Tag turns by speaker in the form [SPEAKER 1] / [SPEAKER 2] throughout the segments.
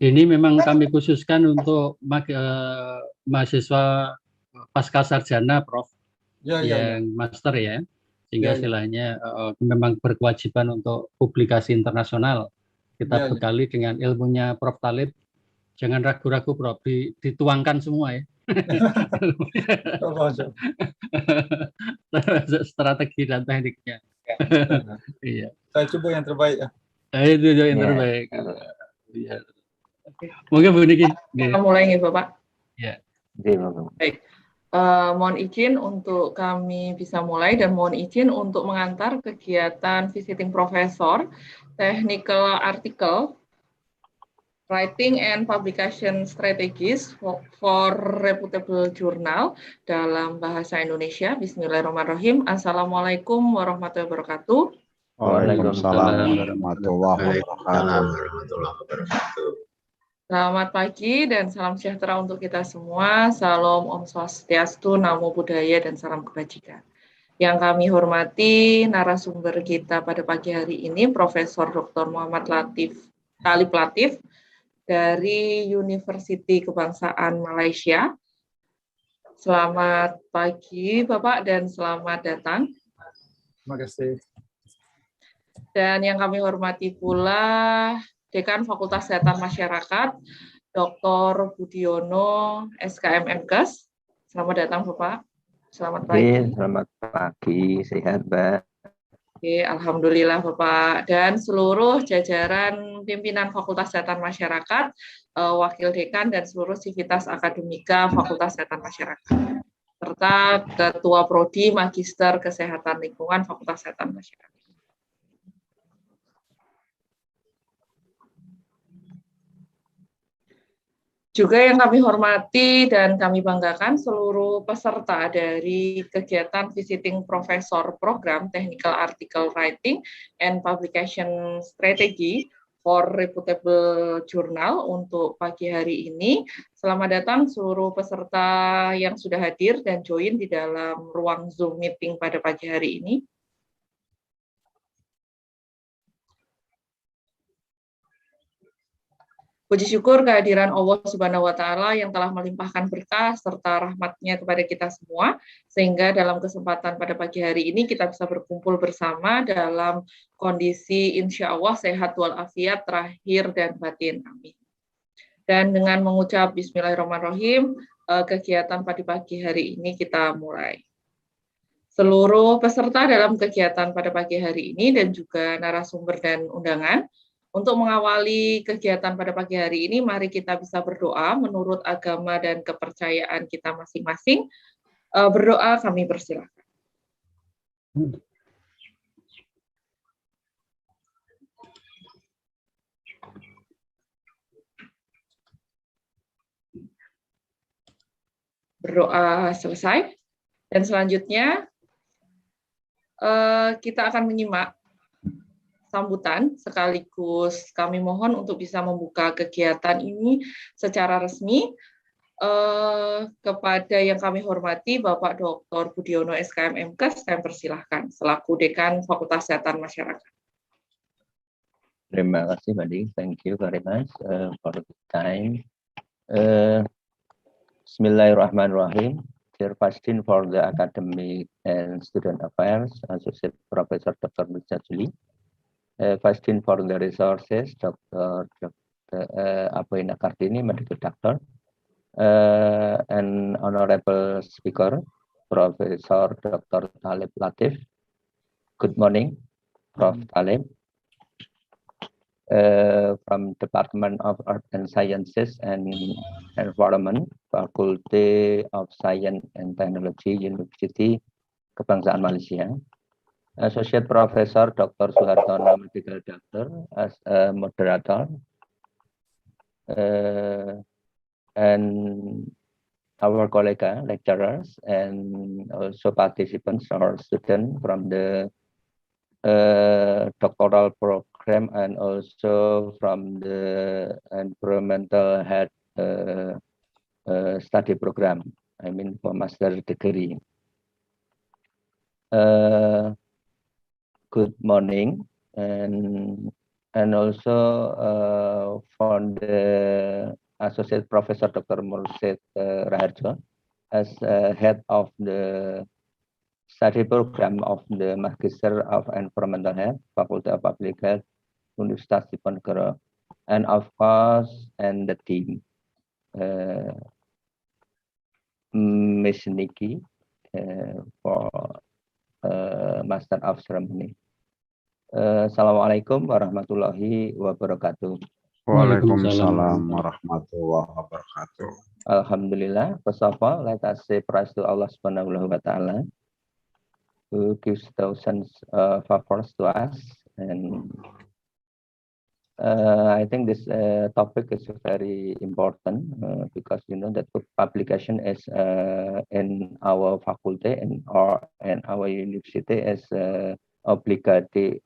[SPEAKER 1] Ini memang kami khususkan untuk mahasiswa pasca sarjana, Prof, yang master ya, sehingga istilahnya memang berkewajiban untuk publikasi internasional. Kita bekali dengan ilmunya Prof Talib. Jangan ragu-ragu, Prof, dituangkan semua ya. Strategi dan tekniknya. Iya.
[SPEAKER 2] Saya coba yang terbaik ya.
[SPEAKER 1] Itu yang terbaik. Iya. Mungkin Bu Niki.
[SPEAKER 3] Kita mulai nih Bapak.
[SPEAKER 1] Ya.
[SPEAKER 3] Baik. Mohon izin untuk kami bisa mulai dan mohon izin untuk mengantar kegiatan visiting professor, technical article, writing and publication strategies for reputable journal dalam bahasa Indonesia. Bismillahirrahmanirrahim. Assalamualaikum warahmatullahi wabarakatuh.
[SPEAKER 4] Waalaikumsalam warahmatullahi wabarakatuh.
[SPEAKER 3] Selamat pagi dan salam sejahtera untuk kita semua. Salam Om Swastiastu, Namo Buddhaya, dan salam kebajikan. Yang kami hormati narasumber kita pada pagi hari ini, Profesor Dr. Muhammad Talib Latif dari Universiti Kebangsaan Malaysia. Selamat pagi Bapak dan selamat datang.
[SPEAKER 2] Terima kasih.
[SPEAKER 3] Dan yang kami hormati pula Dekan Fakultas Kesehatan Masyarakat, Dr. Budiono, SKM MKes. Selamat datang, Bapak. Selamat pagi.
[SPEAKER 4] Selamat pagi, sehat, Mbak.
[SPEAKER 3] Oke, alhamdulillah, Bapak. Dan seluruh jajaran pimpinan Fakultas Kesehatan Masyarakat, Wakil Dekan, dan seluruh sivitas akademika Fakultas Kesehatan Masyarakat. Serta Ketua Prodi Magister Kesehatan Lingkungan Fakultas Kesehatan Masyarakat. Juga yang kami hormati dan kami banggakan seluruh peserta dari kegiatan Visiting Professor Program Technical Article Writing and Publication Strategy for Reputable Journal untuk pagi hari ini. Selamat datang seluruh peserta yang sudah hadir dan join di dalam ruang Zoom meeting pada pagi hari ini. Puji syukur kehadiran Allah Subhanahu wa Ta'ala yang telah melimpahkan berkah serta rahmat-Nya kepada kita semua, sehingga dalam kesempatan pada pagi hari ini kita bisa berkumpul bersama dalam kondisi insya Allah sehat walafiat terahir dan batin. Amin. Dan dengan mengucap Bismillahirrahmanirrahim, kegiatan pada pagi hari ini kita mulai. Seluruh peserta dalam kegiatan pada pagi hari ini dan juga narasumber dan undangan, untuk mengawali kegiatan pada pagi hari ini, mari kita bisa berdoa menurut agama dan kepercayaan kita masing-masing. Berdoa kami persilakan. Berdoa selesai. Dan selanjutnya, kita akan menyimak sambutan, sekaligus kami mohon untuk bisa membuka kegiatan ini secara resmi kepada yang kami hormati Bapak Dr. Budiono SKM MKes, kami persilahkan selaku Dekan Fakultas Kesehatan Masyarakat.
[SPEAKER 4] Terima kasih, Mbak. Thank you very much for the time. Bismillahirrahmanirrahim. Dear President for the Academic and Student Affairs, Associate Professor Dr. Mirza Juli. Question for the resources, Dr. Apoina Kartini, Medical Doctor, and Honorable Speaker, Profesor Dr. Talib Latif. Good morning, Prof. Talib. From Department of Earth and Sciences and Environment, Faculty of Science and Technology, University Kebangsaan Malaysia. Associate Professor Dr. Suhartono, Medical Doctor, as a moderator, and our colleague, lecturers, and also participants or students from the doctoral program and also from the environmental health study program, I mean for master degree. Good morning, and and also for the Associate Professor Dr. Mursid Raharjo as head of the study program of the Magister of Environmental Health, Faculty of Public Health, Universitas Diponegoro, and of course, and the team, Miss Nikki, for Master of Ceremony. Assalamualaikum warahmatullahi wabarakatuh.
[SPEAKER 5] Waalaikumsalam warahmatullahi wabarakatuh.
[SPEAKER 4] Alhamdulillah. First of all, let us say praise to Allah Subhanahu wa Ta'ala, who gives thousands of favors to us. And I think this topic is very important because you know that publication is in our faculty or in our university is obligatory,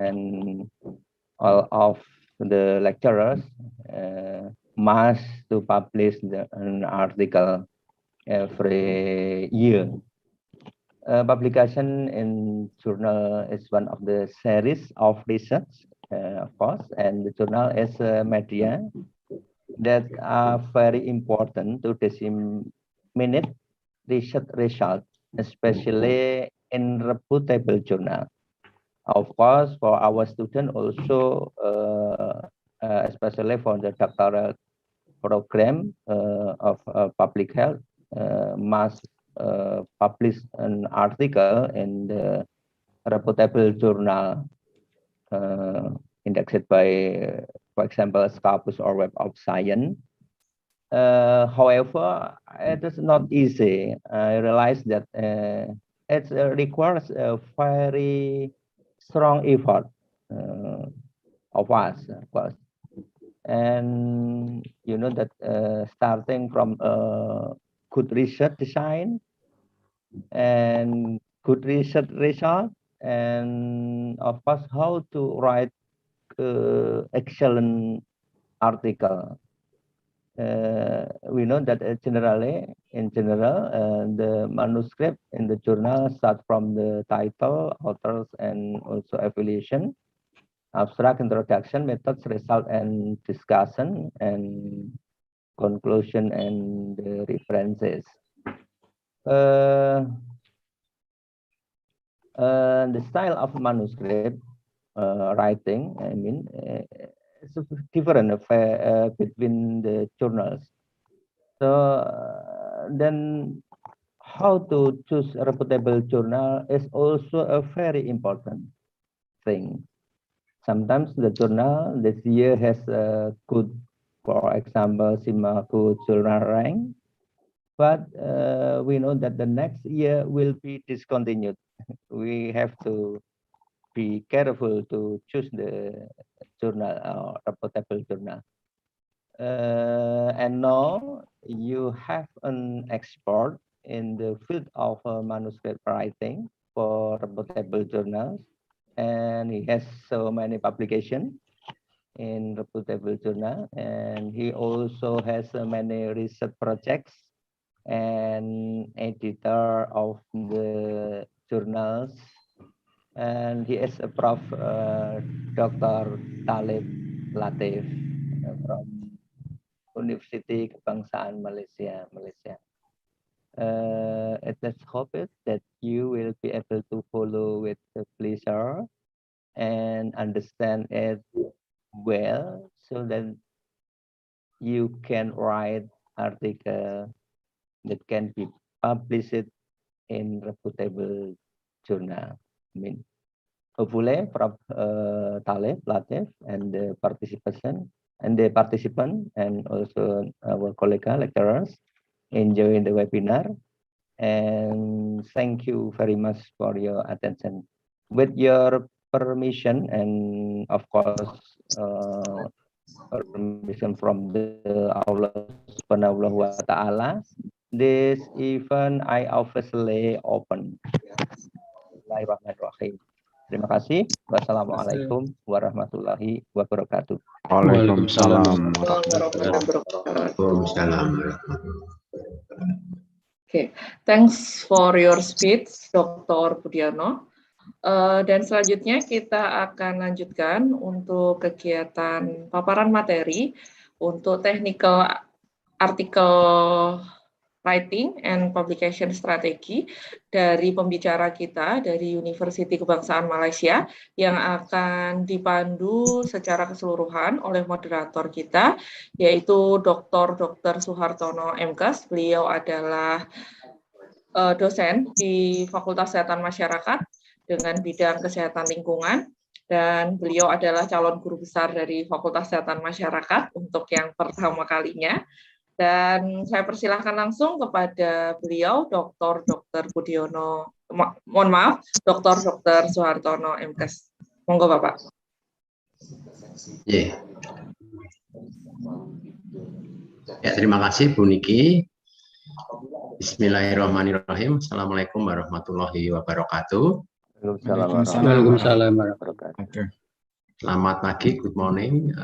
[SPEAKER 4] and all of the lecturers must to publish an article every year. Publication in journal is one of the series of research, of course, and the journal is a media that are very important to disseminate research results, especially in reputable journal. Of course, for our student also, especially for the doctoral program of public health, must publish an article in the reputable journal indexed by, for example, Scopus or Web of Science. However, it is not easy. I realize that it requires a very strong effort of us, of course. And you know that starting from good research design and good research result, and of course how to write excellent article. We know that in general, the manuscript in the journal start from the title, authors, and also affiliation, abstract, introduction, methods, result, and discussion, and conclusion and the references. The style of manuscript writing, I mean, it's different between the journals. So then how to choose a reputable journal is also a very important thing. Sometimes the journal this year has a good, for example, Simaku journal rank, but we know that the next year will be discontinued. We have to be careful to choose the journal or reputable journal. And now you have an expert in the field of manuscript writing for reputable journals, and he has so many publications in reputable journal, and he also has many research projects and editor of the journals, and he is a Prof. Dr. Talib Latif from University Kebangsaan Malaysia. Let's hope that you will be able to follow with pleasure and understand it well, so that you can write article that can be published in reputable journal. I mean, hopefully, Prof. Talib Latif and the participant and also our colleague lecturers enjoy the webinar, and thank you very much for your attention. With your permission and of course permission from the Allah Subhanahu wa Ta'ala, this event I officially open. Bismillahirrahmanirrahim. Terima kasih. Wassalamualaikum warahmatullahi wabarakatuh.
[SPEAKER 5] Waalaikumsalam
[SPEAKER 3] warahmatullahi
[SPEAKER 5] warahmatullahi.
[SPEAKER 3] Okay, thanks for your speech, Dr. Budiano. Dan selanjutnya kita akan lanjutkan untuk kegiatan paparan materi untuk technical article writing and publication strategi dari pembicara kita dari Universiti Kebangsaan Malaysia yang akan dipandu secara keseluruhan oleh moderator kita, yaitu Dr. Suhartono MKes. Beliau adalah dosen di Fakultas Kesehatan Masyarakat dengan bidang kesehatan lingkungan, dan beliau adalah calon guru besar dari Fakultas Kesehatan Masyarakat untuk yang pertama kalinya. Dan saya persilahkan langsung kepada beliau, Dr. Budiono, mohon maaf, Dr. Suhartono MKes. Monggo Bapak.
[SPEAKER 6] Ya, terima kasih Bu Niki. Bismillahirrahmanirrahim. Assalamualaikum warahmatullahi wabarakatuh.
[SPEAKER 1] Waalaikumsalam warahmatullahi wabarakatuh.
[SPEAKER 6] Selamat pagi, good morning.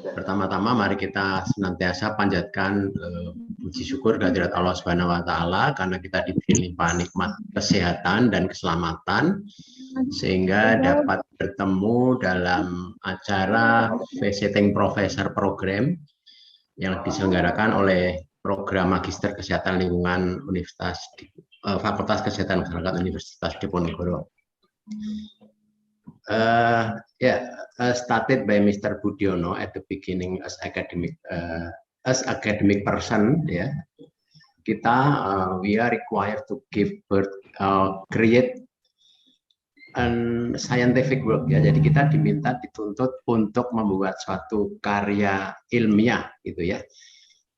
[SPEAKER 6] Pertama-tama mari kita senantiasa panjatkan puji syukur kehadirat Allah Subhanahu wa taala karena kita diberi limpahan nikmat kesehatan dan keselamatan sehingga dapat bertemu dalam acara Visiting Profesor program yang diselenggarakan oleh program Magister Kesehatan Lingkungan Fakultas Kesehatan Masyarakat Universitas Diponegoro. Started by Mr. Budiono at the beginning as academic person, ya. Kita we are required to give birth, create an scientific work, ya. Jadi kita dituntut untuk membuat suatu karya ilmiah, gitu ya.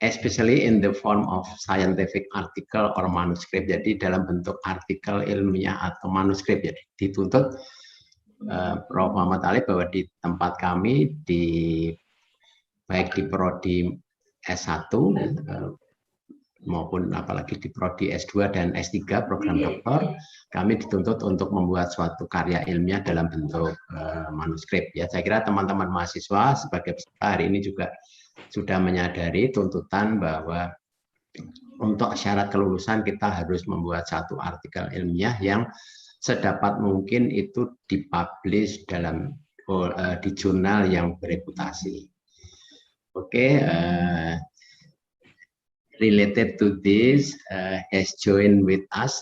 [SPEAKER 6] Especially in the form of scientific article or manuscript. Jadi dalam bentuk artikel ilmiah atau manuskrip, jadi dituntut Prof. Muhammad Alif bahwa di tempat kami baik di prodi S1 maupun apalagi di prodi S2 dan S3 program doktor, kami dituntut untuk membuat suatu karya ilmiah dalam bentuk manuskrip. Ya, saya kira teman-teman mahasiswa sebagai peserta hari ini juga sudah menyadari tuntutan bahwa untuk syarat kelulusan kita harus membuat satu artikel ilmiah yang sedapat mungkin itu dipublish di jurnal yang bereputasi. Oke, related to this, has joined with us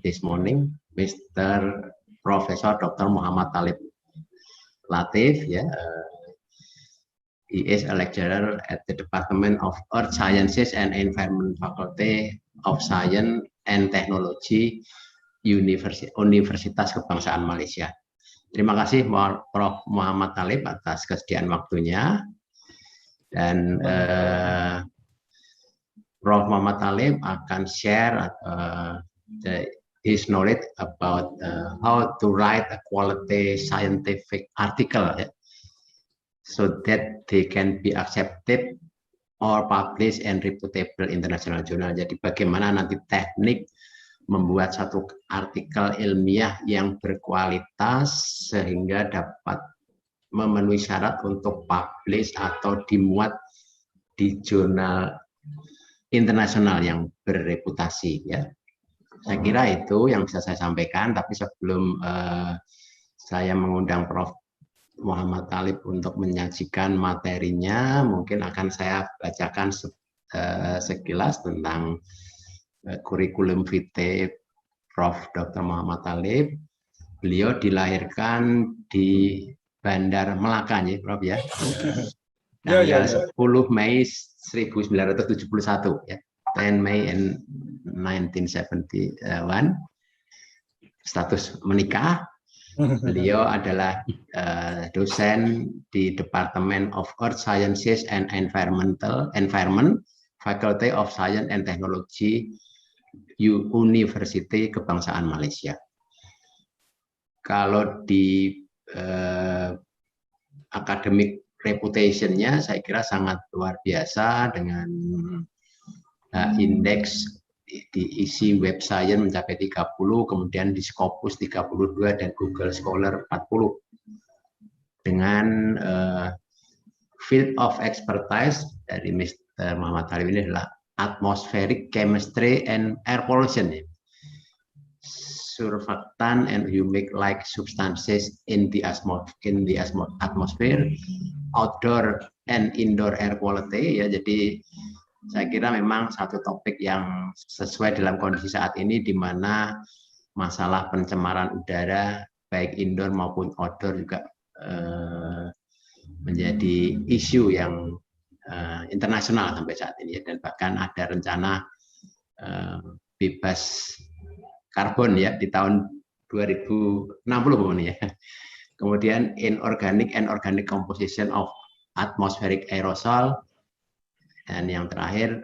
[SPEAKER 6] this morning, Mr. Profesor Dr. Muhammad Talib Latif. Ya, he is a lecturer at the Department of Earth Sciences and Environment Faculty of Science and Technology, Universitas Kebangsaan Malaysia. Terima kasih Prof. Muhammad Talib atas kesediaan waktunya, dan Prof. Muhammad Talib akan share his knowledge about how to write a quality scientific article, so that they can be accepted or published in reputable international journal. Jadi bagaimana nanti teknik membuat satu artikel ilmiah yang berkualitas sehingga dapat memenuhi syarat untuk publish atau dimuat di jurnal internasional yang bereputasi, ya. Saya kira itu yang bisa saya sampaikan, tapi sebelum saya mengundang Prof. Muhammad Talib untuk menyajikan materinya, mungkin akan saya bacakan sekilas tentang kurikulum vitae Prof. Dr. Muhammad Talib. Beliau dilahirkan di Bandar Melaka, ya, Prof, ya. Tanggal 10 Mei 1971, ya. 10 Mei 1971. Status menikah. Beliau adalah dosen di Department of Earth Sciences and Environment, Faculty of Science and Technology, University Kebangsaan Malaysia. Kalau di academic reputation-nya saya kira sangat luar biasa, dengan indeks diisi Web Science mencapai 30, kemudian di Scopus 32 dan Google Scholar 40. Dengan field of expertise dari Mr. Muhammad Talib ini adalah atmospheric chemistry and air pollution. surfactant and humic-like substances in the atmosphere, outdoor and indoor air quality. Ya, jadi saya kira memang satu topik yang sesuai dalam kondisi saat ini, di mana masalah pencemaran udara baik indoor maupun outdoor juga menjadi isu yang internasional sampai saat ini, dan bahkan ada rencana bebas karbon ya di tahun 2060 ya. Kemudian inorganic and organic composition of atmospheric aerosol, dan yang terakhir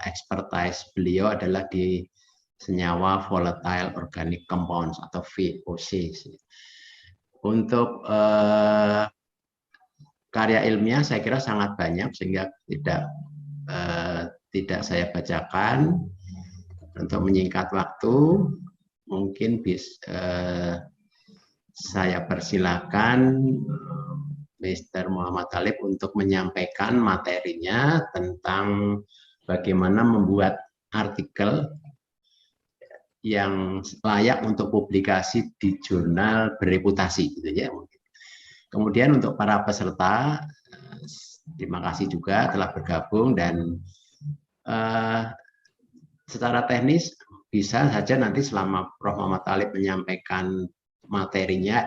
[SPEAKER 6] expertise beliau adalah di senyawa volatile organic compounds atau VOC. Untuk karya ilmiah saya kira sangat banyak sehingga tidak saya bacakan. Untuk menyingkat waktu, mungkin saya persilakan Mr. Muhammad Talib untuk menyampaikan materinya tentang bagaimana membuat artikel yang layak untuk publikasi di jurnal bereputasi, gitu ya. Kemudian untuk para peserta, terima kasih juga telah bergabung, dan secara teknis bisa saja nanti selama Prof. Muhammad Talib menyampaikan materinya,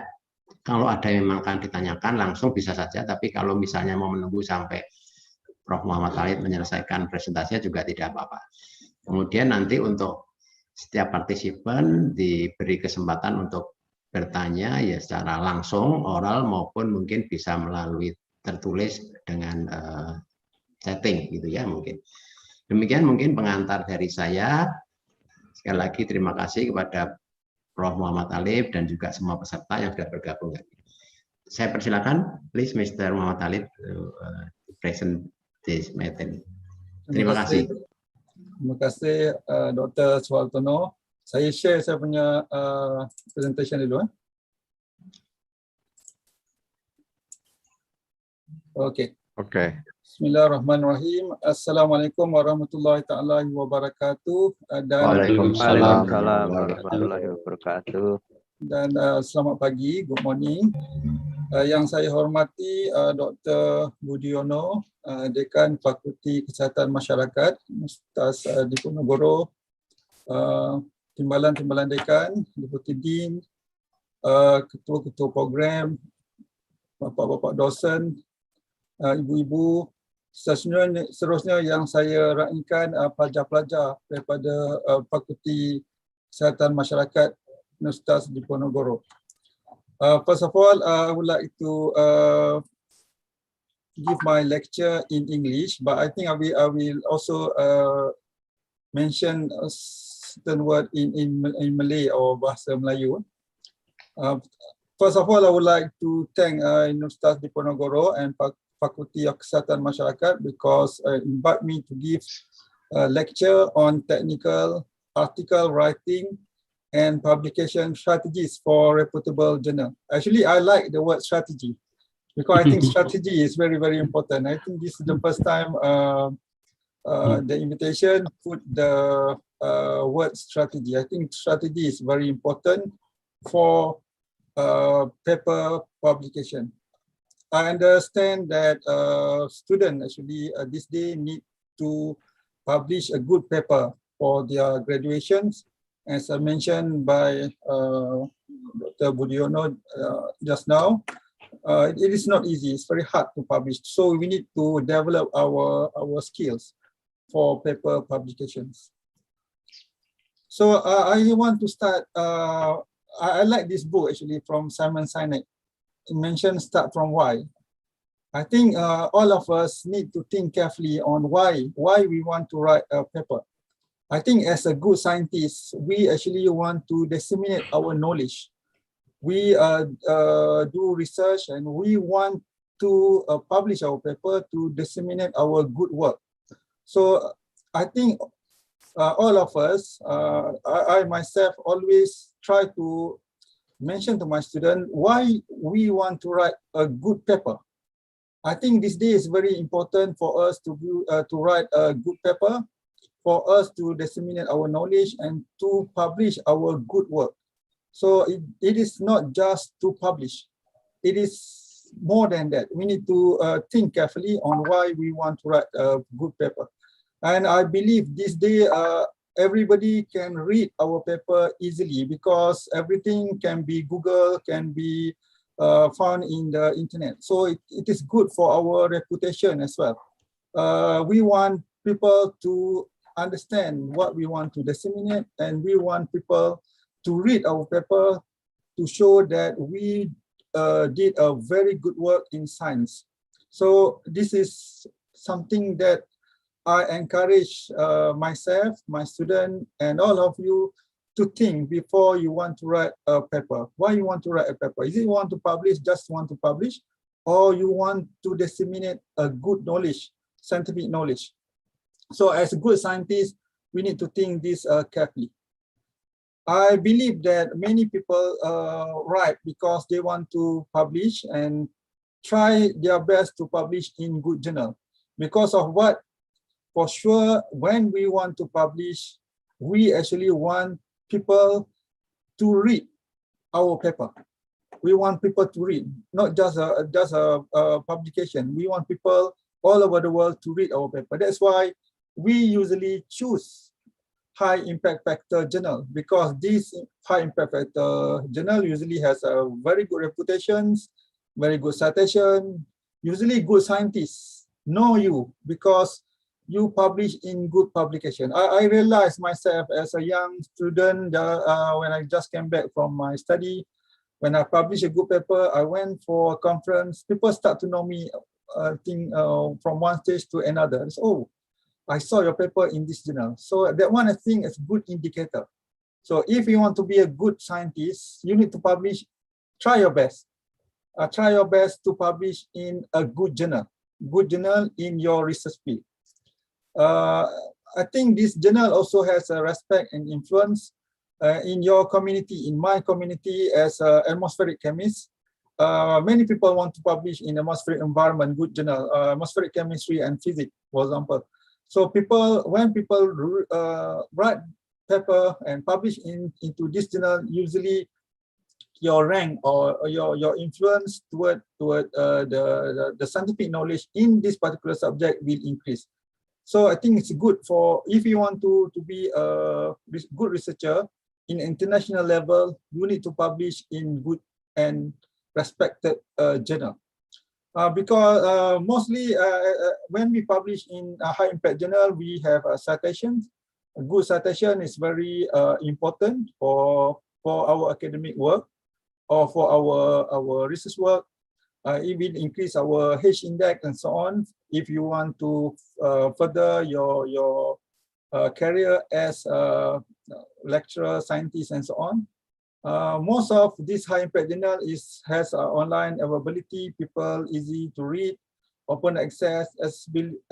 [SPEAKER 6] kalau ada yang memang akan ditanyakan langsung bisa saja, tapi kalau misalnya mau menunggu sampai Prof. Muhammad Talib menyelesaikan presentasinya juga tidak apa-apa. Kemudian nanti untuk setiap partisipan diberi kesempatan untuk bertanya ya secara langsung, oral, maupun mungkin bisa melalui tertulis dengan chatting gitu ya mungkin. Demikian mungkin pengantar dari saya. Sekali lagi terima kasih kepada Prof. Muhammad Talib dan juga semua peserta yang sudah bergabung. Saya persilakan, please Mr. Muhammad Talib to present this meeting. Terima kasih.
[SPEAKER 2] Terima kasih Dr. Suhartono. Saya share saya punya presentation dulu. Oke. Bismillahirrahmanirrahim. Assalamualaikum warahmatullahi taala wabarakatuh.
[SPEAKER 4] Waalaikumsalam warahmatullahi wabarakatuh.
[SPEAKER 2] Dan selamat pagi, good morning. Yang saya hormati Dr. Budiono, Dekan Fakulti Kesihatan Masyarakat Universitas Diponegoro, Timbalan Dekan, Deputi Dean, Ketua-Ketua Program, Bapak-Bapak Dosen, Ibu-Ibu, seterusnya yang saya raikan pelajar-pelajar daripada Fakulti Kesihatan Masyarakat Universitas Diponegoro. First of all, I would like to give my lecture in English, but I think I will also mention a certain word in Malay or Bahasa Melayu. First of all, I would like to thank Universitas Diponegoro and Fakulti of Kesihatan Masyarakat because invite me to give a lecture on technical article writing and publication strategies for reputable journal. Actually, I like the word strategy because I think strategy is very, very important. I think this is the first time the invitation put the word strategy. I think strategy is very important for paper publication. I understand that students actually this day need to publish a good paper for their graduations. As I mentioned by Dr. Budiono just now, it is not easy. It's very hard to publish. So we need to develop our skills for paper publications. So I want to start. I like this book actually from Simon Sinek. It mentions start from why. I think all of us need to think carefully on why we want to write a paper. I think as a good scientist, we actually want to disseminate our knowledge. We do research and we want to publish our paper to disseminate our good work. So I think all of us, I myself always try to mention to my student why we want to write a good paper. I think this day is very important for us to write a good paper, for us to disseminate our knowledge and to publish our good work. So it is not just to publish. It is more than that. We need to think carefully on why we want to write a good paper. And I believe this day, everybody can read our paper easily because everything can be Google, can be found in the internet. So it is good for our reputation as well. We want people to understand what we want to disseminate, and we want people to read our paper to show that we did a very good work in science. So this is something that I encourage myself, my student, and all of you to think before you want to write a paper. Why you want to write a paper? Is it you want to publish, just want to publish, or you want to disseminate a good knowledge, scientific knowledge? So as a good scientist, we need to think this carefully. I believe that many people write because they want to publish and try their best to publish in good journal. Because of what? For sure, when we want to publish, we actually want people to read our paper. We want people to read, not just a publication. We want people all over the world to read our paper. That's why we usually choose high impact factor journal, because this high impact factor journal usually has a very good reputations, very good citation. Usually good scientists know you because you publish in good publication. I realized myself as a young student when I just came back from my study, when I publish a good paper, I went for a conference, people start to know me from one stage to another. It's, oh, I saw your paper in this journal. So that one I think is a good indicator. So if you want to be a good scientist, you need to publish, try your best. Try your best to publish in a good journal in your research field. I think this journal also has a respect and influence in your community, in my community as an atmospheric chemist. Many people want to publish in atmospheric environment, good journal, atmospheric chemistry and physics, for example. So when people write paper and publish into this journal, usually your rank or your influence toward the scientific knowledge in this particular subject will increase. So I think it's good for, if you want to be a good researcher in international level, you need to publish in good and respected journal. Because mostly when we publish in a high impact journal, we have citations. A good citation is very important for our academic work or for our research work. It will increase our H index and so on. If you want to further your career as a lecturer, scientist, and so on. Most of this high impact journal has online availability, people easy to read, open access,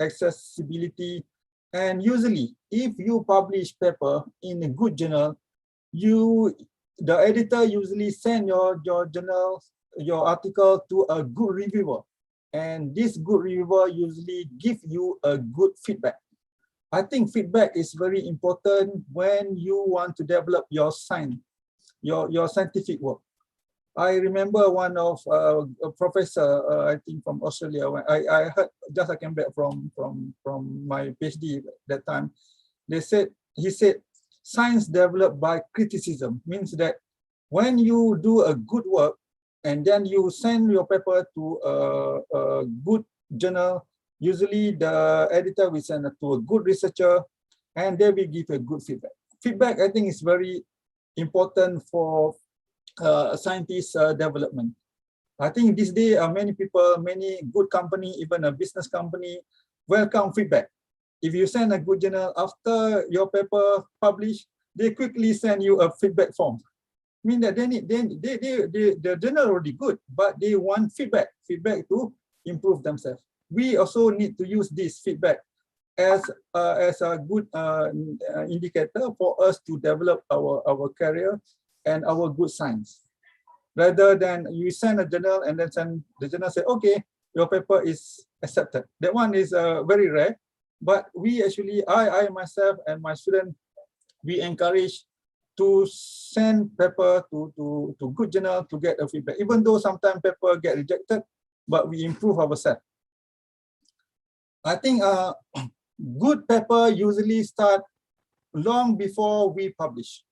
[SPEAKER 2] accessibility, and usually if you publish paper in a good journal, the editor usually send your journal, your article to a good reviewer, and this good reviewer usually give you a good feedback. I think feedback is very important when you want to develop your science, your scientific work. I remember one of a professor, I think from Australia, when I heard, just I came back from my PhD at that time, he said, science developed by criticism, means that when you do a good work and then you send your paper to a good journal, usually the editor will send it to a good researcher and they will give a good feedback. Feedback, I think, is very important for scientist development. I think this day, many people, many good company, even a business company, welcome feedback. If you send a good journal, after your paper published, they quickly send you a feedback form. I mean that the journal already good, but they want feedback to improve themselves. We also need to use this feedback as a good indicator for us to develop our career and our good science. Rather than you send a journal and then the journal say, okay, your paper is accepted. That one is very rare, but we actually, I myself and my student, we encourage to send paper to good journal to get a feedback. Even though sometimes paper get rejected, but we improve ourselves. I think good paper usually start long before we publish.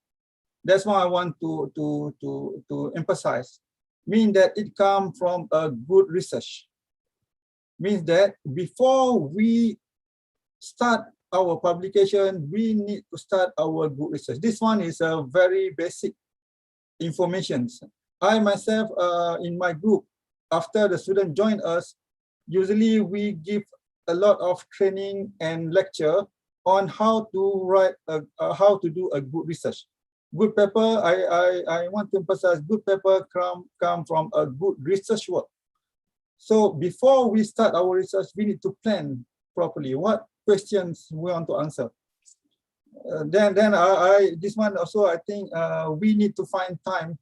[SPEAKER 2] That's why I want to emphasize. Mean that it comes from a good research. Means that before we start our publication, we need to start our good research. This one is a very basic information. I myself, in my group, after the student join us, usually we give a lot of training and lecture on how to write, how to do a good research. Good paper, I want to emphasize, good paper come from a good research work. So before we start our research, we need to plan properly what questions we want to answer. Then this one also, I think we need to find time.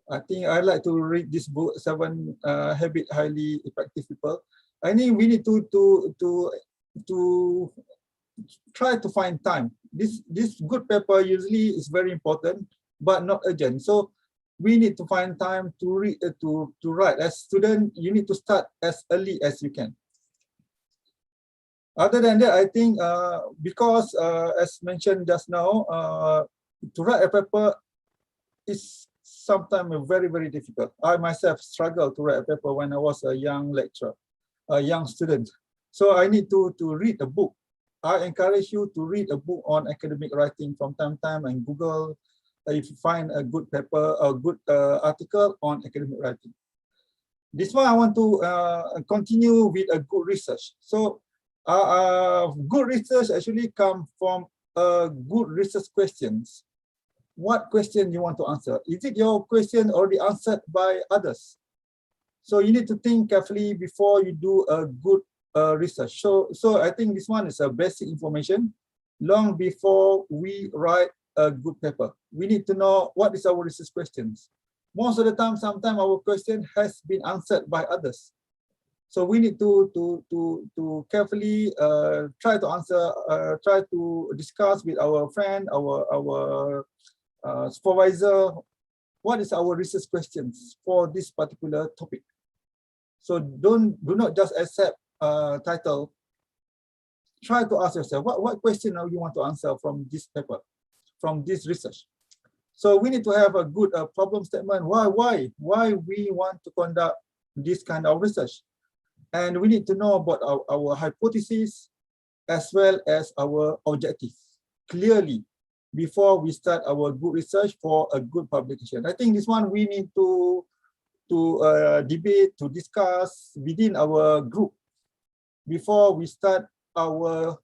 [SPEAKER 2] I think I like to read this book, 7 Habits Highly Effective People. I think we need to try to find time. This good paper usually is very important, but not urgent. So we need to find time to read, to write. As student, you need to start as early as you can. Other than that, I think because as mentioned just now, to write a paper is sometimes very, very difficult. I myself struggled to write a paper when I was a young lecturer, a young student. So I need to read a book. I encourage you to read a book on academic writing from time to time and Google if you find a good paper, a good article on academic writing. This one I want to continue with a good research. So good research actually comes from good research questions. What question you want to answer? Is it your question already answered by others? So you need to think carefully before you do a good research. So I think this one is a basic information. Long before we write a good paper, we need to know what is our research questions. Most of the time, sometimes our question has been answered by others. So we need to carefully try to answer, try to discuss with our friend, our supervisor, what is our research questions for this particular topic. So do not just accept title. Try to ask yourself, what question you want to answer from this paper, from this research. So we need to have a good problem statement. Why we want to conduct this kind of research. And we need to know about our hypothesis as well as our objectives clearly before we start our good research for a good publication. I think this one we need to debate, to discuss within our group before we start our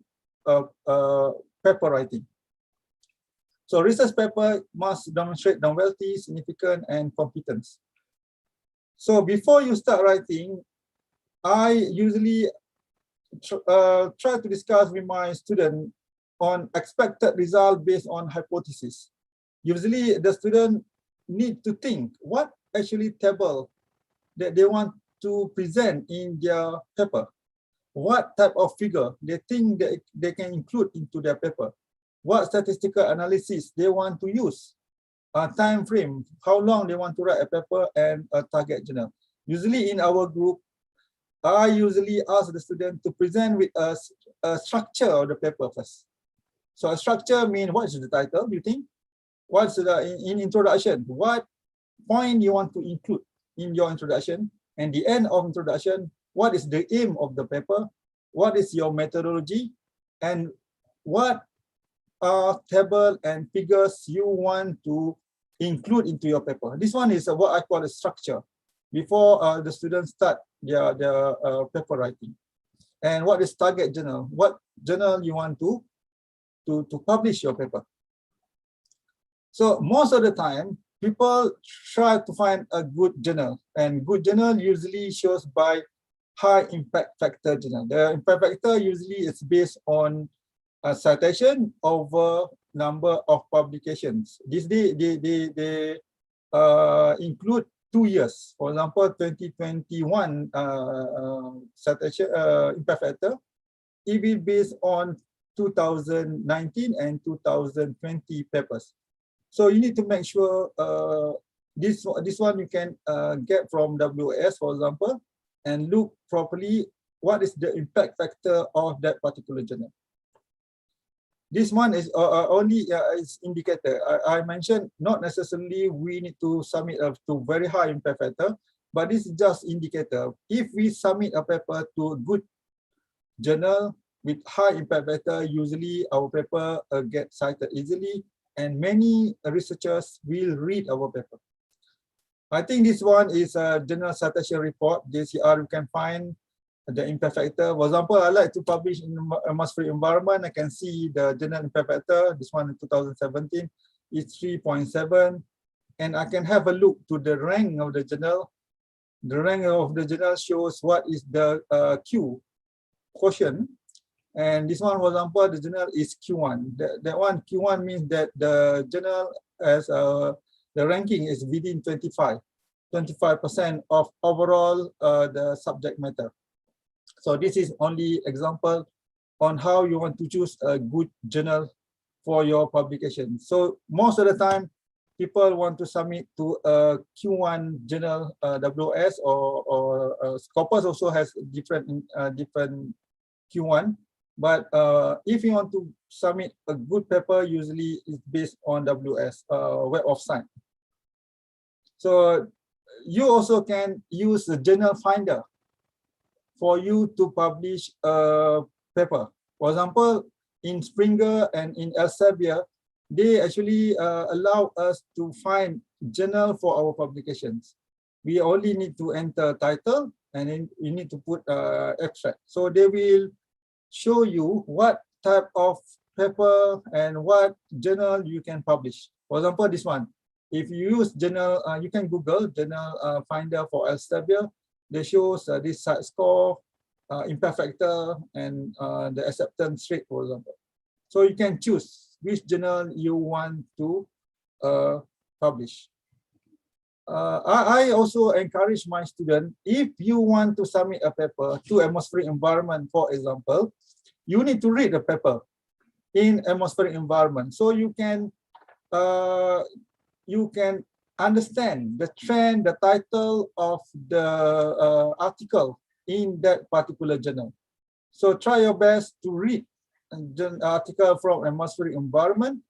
[SPEAKER 2] paper writing. So research paper must demonstrate novelty, significance, and competence. So before you start writing, I usually try to discuss with my student on expected result based on hypothesis. Usually the student need to think what actually table that they want to present in their paper. What type of figure they think that they can include into their paper. What statistical analysis they want to use. Time frame, how long they want to write a paper, and a target journal. Usually in our group, I usually ask the student to present with us a structure of the paper first. So a structure means what is the title, you think? What's the in introduction? What point you want to include in your introduction? And the end of introduction, what is the aim of the paper? What is your methodology? And what table and figures you want to include into your paper? This one is what I call a structure before the students start their paper writing. And what is target journal? What journal you want to publish your paper? So most of the time, people try to find a good journal, and good journal usually shows by high impact factor journal. The impact factor usually is based on a citation over number of publications. They include 2 years. For example, 2021 citation impact factor, it will be based on 2019 and 2020 papers. So you need to make sure this one you can get from WS, for example, and look properly what is the impact factor of that particular journal. This one is only is indicator. I mentioned not necessarily we need to submit to very high impact factor, but this is just indicator. If we submit a paper to a good journal with high impact factor, usually our paper gets cited easily, and many researchers will read our paper. I think this one is a Journal Citation Report, JCR. You can find the impact factor. For example, I like to publish in a mass-free environment. I can see the journal impact factor. This one in 2017 is 3.7, and I can have a look to the rank of the journal. The rank of the journal shows what is the Q quotient, and this one, for example, the journal is Q1. That one Q1 means that the journal has the ranking is within 25% of overall the subject matter. So this is only example on how you want to choose a good journal for your publication. So most of the time, people want to submit to a Q1 journal, WS or Scopus also has different Q1. But if you want to submit a good paper, usually it's based on WS, Web of Science. So you also can use the journal finder for you to publish a paper. For example, in Springer and in Elsevier, they actually allow us to find journal for our publications. We only need to enter title, and then you need to put abstract. So they will show you what type of paper and what journal you can publish. For example, this one. If you use journal, you can Google journal finder for Elsevier. They shows this site score, impact factor, and the acceptance rate, for example. So you can choose which journal you want to publish. I also encourage my students, if you want to submit a paper to atmospheric environment, for example, you need to read the paper in atmospheric environment, so you can understand the trend, the title of the article in that particular journal. So try your best to read an article from atmospheric environment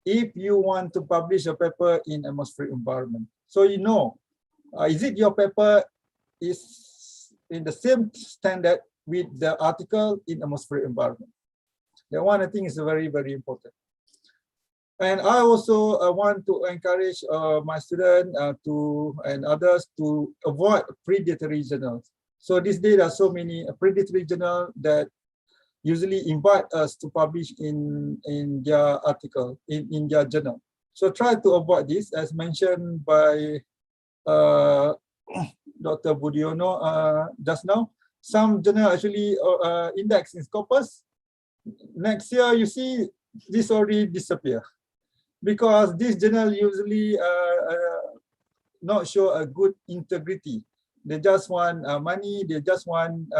[SPEAKER 2] if you want to publish a paper in atmospheric environment. So you know, is it your paper is in the same standard with the article in atmospheric environment? That one I think is very, very important. And I also want to encourage my students and others to avoid predatory journals. So these days there are so many predatory journals that usually invite us to publish in their article, in their journal. So try to avoid this, as mentioned by Dr. Budiono just now. Some journal actually index in Scopus. Next year, you see this already disappear, because this journal usually not show a good integrity. They just want money, they just want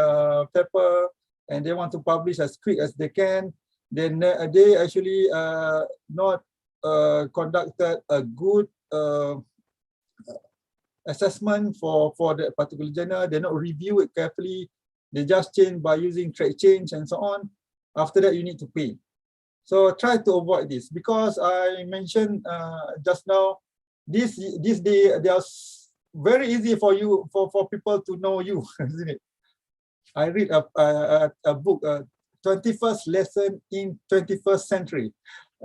[SPEAKER 2] paper, and they want to publish as quick as they can. Then they actually not conducted a good assessment for that particular journal. They not review it carefully. They just change by using track change and so on. After that, you need to pay. So try to avoid this, because I mentioned just now, this day they are very easy for you for people to know you, isn't it? I read a book, 21st Lesson in 21st Century.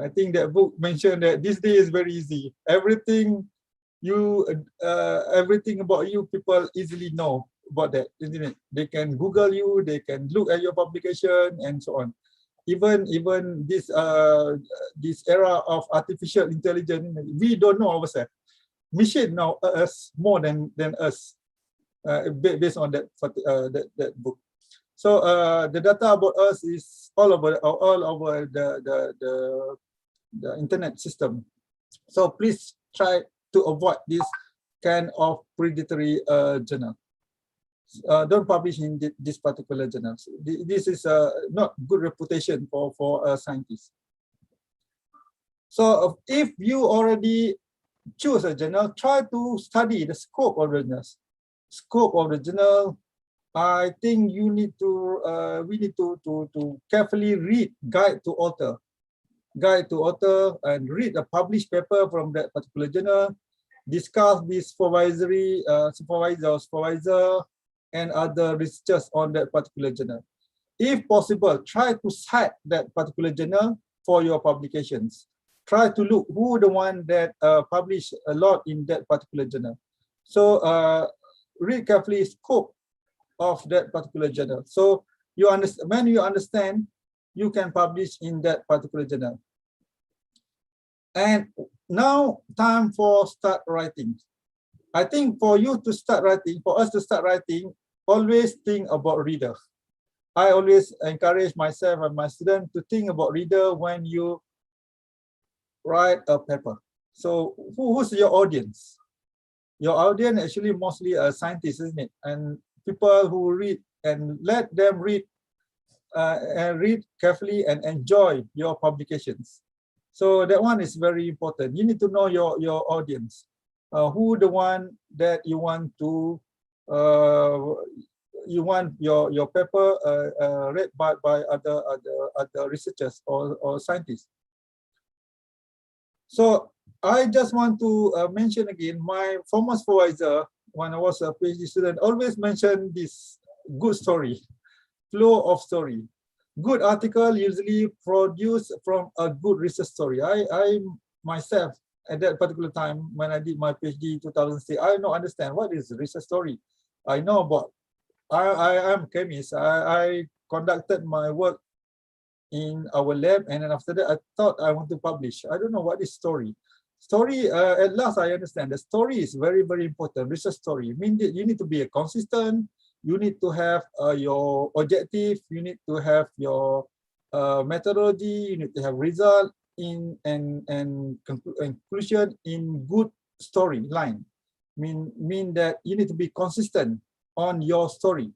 [SPEAKER 2] I think that book mentioned that this day is very easy. Everything about you, people easily know about that, isn't it? They can Google you, they can look at your publication and so on. Even this era of artificial intelligence, we don't know ourselves. Machine know us more than us, based on that book. So the data about us is all over the internet system. So please try to avoid this kind of predatory journal. Don't publish in this particular journal. This is not good reputation for scientists. So if you already choose a journal, try to study the scope of the journal. Scope of the journal, I think you need to we need to carefully read guide to author and read a published paper from that particular journal, discuss with supervisor and other researchers on that particular journal. If possible, try to cite that particular journal for your publications. Try to look who the one that published a lot in that particular journal. So read carefully scope of that particular journal. So you understand, when you understand, you can publish in that particular journal. And now time for start writing. I think for you to start writing, for us to start writing, always think about reader. I always encourage myself and my students to think about reader when you write a paper. So who's your audience? Your audience actually mostly are scientists, isn't it? And people who read, and let them read and read carefully and enjoy your publications. So that one is very important. You need to know your audience, who the one that you want to your paper read by other researchers or scientists. So I just want to mention again, my former supervisor, when I was a PhD student, always mentioned this good story, flow of story. Good article usually produced from a good research story. I myself, at that particular time, when I did my PhD in 2006, I don't understand what is research story. I know about, I am a chemist. I conducted my work in our lab, and then after that, I thought I want to publish. I don't know what is story. Story, at last I understand, the story is very, very important. Research story, means that you need to be a consistent, you need to have your objective, you need to have your methodology, you need to have result in and conclusion in good storyline. Mean that you need to be consistent on your story.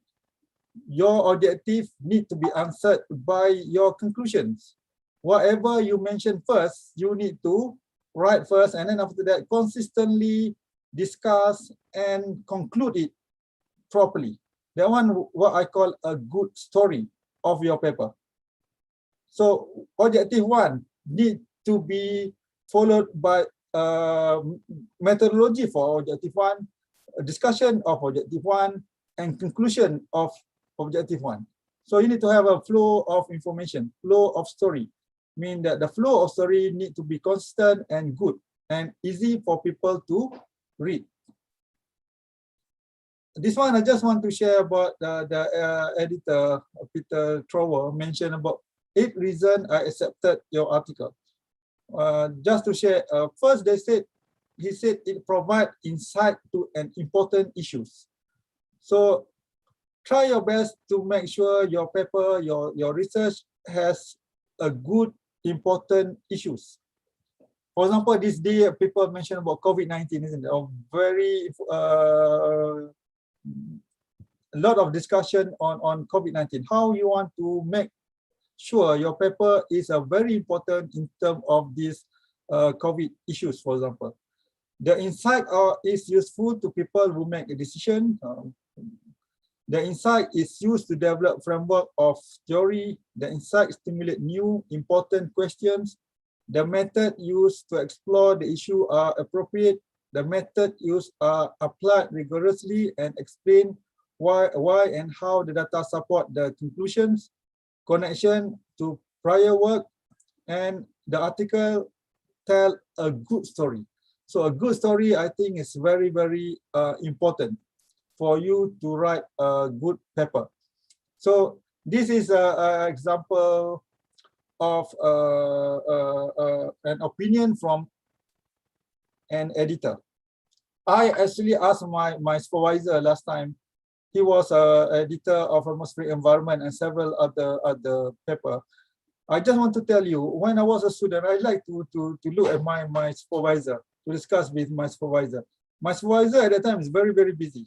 [SPEAKER 2] Your objective need to be answered by your conclusions. Whatever you mention first, you need to write first, and then after that, consistently discuss and conclude it properly. That one, what I call a good story of your paper. So objective one need to be followed by methodology for objective one, a discussion of objective one, and conclusion of objective one. So you need to have a flow of information, flow of story. Mean that the flow of story need to be constant and good and easy for people to read. This one I just want to share about the editor, Peter Trower, mentioned about 8 reasons I accepted your article. Just to share, first he said it provides insight to an important issues. So try your best to make sure your paper, your research has a good important issues. For example, this day people mention about COVID-19, isn't it? A very a lot of discussion on COVID-19. How you want to make sure your paper is very important in terms of these COVID issues, for example. The insight is useful to people who make a decision. The insight is used to develop framework of theory. The insight stimulate new important questions. The method used to explore the issue are appropriate. The method used are applied rigorously and explain why and how the data support the conclusions, connection to prior work, and the article tell a good story. So a good story, I think, is very, very important for you to write a good paper. So this is an example of an opinion from an editor. I actually asked my supervisor last time. He was an editor of Atmospheric Environment and several other paper. I just want to tell you, when I was a student, I like to look at my supervisor, to discuss with my supervisor. My supervisor at that time is very, very busy.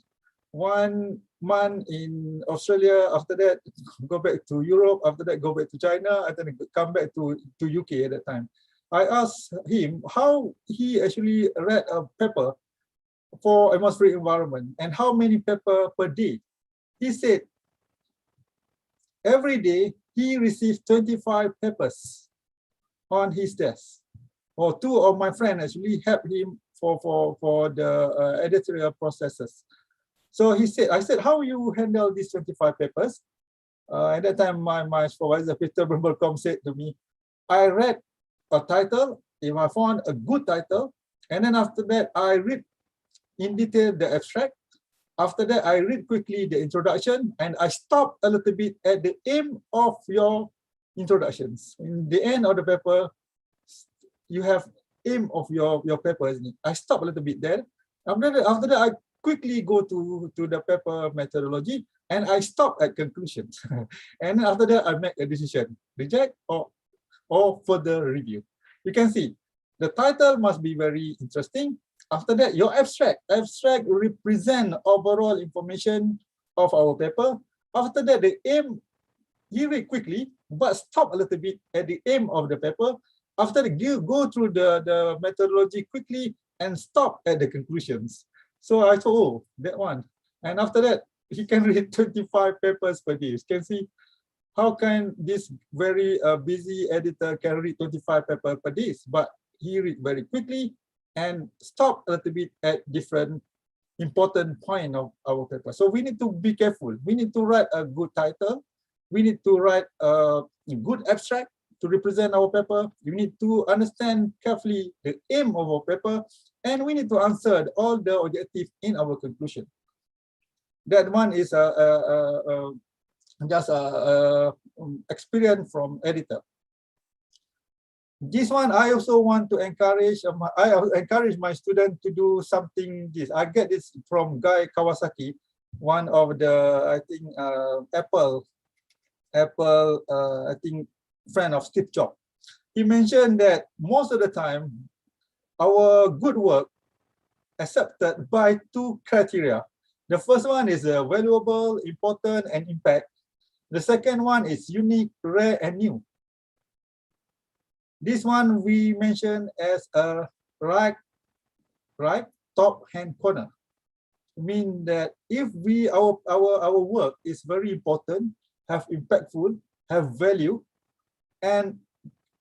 [SPEAKER 2] 1 month in Australia, after that go back to Europe, after that go back to China, and then come back to UK at that time. I asked him how he actually read a paper for atmospheric environment and how many paper per day. He said every day he receives 25 papers on his desk. Or two of my friends actually helped him for the editorial processes. So he said, I said, how you handle these 25 papers? At that time, my supervisor, Peter Bumblecom, said to me, I read a title, if I found a good title, and then after that, I read in detail the abstract. After that, I read quickly the introduction, and I stop a little bit at the aim of your introductions. In the end of the paper, you have aim of your paper, isn't it? I stop a little bit there. After that, I quickly go to the paper methodology, and I stop at conclusions. And after that, I make a decision, reject or further review. You can see the title must be very interesting. After that, your abstract represent overall information of our paper. After that, the aim, you read quickly, but stop a little bit at the aim of the paper. After that, you go through the methodology quickly and stop at the conclusions. So I thought, oh, that one. And after that, he can read 25 papers per day. You can see how can this very busy editor can read 25 papers per day, but he read very quickly and stop a little bit at different important point of our paper. So we need to be careful. We need to write a good title. We need to write a good abstract to represent our paper. We need to understand carefully the aim of our paper, and we need to answer all the objectives in our conclusion. That one is just experience from editor. This one, I also want to encourage. I encourage my student to do something. I get this from Guy Kawasaki, one of the Apple, I think friend of Steve Jobs. He mentioned that most of the time, our good work accepted by two criteria. The first one is valuable, important, and impact. The second one is unique, rare, and new. This one we mention as a right top hand corner. Mean that if our work is very important, have impactful, have value, and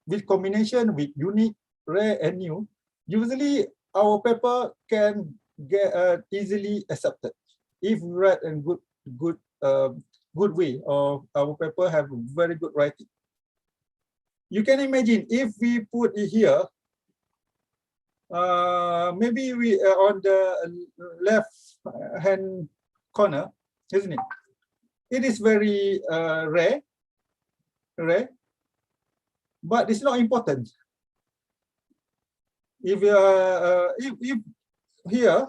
[SPEAKER 2] with combination with unique, rare, and new, usually our paper can get easily accepted. If we write in good way, or our paper have very good writing. You can imagine if we put it here, maybe we on the left hand corner, isn't it? It is very rare, but it's not important. If here,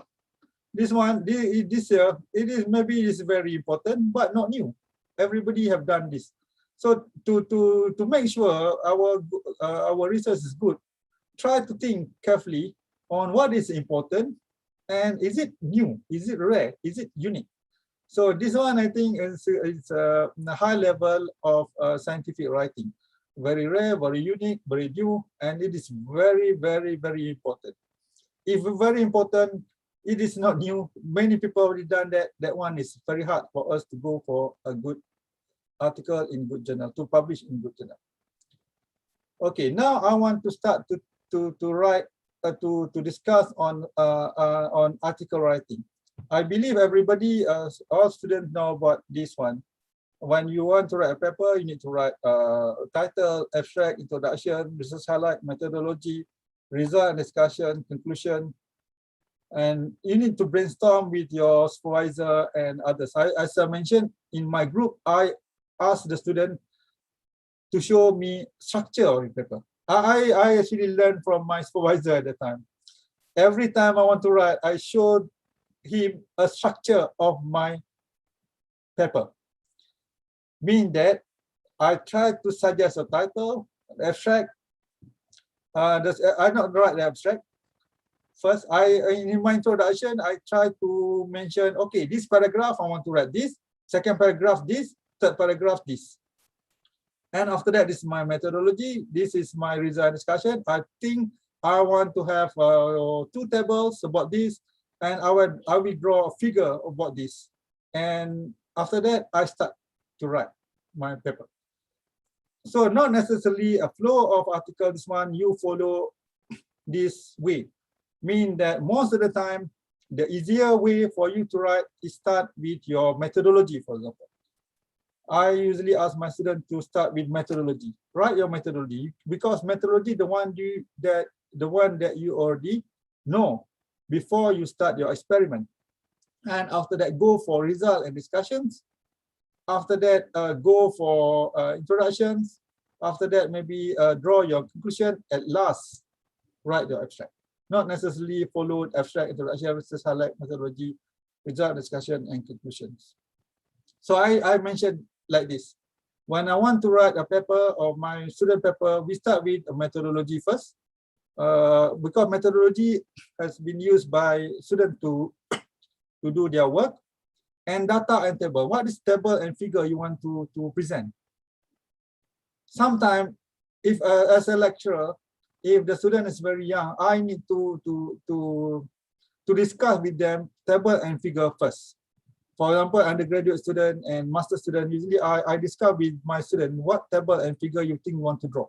[SPEAKER 2] this one, this it is maybe is very important, but not new. Everybody have done this. So to make sure our research is good, try to think carefully on what is important and is it new, is it rare, is it unique. So this one I think is a high level of scientific writing. Very rare, very unique, very new, and it is very, very, very important. If very important, it is not new. Many people already done that. That one is very hard for us to go for a good article in good journal, to publish in good journal. Okay, now I want to start to write to discuss on article writing. I believe everybody, all students know about this one. When you want to write a paper, you need to write title, abstract, introduction, research highlight, methodology, result and discussion, conclusion, and you need to brainstorm with your supervisor and others. As I mentioned in my group, I asked the student to show me structure of the paper. I actually learned from my supervisor at the time. Every time I want to write, I showed him a structure of my paper. Mean that I tried to suggest a title, an abstract. I not write the abstract. First, in my introduction, I try to mention, okay, this paragraph, I want to write this. Second paragraph, this. Third paragraph, this. And after that, this is my methodology. This is my result discussion. I think I want to have 2 tables about this, and I will draw a figure about this. And after that, I start to write my paper. So not necessarily a flow of article, this one, you follow this way. Mean that most of the time, the easier way for you to write is start with your methodology, for example. I usually ask my students to start with methodology. Write your methodology, because methodology the one that you already know before you start your experiment. And after that, go for result and discussions. After that, go for introductions. After that, maybe draw your conclusion. At last, write your abstract. Not necessarily follow abstract, introduction, research highlight, methodology, result, discussion, and conclusions. So I mentioned like this. When I want to write a paper or my student paper, we start with a methodology first. Because methodology has been used by students to do their work. And data and table. What is table and figure you want to present? Sometimes, if as a lecturer, if the student is very young, I need to discuss with them table and figure first. For example, undergraduate student and master student, usually I discuss with my student what table and figure you think you want to draw.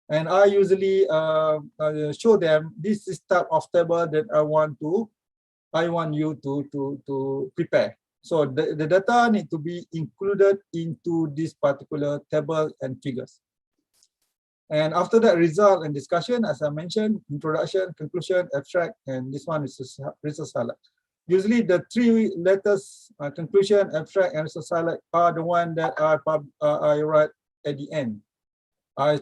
[SPEAKER 2] And I usually show them this is type of table that I want you to prepare. So the data need to be included into this particular table and figures. And after that, result and discussion, as I mentioned, introduction, conclusion, abstract, and this one is research highlight. Usually the 3 letters, conclusion, abstract, and research highlight are the one that I write at the end. I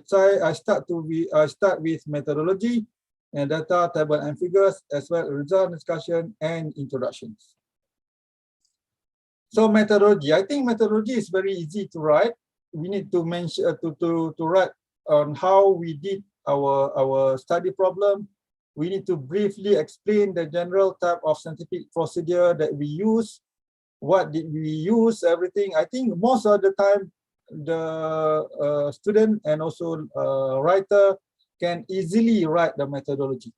[SPEAKER 2] start with methodology and data, table, and figures, as well as result, discussion, and introductions. So methodology, I think methodology is very easy to write. We need to mention to write on how we did our study problem. We need to briefly explain the general type of scientific procedure that we use. What did we use? Everything. I think most of the time, the student and also writer can easily write the methodology.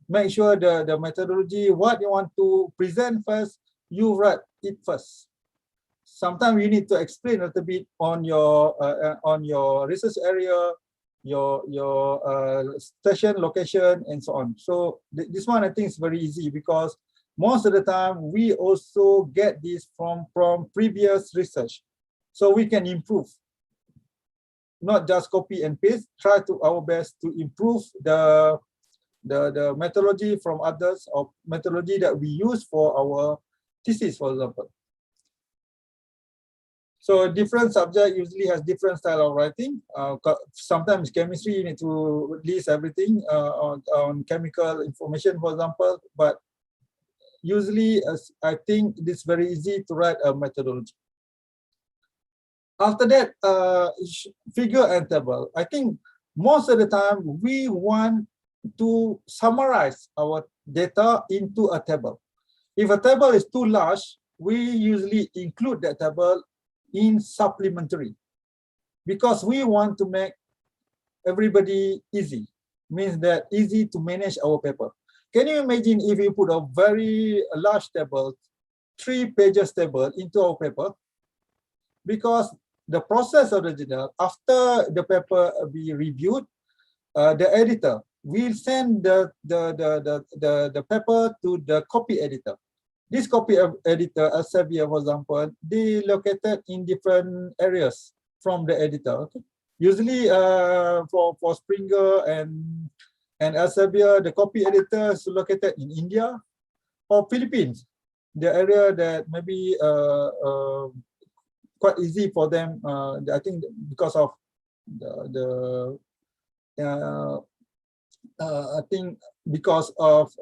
[SPEAKER 2] Make sure the methodology, what you want to present first, you write it first. Sometimes you need to explain a little bit on your research area, your station location, and so on. So this one I think is very easy, because most of the time we also get this from previous research, so we can improve. Not just copy and paste. Try to our best to improve the methodology from others, or methodology that we use for our thesis, for example. So different subject usually has different style of writing. Sometimes chemistry, you need to list everything on chemical information, for example. But usually, I think it's very easy to write a methodology. After that, figure and table. I think most of the time we want to summarize our data into a table. If a table is too large, we usually include that table in supplementary, because we want to make everybody easy. Means that easy to manage our paper. Can you imagine if you put a very large table, 3 pages table into our paper? Because the process of the journal, after the paper be reviewed, the editor will send the paper to the copy editor. This copy editor, Elsevier, for example, they located in different areas from the editor. Okay? Usually, for Springer and Elsevier, the copy editor is located in India or Philippines, the area that maybe quite easy for them. I think because of I think because of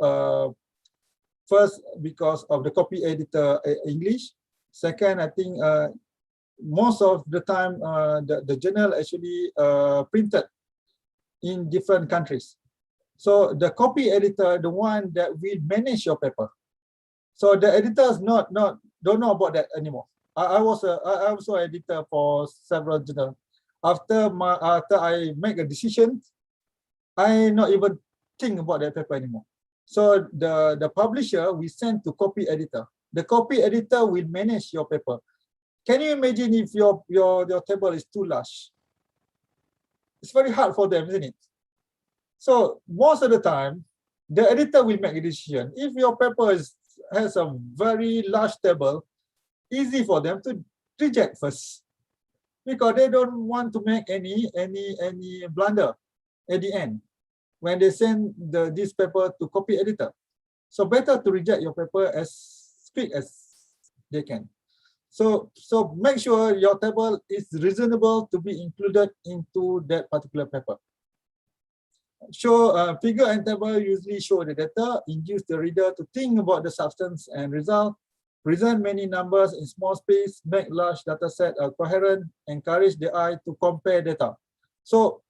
[SPEAKER 2] first, because of the copy editor English. Second, I think most of the time the journal actually printed in different countries. So the copy editor, the one that will manage your paper. So the editors don't know about that anymore. I was also editor for several journals. after I make a decision, I not even think about that paper anymore. So the publisher we send to copy editor. The copy editor will manage your paper. Can you imagine if your table is too large? It's very hard for them, isn't it? So most of the time, the editor will make a decision. If your paper has a very large table, easy for them to reject first, because they don't want to make any blunder at the end when they send this paper to copy editor. So better to reject your paper as quick as they can. So make sure your table is reasonable to be included into that particular paper. Figure and table usually show the data, induce the reader to think about the substance and result, present many numbers in small space, make large data set coherent, encourage the eye to compare data. So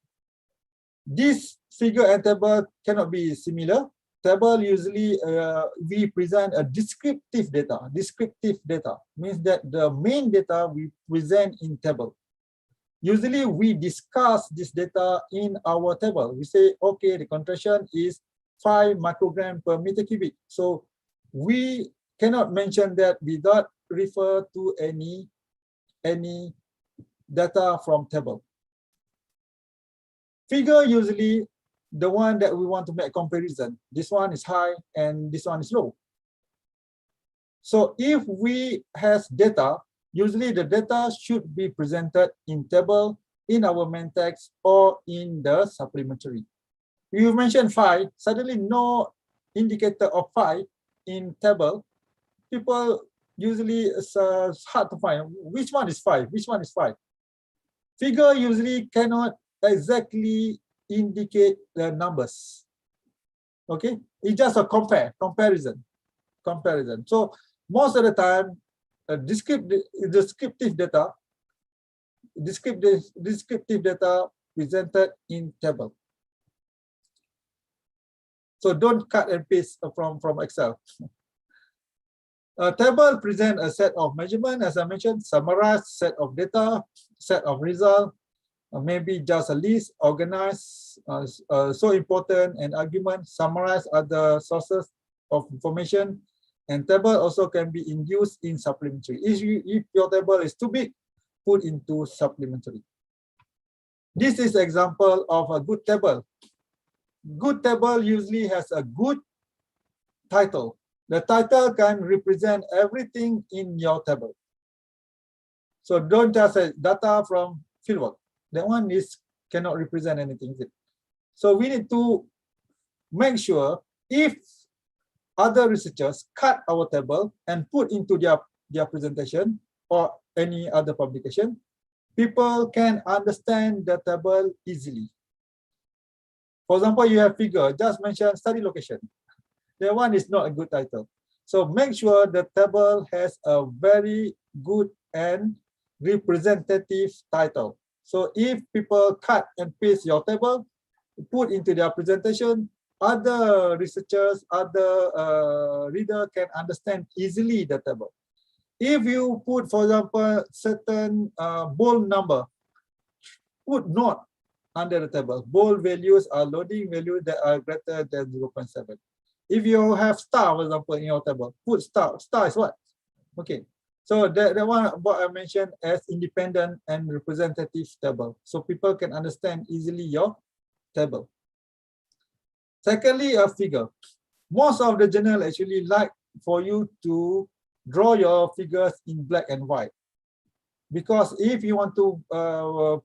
[SPEAKER 2] this figure and table cannot be similar. Table usually we present a descriptive data. Descriptive data means that the main data we present in table. Usually we discuss this data in our table. We say, okay, the concentration is 5 microgram per meter cubic. So we cannot mention that without refer to any data from table. Figure usually the one that we want to make comparison. This one is high and this one is low. So if we has data, usually the data should be presented in table, in our main text, or in the supplementary. You mentioned 5, suddenly no indicator of 5 in table. People usually, it's hard to find which one is 5, which one is 5. Figure usually cannot exactly indicate the numbers. Okay, it's just a comparison. So most of the time, descriptive data presented in table. So don't cut and paste from Excel. A table present a set of measurement, as I mentioned, summarized set of data, set of result, maybe just a list, organized, so important, an argument, summarize other sources of information, and table also can be induced in supplementary. If your table is too big, put into supplementary. This is example of a good table. Good table usually has a good title. The title can represent everything in your table. So don't just say data from fieldwork. That one cannot represent anything. So we need to make sure if other researchers cut our table and put into their presentation or any other publication, people can understand the table easily. For example, you have figure, just mention study location. That one is not a good title. So make sure the table has a very good and representative title. So if people cut and paste your table, put into their presentation, other researchers, other reader can understand easily the table. If you put, for example, certain bold number, put not under the table. Bold values are loading values that are greater than 0.7. If you have star, for example, in your table, put star. Star is what? Okay. So that one, what I mentioned as independent and representative table. So people can understand easily your table. Secondly, a figure. Most of the journal actually like for you to draw your figures in black and white. Because if you want to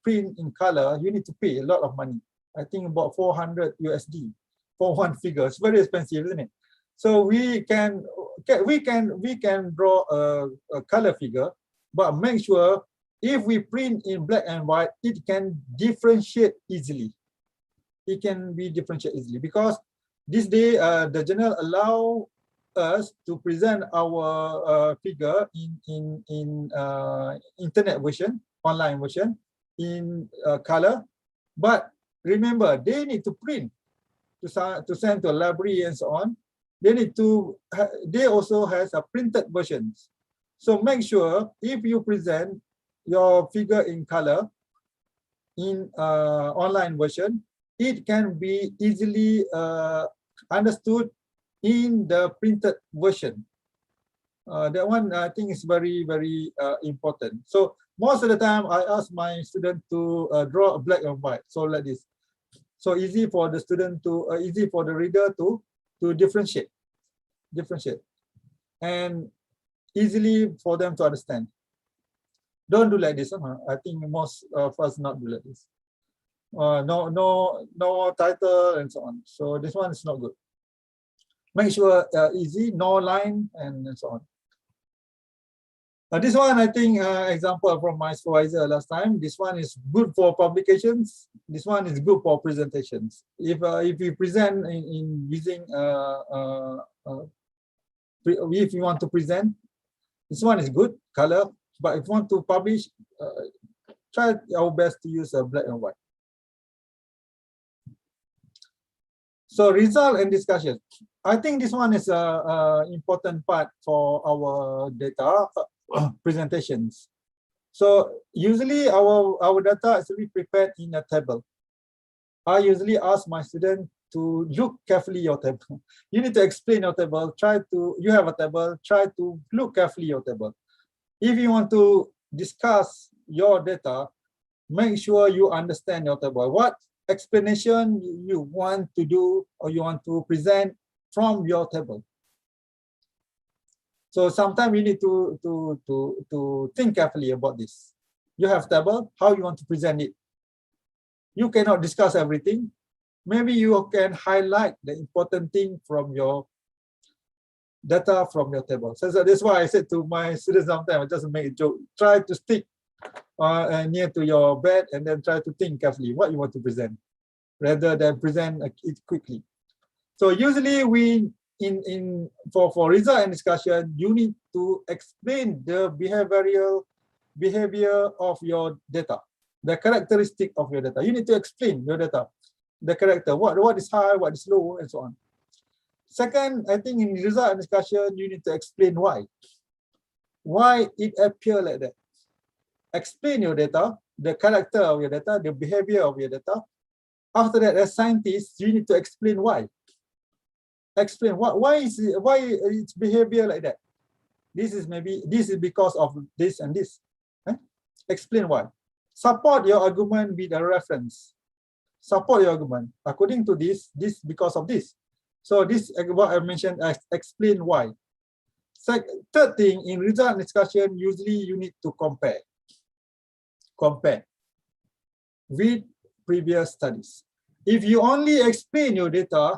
[SPEAKER 2] print in color, you need to pay a lot of money. I think about 400 USD for one figure. It's very expensive, isn't it? So we can draw a color figure, but make sure if we print in black and white, it can differentiate easily. It can be differentiated easily because this day the journal allow us to present our figure in internet version, online version, in color. But remember, they need to print to send to a library and so on. They need to. They also has a printed versions. So make sure if you present your figure in color, in online version, it can be easily understood in the printed version. That one I think is very, very important. So most of the time I ask my student to draw a black and white, so like this. So easy for the student to, easy for the reader to differentiate, and easily for them to understand. Don't do like this. I think most of us not do like this. No title and so on. So this one is not good. Make sure easy, no line and so on. This one, I think, example from my supervisor last time. This one is good for publications. This one is good for presentations. If you present in using, if you want to present, this one is good color. But if you want to publish, try our best to use a black and white. So result and discussion. I think this one is a important part for our data presentations. So usually our data is really prepared in a table. I usually ask my student to look carefully your table. You need to explain your table. You have a table, try to look carefully your table. If you want to discuss your data, make sure you understand your table. What explanation you want to do or you want to present from your table. So sometimes you need to think carefully about this. You have table, how you want to present it. You cannot discuss everything. Maybe you can highlight the important thing from your data from your table. So that's why I said to my students sometimes, I just make a joke. Try to stick near to your bed and then try to think carefully what you want to present, rather than present it quickly. So usually for result and discussion, you need to explain the behavior of your data, the characteristic of your data. You need to explain your data, the character, what is high, what is low, and so on. Second, I think in result and discussion, you need to explain why it appears like that. Explain your data, the character of your data, the behavior of your data. After that, as scientists, you need to explain why. Explain why its behavior like that. This is because of this and this. Explain why. Support your argument with a reference. Support your argument according to this because of this. So this what I mentioned. Explain why. Third thing, in result and discussion, usually you need to compare with previous studies. If you only explain your data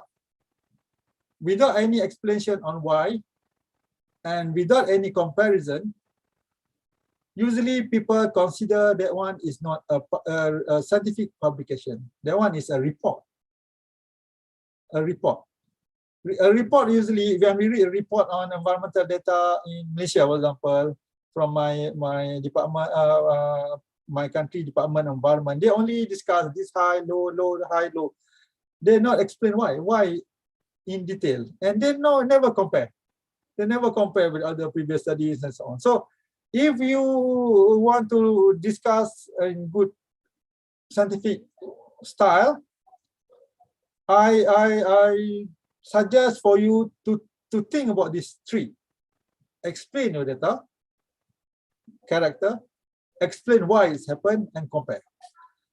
[SPEAKER 2] without any explanation on why and without any comparison, usually people consider that one is not a scientific publication. That one is a report. A report usually, when we read a report on environmental data in Malaysia, for example, from my department, my country Department of Environment, they only discuss this high, low, high, low. They not explain why in detail, and they never compare. They never compare with other previous studies and so on. So if you want to discuss in good scientific style, I suggest for you to think about these three. Explain your data, character, explain why it's happened, and compare.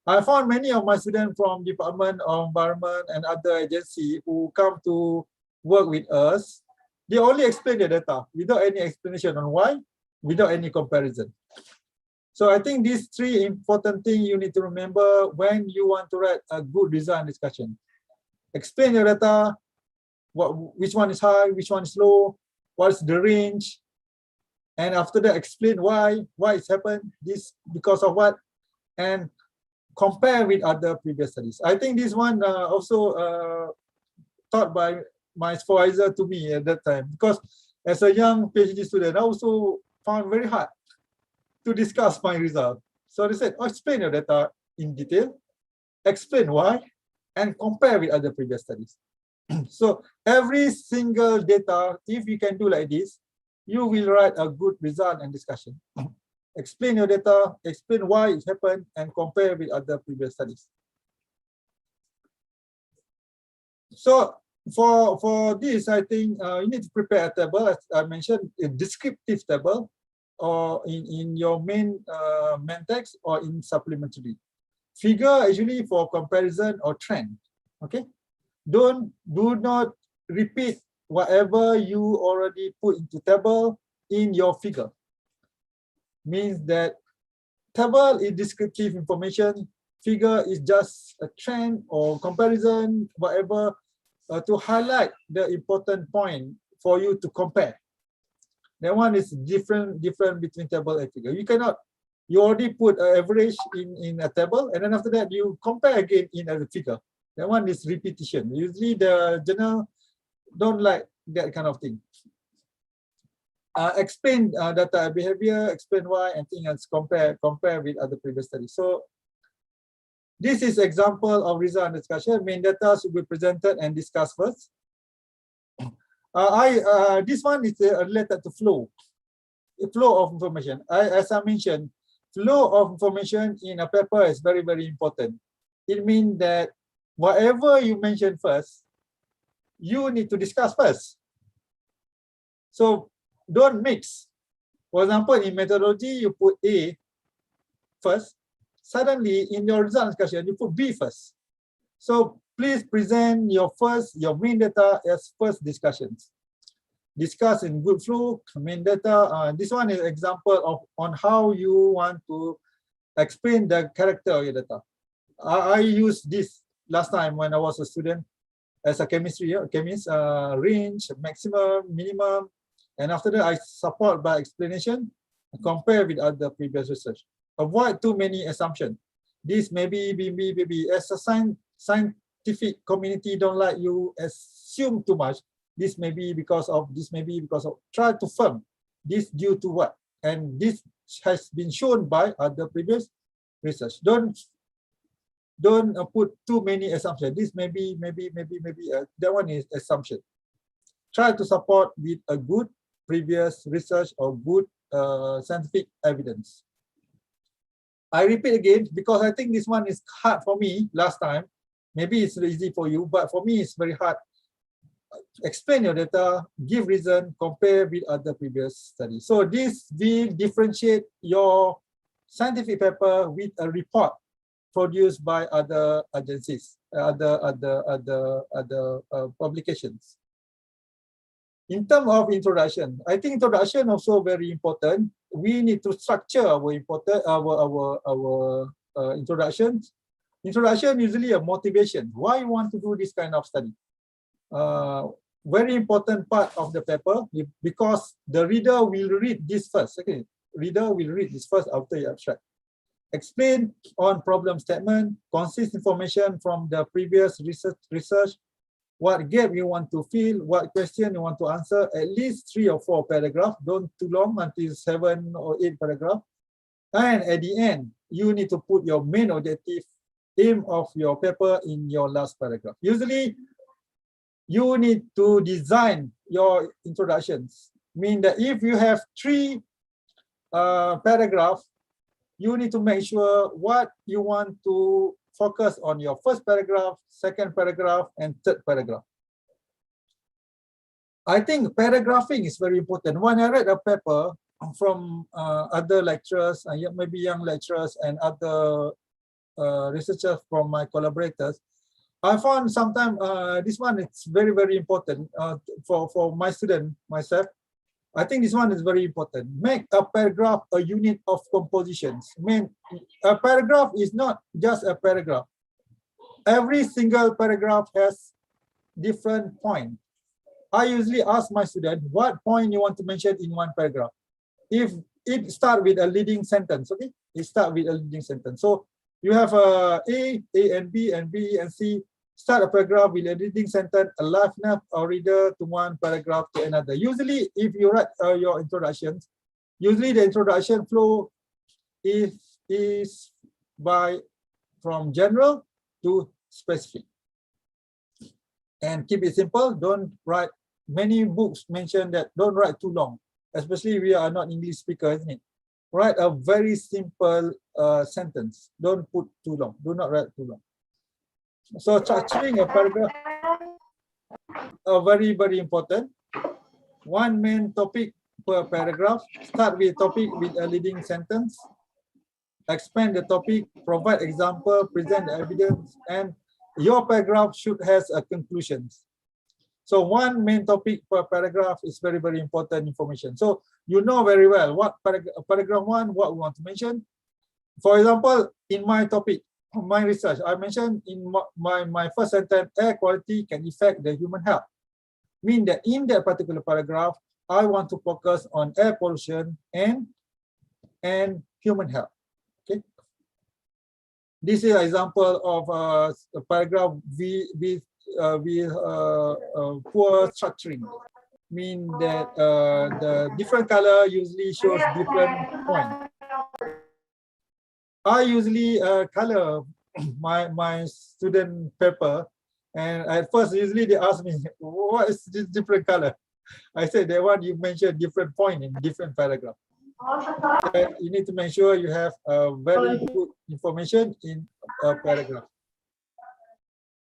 [SPEAKER 2] I found many of my students from Department of Environment and other agencies who come to work with us, they only explain their data without any explanation on why, without any comparison. So I think these three important things you need to remember when you want to write a good design discussion. Explain your data, which one is high, which one is low, what's the range, and after that explain why it's happened, this because of what, and compare with other previous studies. I think this one also taught by my supervisor to me at that time, because as a young PhD student, I also found very hard to discuss my result. So they said, explain your data in detail, explain why, and compare with other previous studies. So every single data, if you can do like this, you will write a good result and discussion. explain your data, explain why it happened, and compare with other previous studies. So for this, I think you need to prepare a table, as I mentioned, a descriptive table, or in your main text or in supplementary. Figure actually for comparison or trend. Okay, do not repeat whatever you already put into table in your figure. Means that table is descriptive information, figure is just a trend or comparison, whatever, to highlight the important point for you to compare. That one is different between table and figure. You cannot, you already put an average in a table, and then after that you compare again in a figure. That one is repetition. Usually the journal don't like that kind of thing. Explain data behavior, explain why, and things else, compare with other previous studies. So this is example of result and discussion. Main data should be presented and discussed first. This one is related to flow of information. As I mentioned, flow of information in a paper is very, very important. It means that whatever you mention first, you need to discuss first. So don't mix. For example, in methodology, you put A first. Suddenly, in your result discussion, you put B first. So please present your main data as first discussions. Discuss in good flow, main data. This one is example on how you want to explain the character of your data. I used this last time when I was a student as a chemist, range, maximum, minimum, and after that I support by explanation, compare with other previous research. Avoid too many assumptions. This maybe, as a scientific community don't like you assume too much. This may be because of, try to firm this due to what, and this has been shown by other previous research. Don't put too many assumptions. This maybe that one is assumption. Try to support with a good previous research or good scientific evidence. I repeat again because I think this one is hard for me last time. Maybe it's easy for you, but for me it's very hard. Explain your data, give reason, compare with other previous studies. So this will differentiate your scientific paper with a report produced by other agencies, other publications. In terms of introduction, I think introduction also very important. We need to structure our introductions. Introduction usually a motivation. Why you want to do this kind of study? Very important part of the paper, because the reader will read this first. Okay, reader will read this first after your abstract. Explain on problem statement, consist information from the previous research, what gap you want to fill, what question you want to answer, at least 3 or 4 paragraphs, don't too long until 7 or 8 paragraphs. And at the end, you need to put your main objective, aim of your paper in your last paragraph. Usually, you need to design your introductions. Mean that if you have 3 paragraphs, you need to make sure what you want to focus on your first paragraph, second paragraph, and third paragraph. I think paragraphing is very important. When I read a paper from other lecturers, maybe young lecturers and other researchers from my collaborators, I found sometimes this one is very, very important for my student, myself. I think this one is very important. Make a paragraph a unit of compositions. I mean, a paragraph is not just a paragraph. Every single paragraph has different points. I usually ask my student, what point you want to mention in one paragraph? If it starts with a leading sentence, okay? It starts with a leading sentence. So you have A and B, and B and C. Start a paragraph with a leading sentence, alive enough or reader to one paragraph to another. Usually, if you write your introductions, usually the introduction flow is from general to specific. And keep it simple. Don't write. Many books mention that don't write too long, especially we are not English speakers, isn't it? write a very simple sentence. Don't put too long. Do not write too long. So structuring a paragraph very, very important. One main topic per paragraph. Start with topic with a leading sentence. Expand the topic, provide example, present the evidence, and your paragraph should have a conclusion. So one main topic per paragraph is very, very important information. So you know very well what paragraph one, what we want to mention. For example, in my topic, my research, I mentioned in my first sentence, air quality can affect the human health. Mean that in that particular paragraph, I want to focus on air pollution and human health. Okay. This is an example of a paragraph with poor structuring. Mean that the different color usually shows different point. I usually color my student paper, and at first usually they ask me, what is this different color? I said that one you mentioned different point in different paragraph. You need to make sure you have very good information in a paragraph.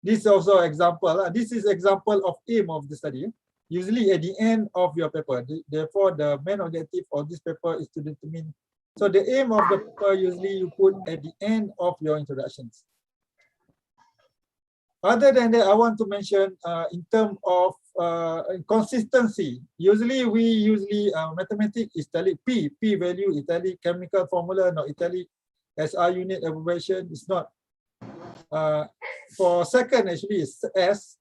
[SPEAKER 2] This is also example. This is example of aim of the study. Usually at the end of your paper. Therefore, the main objective of this paper is to determine. So the aim of the paper usually you put at the end of your introductions. Other than that, I want to mention in terms of consistency. Usually mathematics is italic, P value italic, chemical formula not italic, SI unit abbreviation is not. For second actually is S,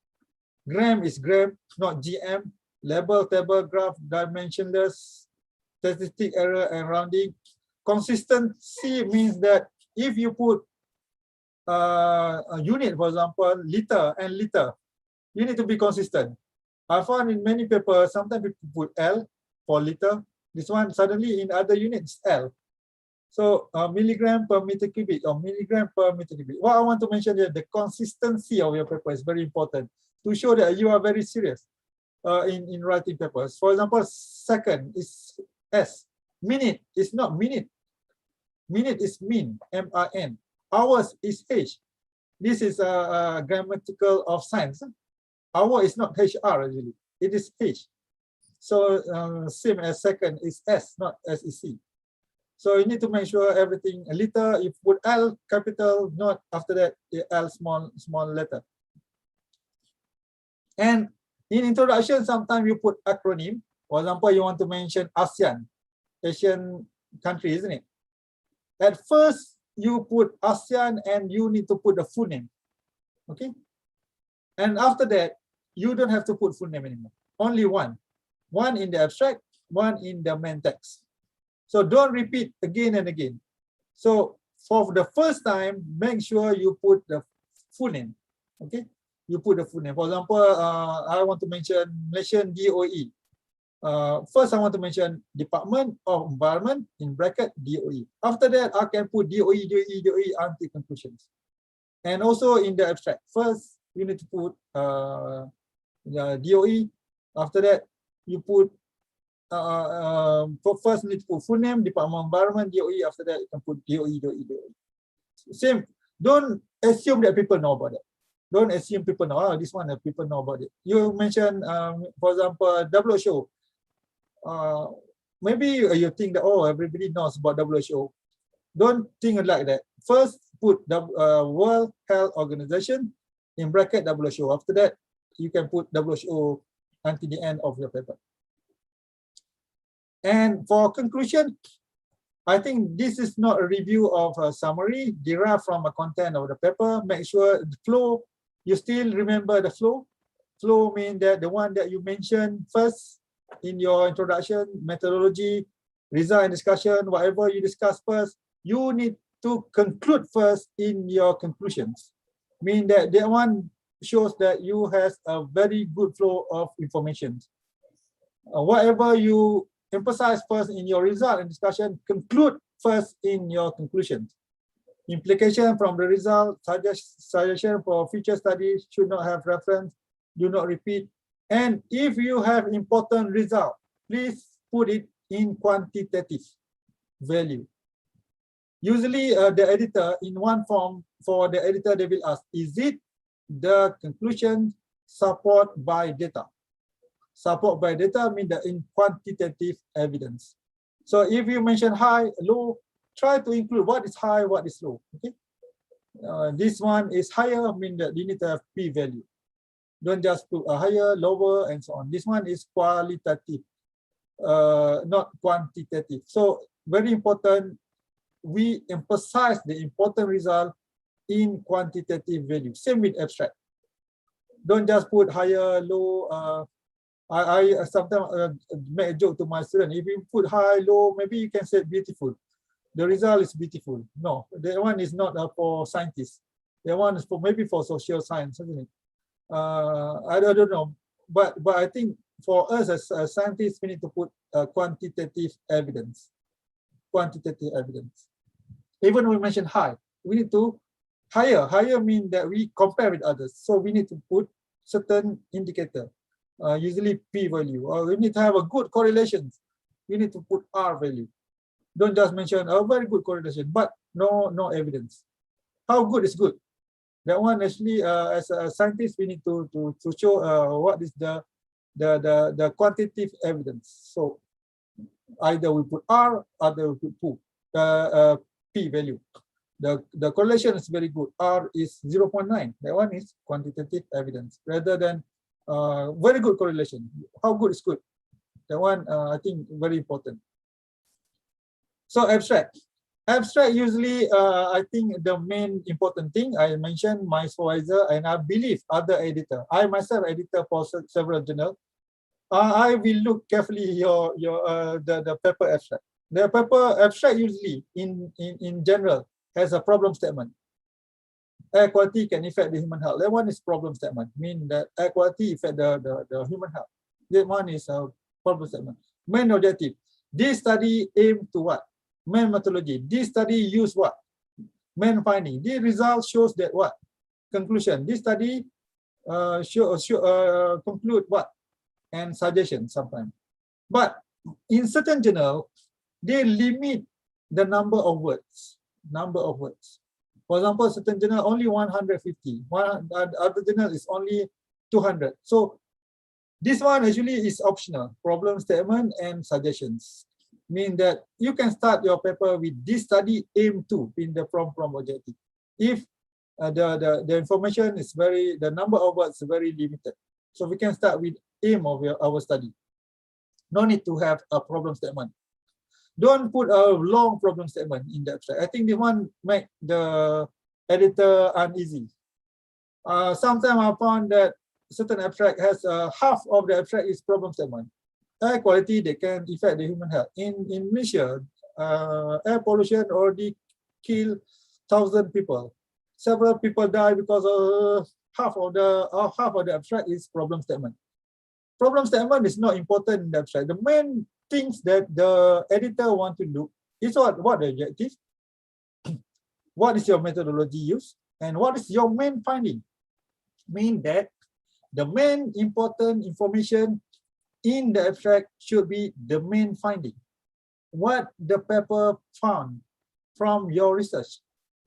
[SPEAKER 2] gram is gram, not GM, label, table, graph, dimensionless, statistic error and rounding. Consistency means that if you put a unit, for example, liter and liter, you need to be consistent. I found in many papers, sometimes people put L for liter. This one suddenly in other units, L. So milligram per meter cubic or milligram per meter cubic. What I want to mention here, the consistency of your paper is very important to show that you are very serious in writing papers. For example, second is S. Minute is not minute. Minute is min, M-I-N. Hours is H. This is a grammatical of science. Hour is not HR actually. It is H. So same as second is S, not S-E-C. So you need to make sure everything a liter, you put L capital, not after that L small letter. And in introduction, sometimes you put acronym. For example, you want to mention ASEAN, Asian country, isn't it? At first, you put ASEAN and you need to put the full name. Okay. And after that, you don't have to put full name anymore. Only one. One in the abstract, one in the main text. So don't repeat again and again. So for the first time, make sure you put the full name. Okay, you put the full name. For example, I want to mention Malaysian DOE. First, I want to mention Department of Environment in bracket DOE. After that, I can put DOE until conclusions. And also in the abstract, first you need to put the DOE. After that, you put first need to put full name, Department of Environment, DOE. After that, you can put DOE. Same. Don't assume that people know about it. Don't assume people know. Oh, this one people know about it. You mentioned, for example, WHO. Maybe you think that everybody knows about WHO. Don't think like that. First, put the World Health Organization in bracket WHO. After that, you can put WHO until the end of your paper. And for conclusion, I think this is not a review of a summary derived from a content of the paper. Make sure the flow, you still remember the flow. Flow means that the one that you mentioned first in your introduction, methodology, result and discussion, whatever you discuss first, you need to conclude first in your conclusions. Mean that one shows that you have a very good flow of information. Whatever you emphasize first in your result and discussion, conclude first in your conclusions. Implication from the result, suggestion for future studies should not have reference, do not repeat. And if you have important result, please put it in quantitative. value. Usually the editor in one form, for the editor they will ask, is it the conclusion support by data? Support by data means the in quantitative evidence. So if you mention high, low, try to include what is high, what is low. Okay, this one is higher, mean that you need to have p-value. Don't just put a higher, lower, and so on. This one is qualitative, not quantitative. So very important, we emphasize the important result in quantitative value. Same with abstract. Don't just put higher, low. I sometimes make a joke to my student. If you put high, low, maybe you can say beautiful. The result is beautiful. No, that one is not for scientists. That one is for maybe for social science, isn't it? I don't know, but I think for us as scientists, we need to put quantitative evidence. Quantitative evidence. Even we mention high, we need to higher. Higher means that we compare with others. So we need to put certain indicator, usually p-value, or we need to have a good correlation. We need to put r value. Don't just mention a very good correlation, but no evidence. How good is good? That one actually, as a scientist, we need to show what is the quantitative evidence. So either we put R, either we put P value. The correlation is very good. R is 0.9. That one is quantitative evidence rather than very good correlation. How good is good? That one I think very important. So abstract. Abstract usually, I think the main important thing I mentioned my supervisor and I believe other editor. I myself editor for several journals. I will look carefully the paper abstract. The paper abstract usually in general has a problem statement. Air quality can affect the human health. That one is problem statement. Mean that air quality affect the human health. That one is a problem statement. Main objective. This study aim to what? Main methodology. This study use what? Main finding. The result shows that what? Conclusion. This study conclude what? And suggestion sometimes. But in certain journal, they limit the number of words. Number of words. For example, certain journal only 150. Other journal is only 200. So this one actually is optional. Problem statement and suggestions. Mean that you can start your paper with this study aim to in the from objective. If the information is the number of words is very limited. So we can start with aim of our study. No need to have a problem statement. Don't put a long problem statement in the abstract. I think the one make the editor uneasy. Sometimes I found that certain abstract has half of the abstract is problem statement. Air quality, they can affect the human health. In Malaysia, air pollution already killed 1,000 people. Several people die because half of the abstract is problem statement. Problem statement is not important in the abstract. The main things that the editor want to do is what the objective, what is your methodology used, and what is your main finding. Mean that the main important information in the abstract should be the main finding. What the paper found from your research.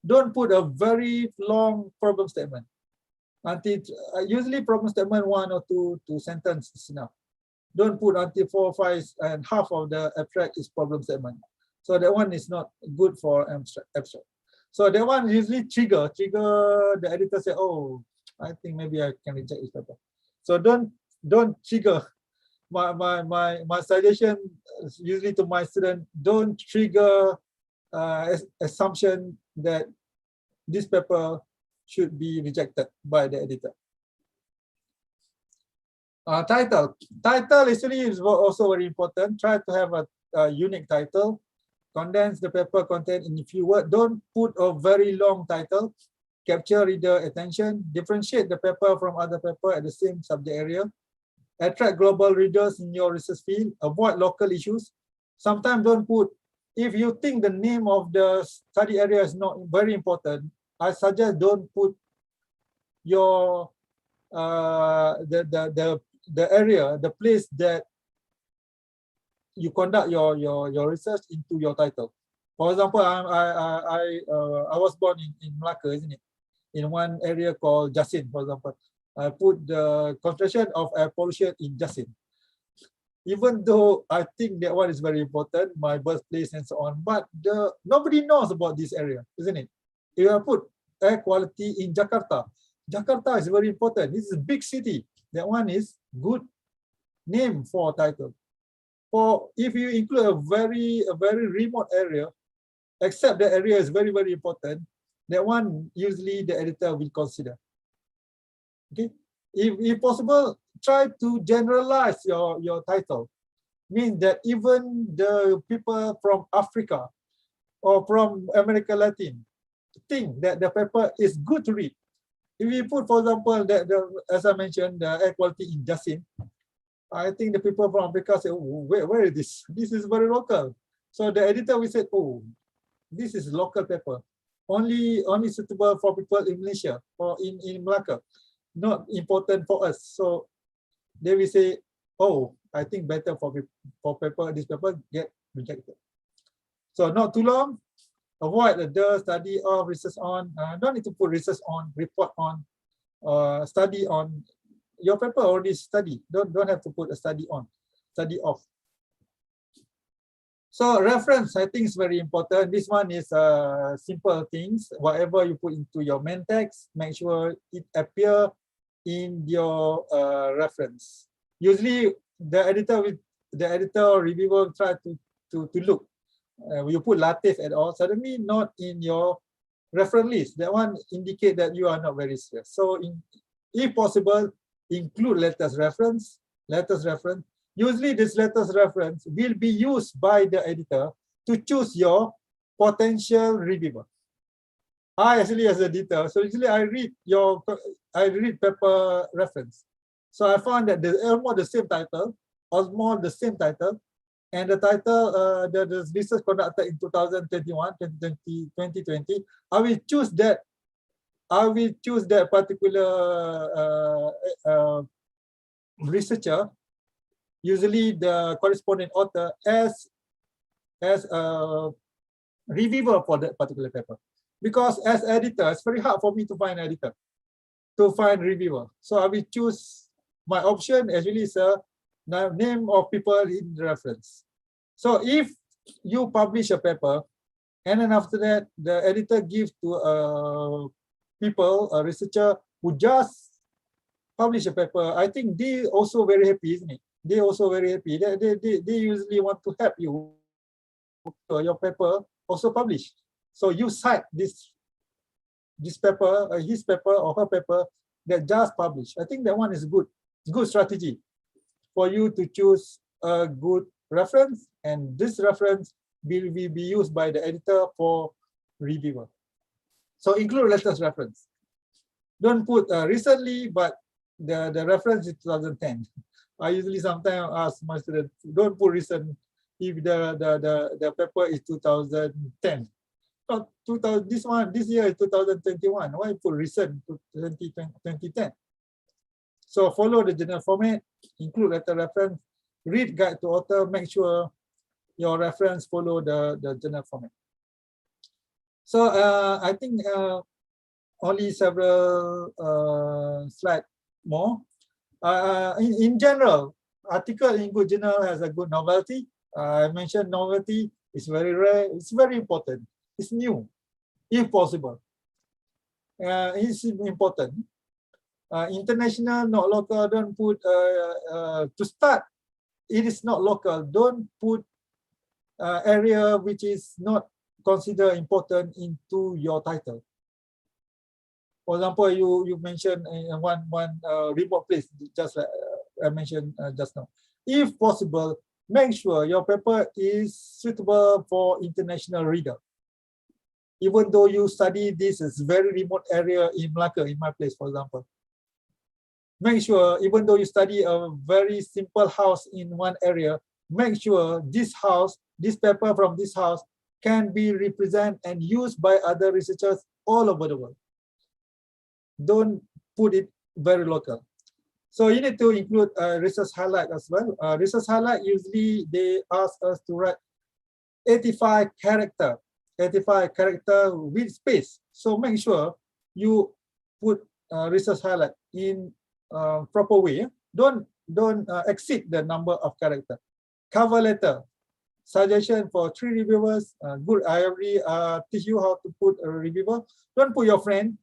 [SPEAKER 2] Don't put a very long problem statement. Usually problem statement 1 or 2 sentences is enough. Don't put until 4 or 5 and half of the abstract is problem statement. So that one is not good for abstract. So that one usually trigger the editor say, oh, I think maybe I can reject this paper. So don't trigger. My suggestion usually to my student, don't trigger assumption that this paper should be rejected by the editor. Title actually is also very important. Try to have a unique title. Condense the paper content in a few words. Don't put a very long title. Capture reader attention. Differentiate the paper from other paper at the same subject area. Attract global readers in your research field. Avoid local issues. Sometimes don't put, if you think the name of the study area is not very important, I suggest don't put your the area, the place that you conduct your research into your title. For example, I was born in Melaka, isn't it? In one area called Jasin, for example. I put the concentration of air pollution in Jasin. Even though I think that one is very important, my birthplace and so on, but nobody knows about this area, isn't it? If I put air quality in Jakarta, Jakarta is very important. This is a big city. That one is good name for title. For if you include a very remote area, except the area is very, very important, that one usually the editor will consider. Okay, if possible, try to generalize your title. Means that even the people from Africa or from America Latin think that the paper is good to read. If you put, for example, as I mentioned, the air quality in Jasin, I think the people from Africa say, oh, where is this? This is very local. So the editor will say, oh, this is local paper. Only suitable for people in Malaysia or in Melaka. Not important for us. So they will say, oh, I think better for paper, this paper get rejected. So not too long, avoid the study of, research on, don't need to put research on, report on, study on. Your paper already study, don't have to put a study on, study of. So reference, I think is very important. This one is simple things. Whatever you put into your main text, make sure it appear in your reference. Usually the editor or reviewer will try to look. You put Latif at all, suddenly not in your reference list. That one indicate that you are not very serious. So if possible, include latest reference. Usually this latest reference will be used by the editor to choose your potential reviewer. I actually as editor, so usually I read paper reference. So I found that there's almost the same title, and the title, the research conducted in 2021, 2020, I will choose that particular researcher, usually the corresponding author, as a reviewer for that particular paper. Because as editor, it's very hard for me to find editor, to find reviewer. So I will choose my option actually is a name of people in reference. So if you publish a paper, and then after that, the editor gives to a researcher who just publish a paper, I think they also very happy, isn't it? They also very happy. They usually want to help you. Your paper also published. So you cite this paper, his paper or her paper that just published. I think that one is good. It's good strategy for you to choose a good reference, and this reference will be used by the editor for reviewer. So include latest reference. Don't put recently, but the reference is 2010. I usually sometimes ask my students, don't put recent if the paper is 2010. Not 2000. This year is 2021. Why put recent to 2010? So follow the general format, include letter reference, read guide to author, make sure your reference follow the general format. So I think only several slides more. In general, article in good journal has a good novelty. I mentioned novelty is very rare. It's very important. It's new, if possible. It's important. International, not local. Don't put to start. It is not local. Don't put area which is not considered important into your title. For example, you mentioned one remote place, just like I mentioned just now. If possible, make sure your paper is suitable for international reader. Even though you study this is very remote area in Melaka, in my place, for example. Make sure, even though you study a very simple house in one area, make sure this house, this paper from this house can be represented and used by other researchers all over the world. Don't put it very local. So you need to include research highlight as well. Research highlight, usually they ask us to write 85 characters 85 character with space. So make sure you put research highlight in proper way. Don't exceed the number of character. Cover letter, suggestion for 3 reviewers. Good, I already teach you how to put a reviewer. Don't put your friend.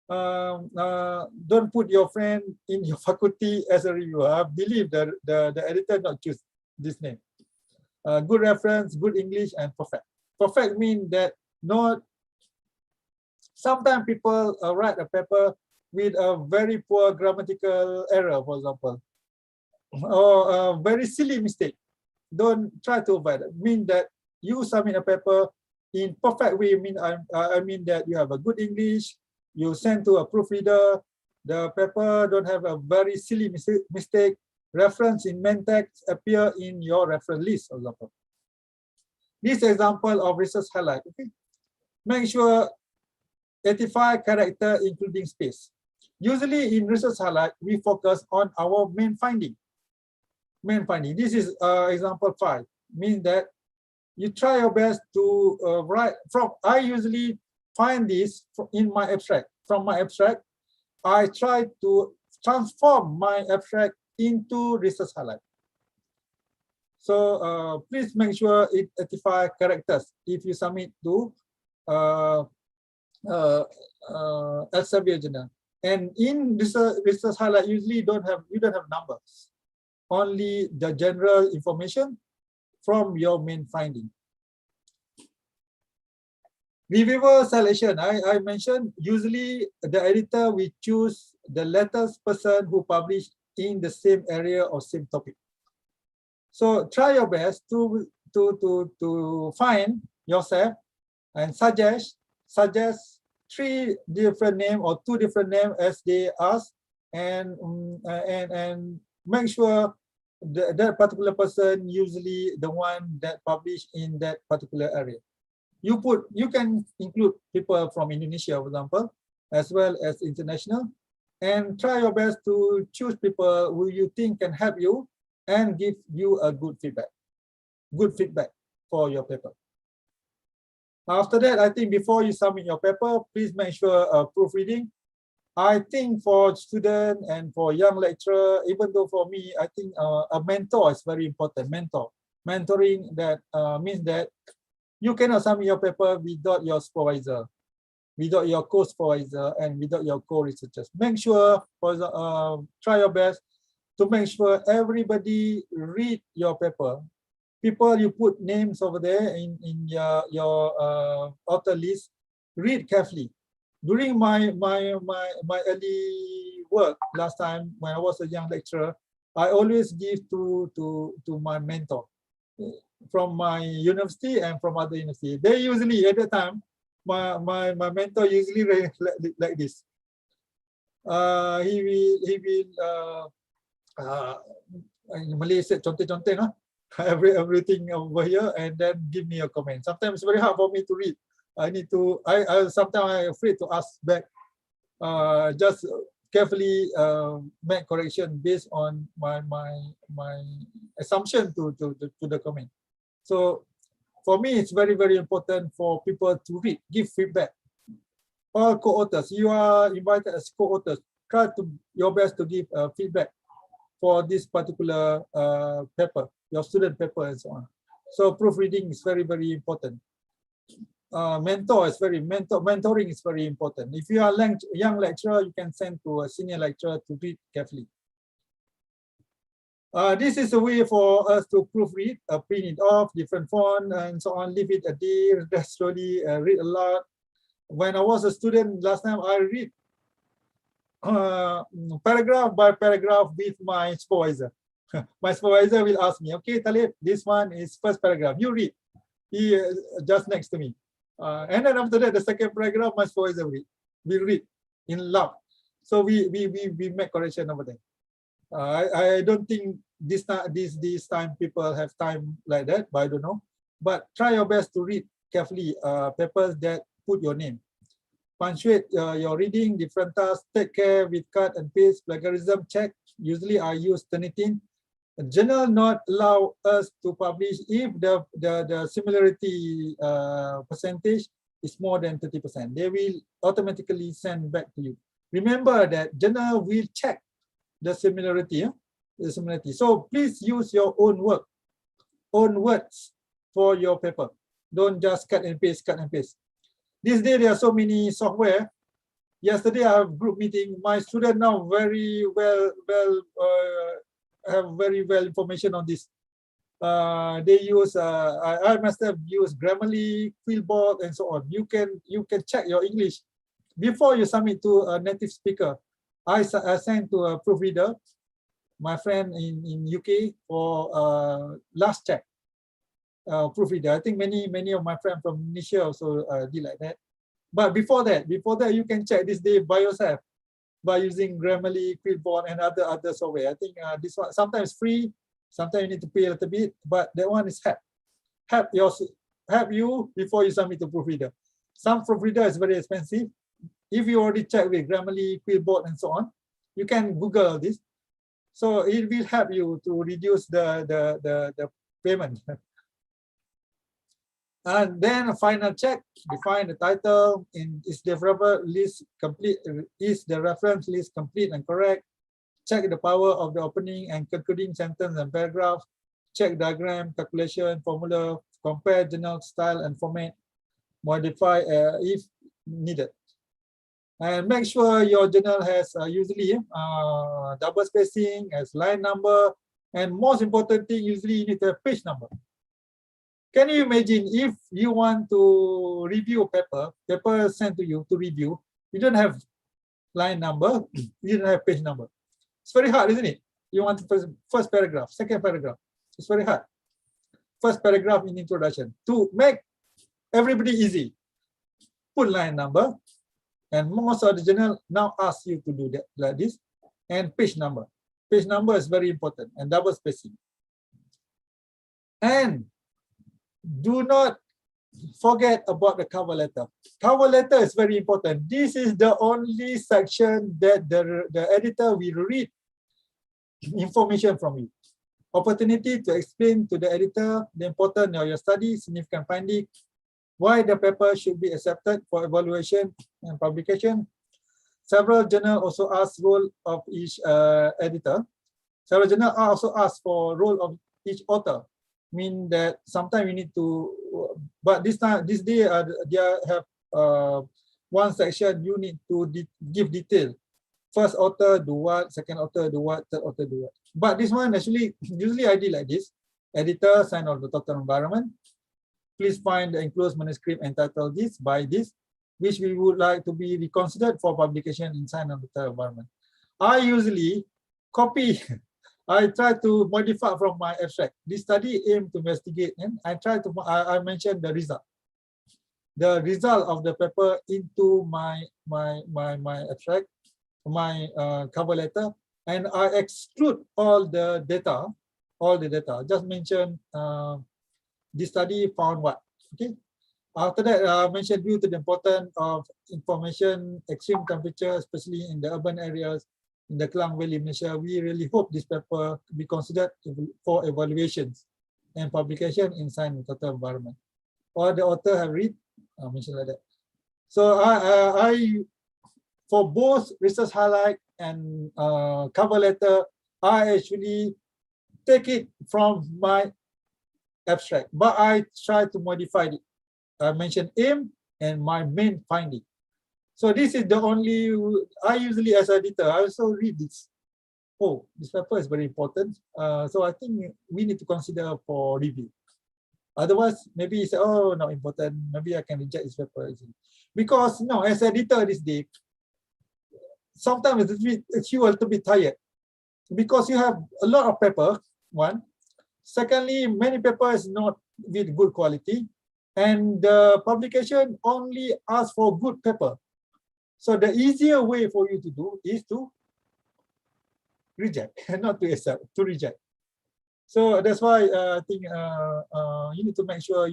[SPEAKER 2] Don't put your friend in your faculty as a reviewer. I believe that the editor not choose this name. Good reference, good English, and perfect. Perfect means that not. Sometimes people write a paper with a very poor grammatical error, for example, or a very silly mistake. Don't try to avoid it. Mean that you submit a paper in perfect way. I mean that you have a good English. You send to a proofreader. The paper don't have a very silly mistake. Reference in main text appear in your reference list, for example. This example of research highlight. Okay, make sure 85 character including space. Usually in research highlight, we focus on our main finding. This is example 5. Means that you try your best to write from. I usually find this in my abstract. From my abstract, I try to transform my abstract into research highlight. So please make sure it 85 characters if you submit to Elsevier journal. And in research highlight, usually you don't have numbers, only the general information from your main finding. Reviewer selection, I mentioned, usually the editor will choose the latest person who published in the same area or same topic. So try your best to find yourself and suggest 3 different names or 2 different names as they ask, and make sure that particular person usually the one that published in that particular area. You can include people from Indonesia, for example, as well as international, and try your best to choose people who you think can help you and give you a good feedback for your paper. After that, I think before you submit your paper, please make sure proofreading. I think for student and for young lecturer, even though for me, I think a mentor is very important. Mentoring that means that you cannot submit your paper without your supervisor, without your co-supervisor, and without your co-researchers. Make sure, try your best to make sure everybody read your paper. People you put names over there in your author list, read carefully. During my early work last time when I was a young lecturer, I always give to my mentor from my university and from other university. They usually at the time my mentor usually like this. He will in Malay said content everything over here and then give me a comment. Sometimes it's very hard for me to read. I sometimes I'm afraid to ask back. Just carefully make correction based on my assumption to the comment. So for me, it's very, very important for people to read, give feedback. All co-authors, you are invited as co-authors, try your best to give feedback for this particular paper, your student paper and so on. So proofreading is very, very important. Mentoring is very important. If you are a young lecturer, you can send to a senior lecturer to read carefully. This is a way for us to proofread, print it off, different font and so on, leave it a day, slowly read a lot. When I was a student last time, I read paragraph by paragraph with my supervisor. My supervisor will ask me, okay, Talib, this one is first paragraph, you read. He just next to me. And then after that, the second paragraph, my supervisor will read in loud. So we make correction over there. I don't think this time people have time like that, but I don't know. But try your best to read carefully papers that put your name. Punctuate your reading, different tasks, take care with cut and paste, plagiarism check. Usually I use Turnitin. A journal not allow us to publish if the similarity percentage is more than 30%. They will automatically send back to you. Remember that journal will check the similarity. So please use your own words for your paper. Don't just cut and paste, cut and paste. These days there are so many software. Yesterday I have group meeting. My student now have very well information on this. They use I myself use Grammarly, Quillbot, and so on. You can check your English before you submit to a native speaker. I sent to a proofreader, my friend in UK, for last check. Proofreader. I think many of my friends from Indonesia also did like that. But before that, you can check this day by yourself by using Grammarly, Quillbot, and other software. I think this one sometimes free, sometimes you need to pay a little bit, but that one is help you before you submit to proofreader. Some proofreader is very expensive. If you already check with Grammarly, Quillbot, and so on, you can Google this. So it will help you to reduce the payment. And then a final check, define the title, is the reference list complete, is the reference list complete and correct, check the power of the opening and concluding sentence and paragraph, check diagram, calculation, formula, compare journal style and format, modify if needed. And make sure your journal has usually double spacing, has line number, and most important thing, usually you need a page number. Can you imagine if you want to review a paper sent to you to review, you don't have line number, you don't have page number. It's very hard, isn't it? You want first paragraph, second paragraph. It's very hard. First paragraph in introduction. To make everybody easy, put line number, and most of the journal now ask you to do that like this, and page number. Page number is very important, and double spacing. And do not forget about the cover letter. Cover letter is very important. This is the only section that the editor will read information from you. Opportunity to explain to the editor the importance of your study, significant finding, why the paper should be accepted for evaluation and publication. Several journals also ask role of each editor. Several journals also ask for role of each author. Mean that sometimes you need to, but this day they have one section you need to give detail. First author do what, second author do what, third author do what. But this one actually, usually I did like this. Editor, sign of the total environment. Please find the enclosed manuscript entitled this by this, which we would like to be reconsidered for publication in sign of the total environment. I usually copy. I try to modify from my abstract. This study aimed to investigate, and I mentioned the result of the paper into my abstract, my cover letter, and I exclude all the data. Just mention this study found what. Okay. After that, I mentioned due to the importance of information, extreme temperature, especially in the urban areas. In the Klang Valley, Malaysia, we really hope this paper be considered for evaluations and publication in Science and Total Environment. Or the author have read, I mentioned like that. So I for both research highlight and cover letter, I actually take it from my abstract, but I try to modify it. I mentioned aim and my main finding. So this is the only, I usually as editor, I also read this. Oh, this paper is very important. So I think we need to consider for review. Otherwise, maybe you say, oh, not important. Maybe I can reject this paper. Because no, as editor this day, sometimes it's you a little bit tired. Because you have a lot of paper, one. Secondly, many papers not with good quality. And the publication only asks for good paper. So the easier way for you to do is to reject, not to accept, to reject. So that's why I think you need to make sure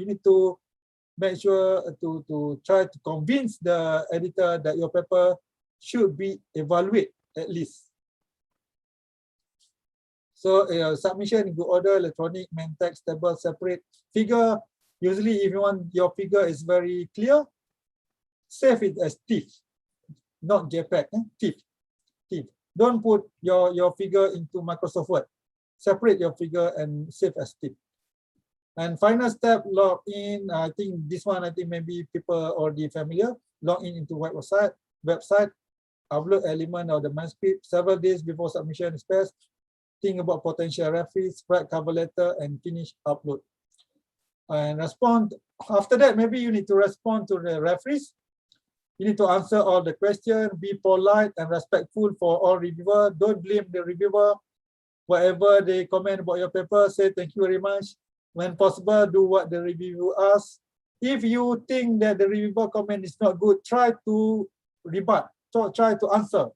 [SPEAKER 2] to try to convince the editor that your paper should be evaluated at least. So submission in good order, electronic, main text, table, separate. Figure, usually if you want your figure is very clear, save it as TIFF, not JPEG, TIFF. TIFF. Don't put your figure into Microsoft Word. Separate your figure and save as TIFF. And final step, log in. I think this one, I think maybe people already familiar. Log in into website, upload element of the manuscript several days before submission is passed. Think about potential referees, write cover letter, and finish upload. And respond. After that, maybe you need to respond to the referees. You need to answer all the questions, be polite and respectful for all reviewers. Don't blame the reviewer. Whatever they comment about your paper, say thank you very much. When possible, do what the reviewer asks. If you think that the reviewer comment is not good, try to rebut, try to answer.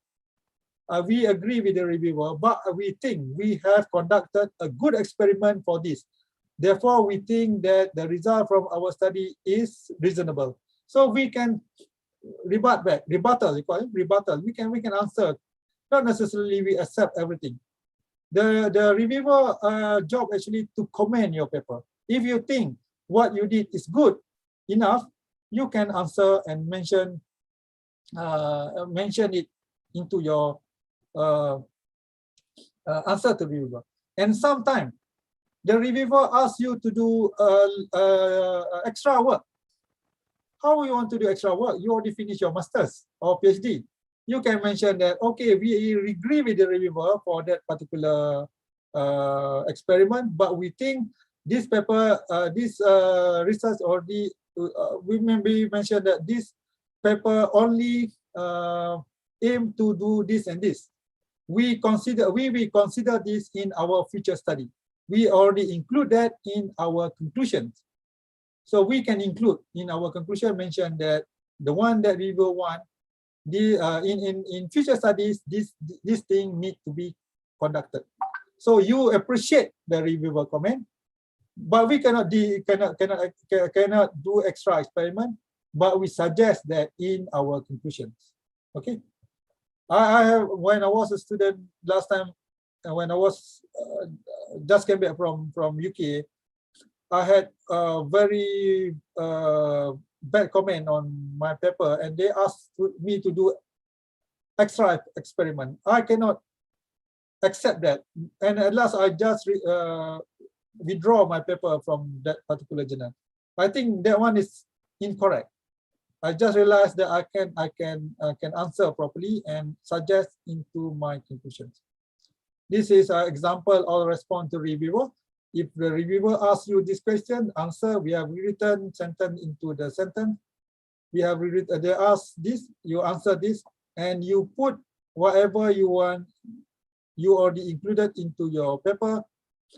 [SPEAKER 2] We agree with the reviewer, but we think we have conducted a good experiment for this. Therefore, we think that the result from our study is reasonable. So we can rebut back, rebuttal, rebuttal. We can answer. Not necessarily we accept everything. The reviewer job actually to comment your paper. If you think what you did is good enough, you can answer and mention it into your answer to the reviewer. And sometimes the reviewer asks you to do extra work. How you want to do extra work? You already finished your master's or PhD. You can mention that, okay, we agree with the reviewer for that particular experiment, but we think this paper, this research already, we maybe mentioned that this paper only aim to do this and this. We will consider this in our future study. We already include that in our conclusions. So we can include in our conclusion, mention that the one that we will want, in future studies, this thing need to be conducted. So you appreciate the reviewer comment, but we cannot do extra experiment, but we suggest that in our conclusions. Okay. I have, when I was a student last time, when I was just came back from UK, I had a very bad comment on my paper, and they asked me to do extra experiment. I cannot accept that, and at last I just withdraw my paper from that particular journal. I think that one is incorrect. I just realized that I can answer properly and suggest into my conclusions. This is an example of response to reviewer. If the reviewer asks you this question, answer. We have rewritten sentence into the sentence. We have rewritten, they ask this, you answer this, and you put whatever you want, you already included into your paper,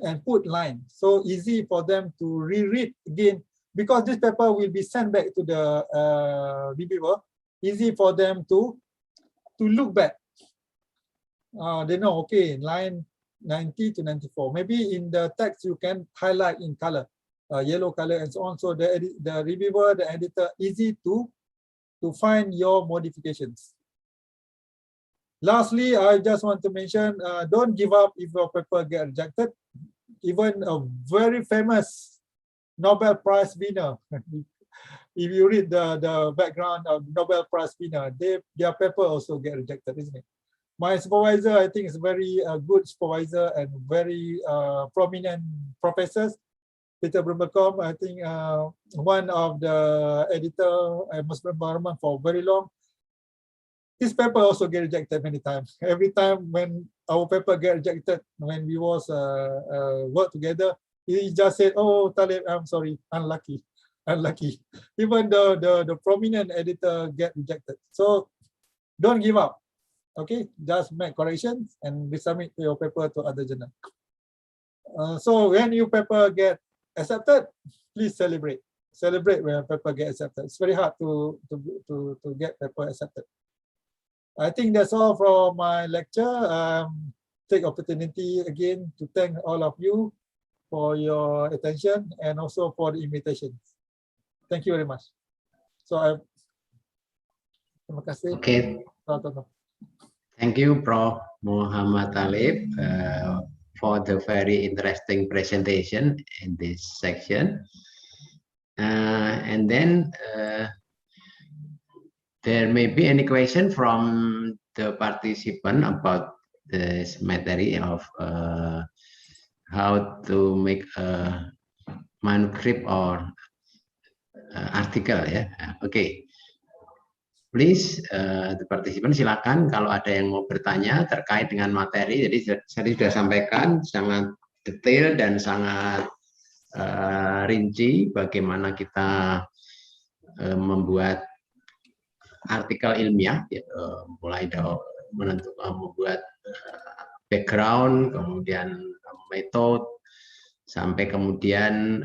[SPEAKER 2] and put line. So easy for them to reread again, because this paper will be sent back to the reviewer. Easy for them to look back. They know, okay, line 90 to 94. Maybe in the text you can highlight in color, yellow color and so on. So the reviewer, the editor, easy to find your modifications. Lastly, I just want to mention, don't give up if your paper get rejected. Even a very famous Nobel Prize winner, if you read the background of Nobel Prize winner, their paper also get rejected, isn't it? My supervisor, I think, is very good supervisor and very prominent professors. Peter Brumbercom, I think one of the editor at Muslim environment for very long. His paper also get rejected many times. Every time when our paper get rejected, when we was work together, he just said, "Oh, Talib, I'm sorry, unlucky." Even the prominent editor get rejected. So don't give up. Okay, just make corrections and resubmit your paper to other journal. So when your paper get accepted, please celebrate. Celebrate when your paper get accepted. It's very hard to get paper accepted. I think that's all from my lecture. Take opportunity again to thank all of you for your attention and also for the invitations. Thank you very much. So terima kasih.
[SPEAKER 6] Okay. Thank you, Prof. Muhammad Talib. for the very interesting presentation in this section. And then there may be any question from the participant about this material of how to make a manuscript or artikel ya. Oke. Please, the participant silakan kalau ada yang mau bertanya terkait dengan materi. Jadi saya sudah sampaikan sangat detail dan sangat rinci bagaimana kita membuat artikel ilmiah, mulai dari menentukan membuat background, kemudian metode, sampai kemudian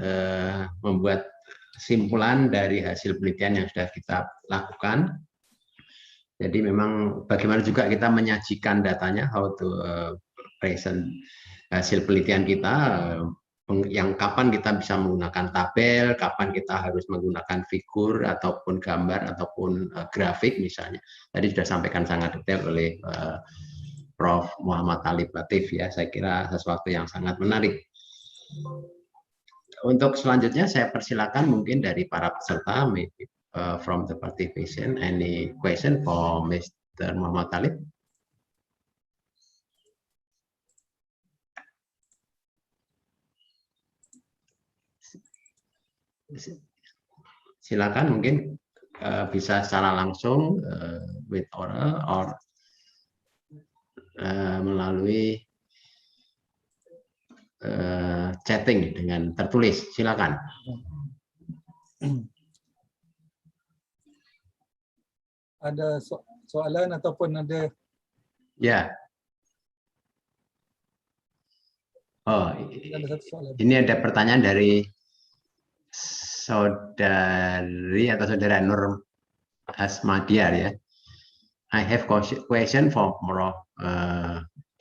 [SPEAKER 6] membuat kesimpulan dari hasil penelitian yang sudah kita lakukan. Jadi memang bagaimana juga kita menyajikan datanya, how to present hasil penelitian kita, yang kapan kita bisa menggunakan tabel, kapan kita harus menggunakan figur ataupun gambar ataupun grafik misalnya. Tadi sudah sampaikan sangat detail oleh Prof. Muhammad Talib Latif ya. Saya kira sesuatu yang sangat menarik. Untuk selanjutnya saya persilakan mungkin dari para peserta, maybe from the participation, any question for Mr. Muhammad Talib? Silakan, mungkin bisa secara langsung with oral or melalui chatting dengan tertulis. Silakan.
[SPEAKER 2] Ada soalan ataupun ada?
[SPEAKER 6] Ya. Oh, ini ada pertanyaan dari saudari atau saudara Nur Asmadiar ya. I have question for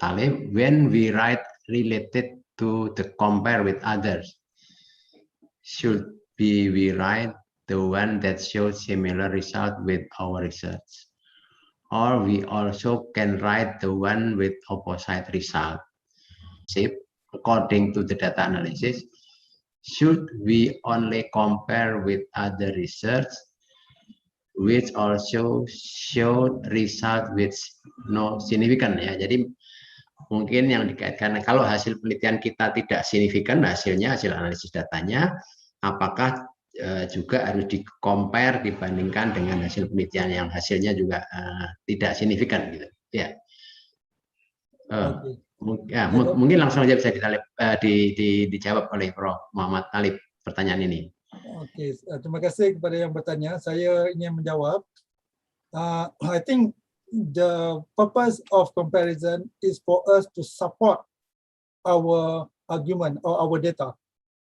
[SPEAKER 6] Talib. When we write related to the compare with others, should we write the one that shows similar result with our research, or we also can write the one with opposite result? According to the data analysis, should we only compare with other research which also show result with no significant ya. Jadi mungkin yang dikaitkan kalau hasil penelitian kita tidak signifikan hasilnya, hasil analisis datanya, apakah juga harus di-compare dibandingkan dengan hasil penelitian yang hasilnya juga tidak signifikan gitu ya. Mungkin langsung aja bisa dijawab oleh Prof. Muhammad Talib pertanyaan ini.
[SPEAKER 2] Oke, terima kasih kepada yang bertanya. Saya ingin menjawab. I think the purpose of comparison is for us to support our argument or our data.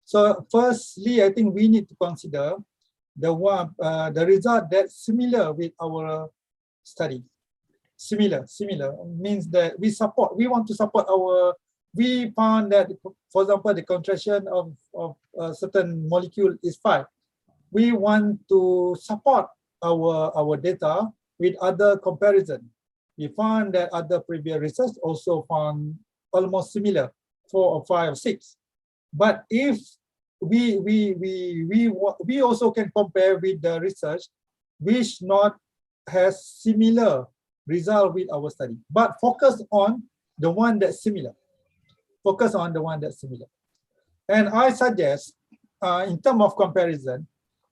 [SPEAKER 2] So firstly, I think we need to consider the result that's similar with our study. Similar means that we want to support we found that, for example, the concentration of a certain molecule is 5. We want to support our data with other comparison. We found that other previous research also found almost similar, 4 or 5 or 6. But if we also can compare with the research which not has similar result with our study, but focus on the one that's similar. Focus on the one that's similar. And I suggest, in terms of comparison,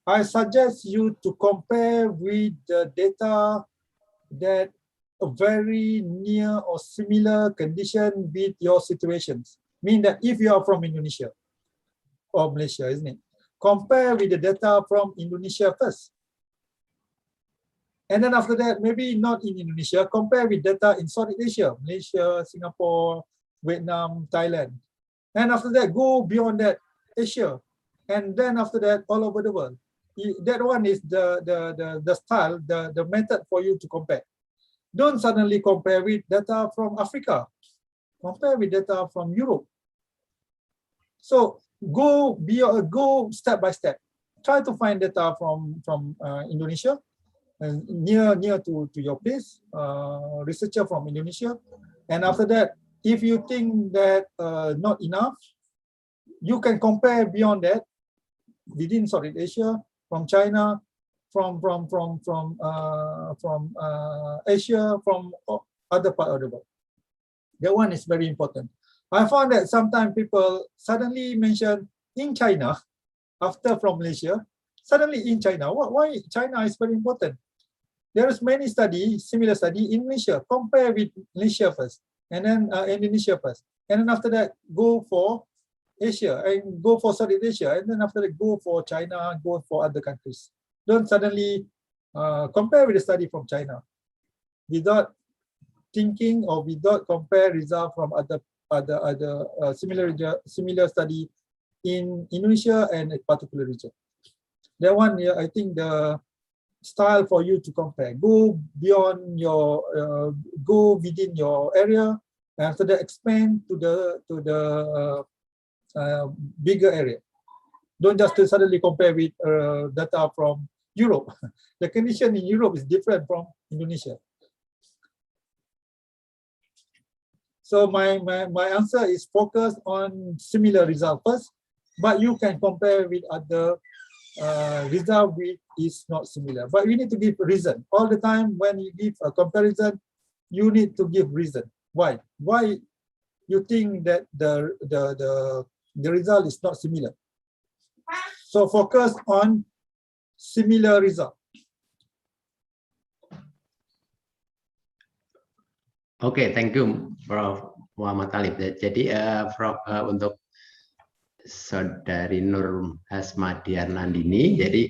[SPEAKER 2] I suggest you to compare with the data that are very near or similar condition with your situations. Mean that if you are from Indonesia or Malaysia, isn't it? Compare with the data from Indonesia first. And then after that, maybe not in Indonesia, compare with data in Southeast Asia, Malaysia, Singapore, Vietnam, Thailand. And after that, go beyond that, Asia. And then after that, all over the world. That one is the style, the method for you to compare. Don't suddenly compare with data from Africa. Compare with data from Europe. So go step by step. Try to find data from Indonesia, near to your place, researcher from Indonesia. And after that, if you think that not enough, you can compare beyond that within Southeast Asia, from China, from Asia, from other part of the world. That one is very important. I found that sometimes people suddenly mention in China, after from Malaysia, suddenly in China. Why China is very important? There is many studies, similar study in Malaysia. Compare with Malaysia first, and then Indonesia first, and then after that go for Asia and go for Southeast Asia, and then after that go for China, go for other countries. Don't suddenly compare with the study from China without thinking or without compare result from other similar study in Indonesia and a particular region. That one, yeah, I think the style for you to compare. Go beyond your, go within your area, and after that expand to the bigger area. Don't just suddenly compare with data from Europe. The condition in Europe is different from Indonesia. So my answer is focus on similar result first, but you can compare with other result which is not similar. But you need to give reason. All the time when you give a comparison, you need to give reason. Why? Why you think that the result is not similar? So focus on similar result.
[SPEAKER 6] Oke, thank you, Prof. Muhammad Talib. Jadi, Prof, untuk Saudari Nur Hasmadiar Nandini, jadi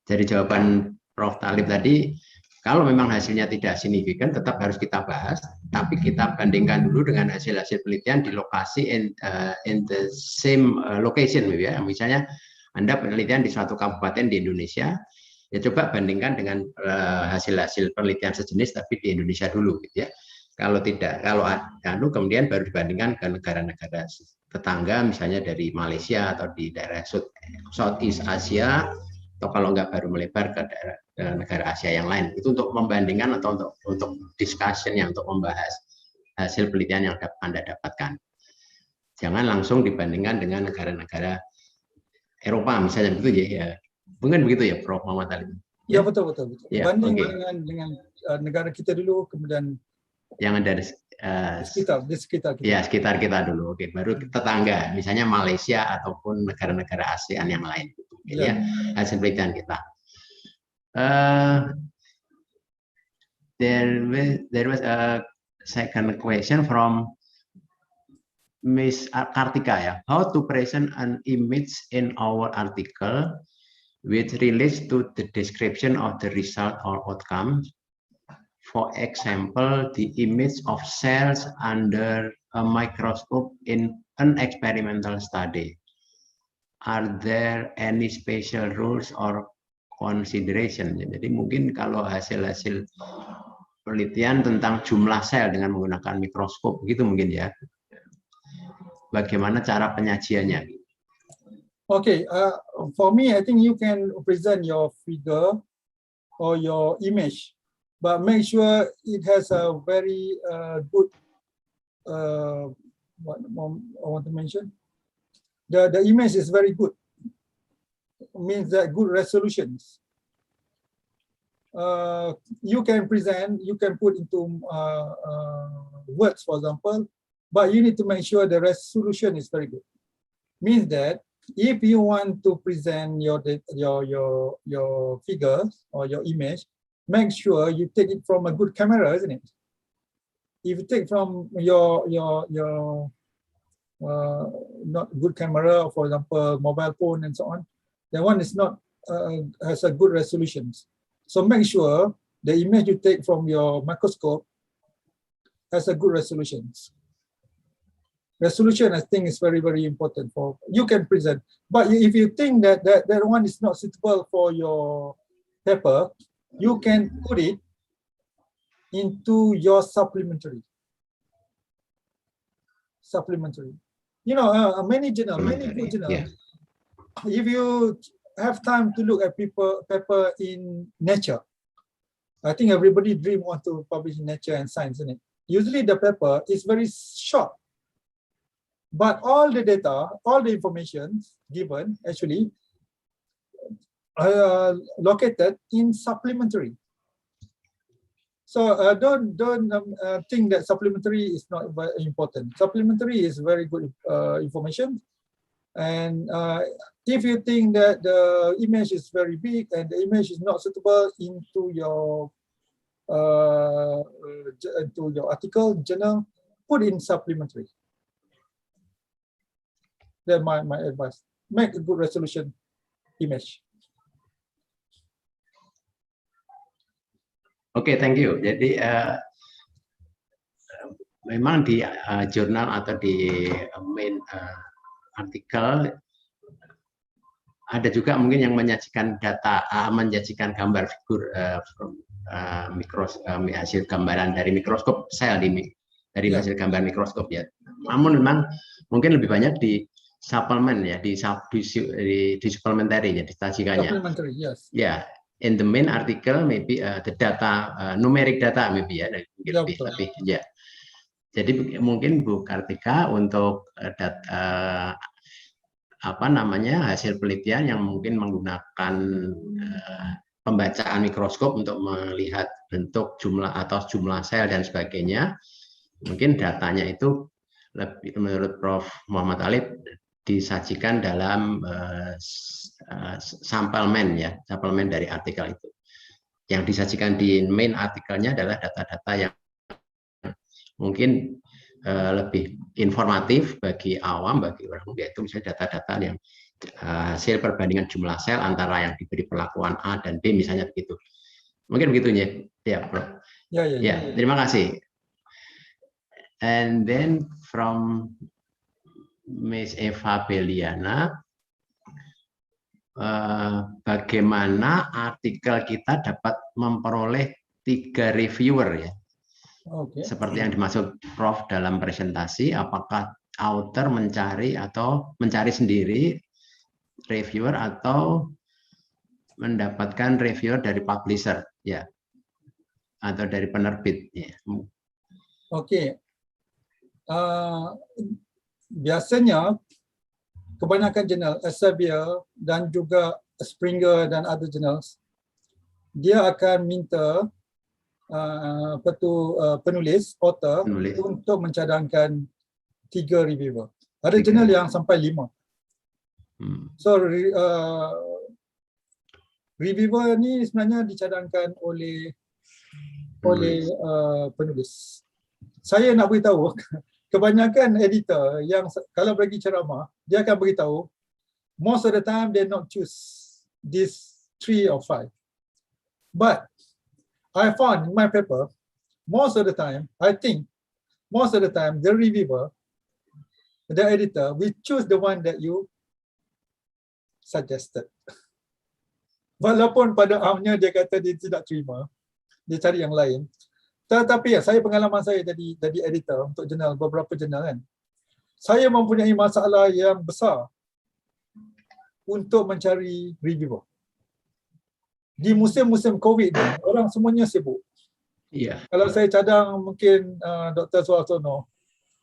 [SPEAKER 6] dari jawaban Prof. Talib tadi, kalau memang hasilnya tidak signifikan, tetap harus kita bahas, tapi kita bandingkan dulu dengan hasil-hasil penelitian di lokasi in the same location, ya. Misalnya Anda penelitian di suatu kabupaten di Indonesia, ya coba bandingkan dengan hasil-hasil penelitian sejenis tapi di Indonesia dulu, gitu ya. Kalau tidak, kalau kemudian baru dibandingkan ke negara-negara tetangga, misalnya dari Malaysia atau di daerah Southeast Asia, atau kalau nggak baru melebar ke daerah negara Asia yang lain. Itu untuk membandingkan atau untuk discussion, yang untuk membahas hasil penelitian yang Anda dapatkan. Jangan langsung dibandingkan dengan negara-negara Eropa misalnya, begitu ya. Mungkin begitu ya, Prof. Muhammad Talib.
[SPEAKER 2] Ya, betul.
[SPEAKER 6] Ya,
[SPEAKER 2] banding
[SPEAKER 6] okay.
[SPEAKER 2] dengan negara kita dulu, kemudian
[SPEAKER 6] yang ada di
[SPEAKER 2] sekitar kita.
[SPEAKER 6] Ya, sekitar kita dulu. Oke, baru tetangga, misalnya Malaysia ataupun negara-negara ASEAN yang lain. Ya, hasil penelitian kita. There was a second question from Miss Kartika, ya. How to present an image in our article which relates to the description of the result or outcome. For example, the image of cells under a microscope in an experimental study. Are there any special rules or consideration? Jadi mungkin kalau hasil-hasil penelitian tentang jumlah sel dengan menggunakan mikroskop, gitu mungkin ya. Bagaimana cara penyajiannya?
[SPEAKER 2] Okay, for me, I think you can present your figure or your image, but make sure it has a very good, what I want to mention, the image is very good, means that good resolutions. You can present, you can put into words, for example, but you need to make sure the resolution is very good. Means that if you want to present your figures or your image, make sure you take it from a good camera, isn't it? If you take from your not good camera, for example, mobile phone and so on, that one is not has a good resolutions. So make sure the image you take from your microscope has a good resolutions. Resolution, I think, is very, very important for you can present. But if you think that that one is not suitable for your paper, you can put it into your supplementary. You know, many journals, many good journals. Yeah. If you have time to look at paper in Nature, I think everybody dream want to publish in Nature and Science, isn't it? usually the paper is very short, but all the data, all the information given actually located in supplementary. So don't think that supplementary is not very important. Supplementary is very good information. And if you think that the image is very big and the image is not suitable into your article, journal, put in supplementary. That's my advice. Make a good resolution image.
[SPEAKER 6] Oke, thank you. Jadi memang di jurnal atau di main artikel ada juga mungkin yang menyajikan data, menyajikan gambar figur hasil gambaran dari mikroskop sel dari hasil gambar mikroskop ya. Namun memang mungkin lebih banyak di suplemen ya, di supplementary ya, disajikannya.
[SPEAKER 2] Supplementary, yes.
[SPEAKER 6] Ya. In the main article, maybe the data, numeric data, maybe ya, lebih ya. Jadi mungkin Bu Kartika untuk hasil penelitian yang mungkin menggunakan pembacaan mikroskop untuk melihat bentuk jumlah atau jumlah sel dan sebagainya, mungkin datanya itu lebih menurut Prof. Muhammad Alif disajikan dalam suplemen ya, suplemen dari artikel itu. Yang disajikan di main artikelnya adalah data-data yang mungkin lebih informatif bagi awam, bagi orang umum, yaitu misalnya data-data yang hasil perbandingan jumlah sel antara yang diberi perlakuan A dan B misalnya begitu. Mungkin begitunya ya, Prof. Ya, terima kasih. And then from Miss Eva Beliana, bagaimana artikel kita dapat memperoleh 3 reviewer ya? Seperti yang dimaksud Prof dalam presentasi, apakah author mencari sendiri reviewer atau mendapatkan reviewer dari publisher ya, atau dari penerbit ya?
[SPEAKER 2] Biasanya kebanyakan jurnal Elsevier dan juga Springer dan other journals, dia akan minta penulis, author untuk mencadangkan 3 reviewer. Ada jurnal yang sampai 5. So reviewer ni sebenarnya dicadangkan oleh penulis. Saya nak beritahu, kebanyakan editor yang kalau bagi ceramah, dia akan beritahu most of the time they not choose this 3 or 5. But I found in my paper, most of the time, I think most of the time the reviewer, the editor, we choose the one that you suggested. Walaupun pada akhirnya dia kata dia tidak terima, dia cari yang lain. Tetapi pengalaman saya jadi editor untuk jurnal, beberapa jurnal kan, saya mempunyai masalah yang besar untuk mencari reviewer. Di musim-musim COVID ni, orang semuanya sibuk. Kalau saya cadang mungkin Dr. Suarsono,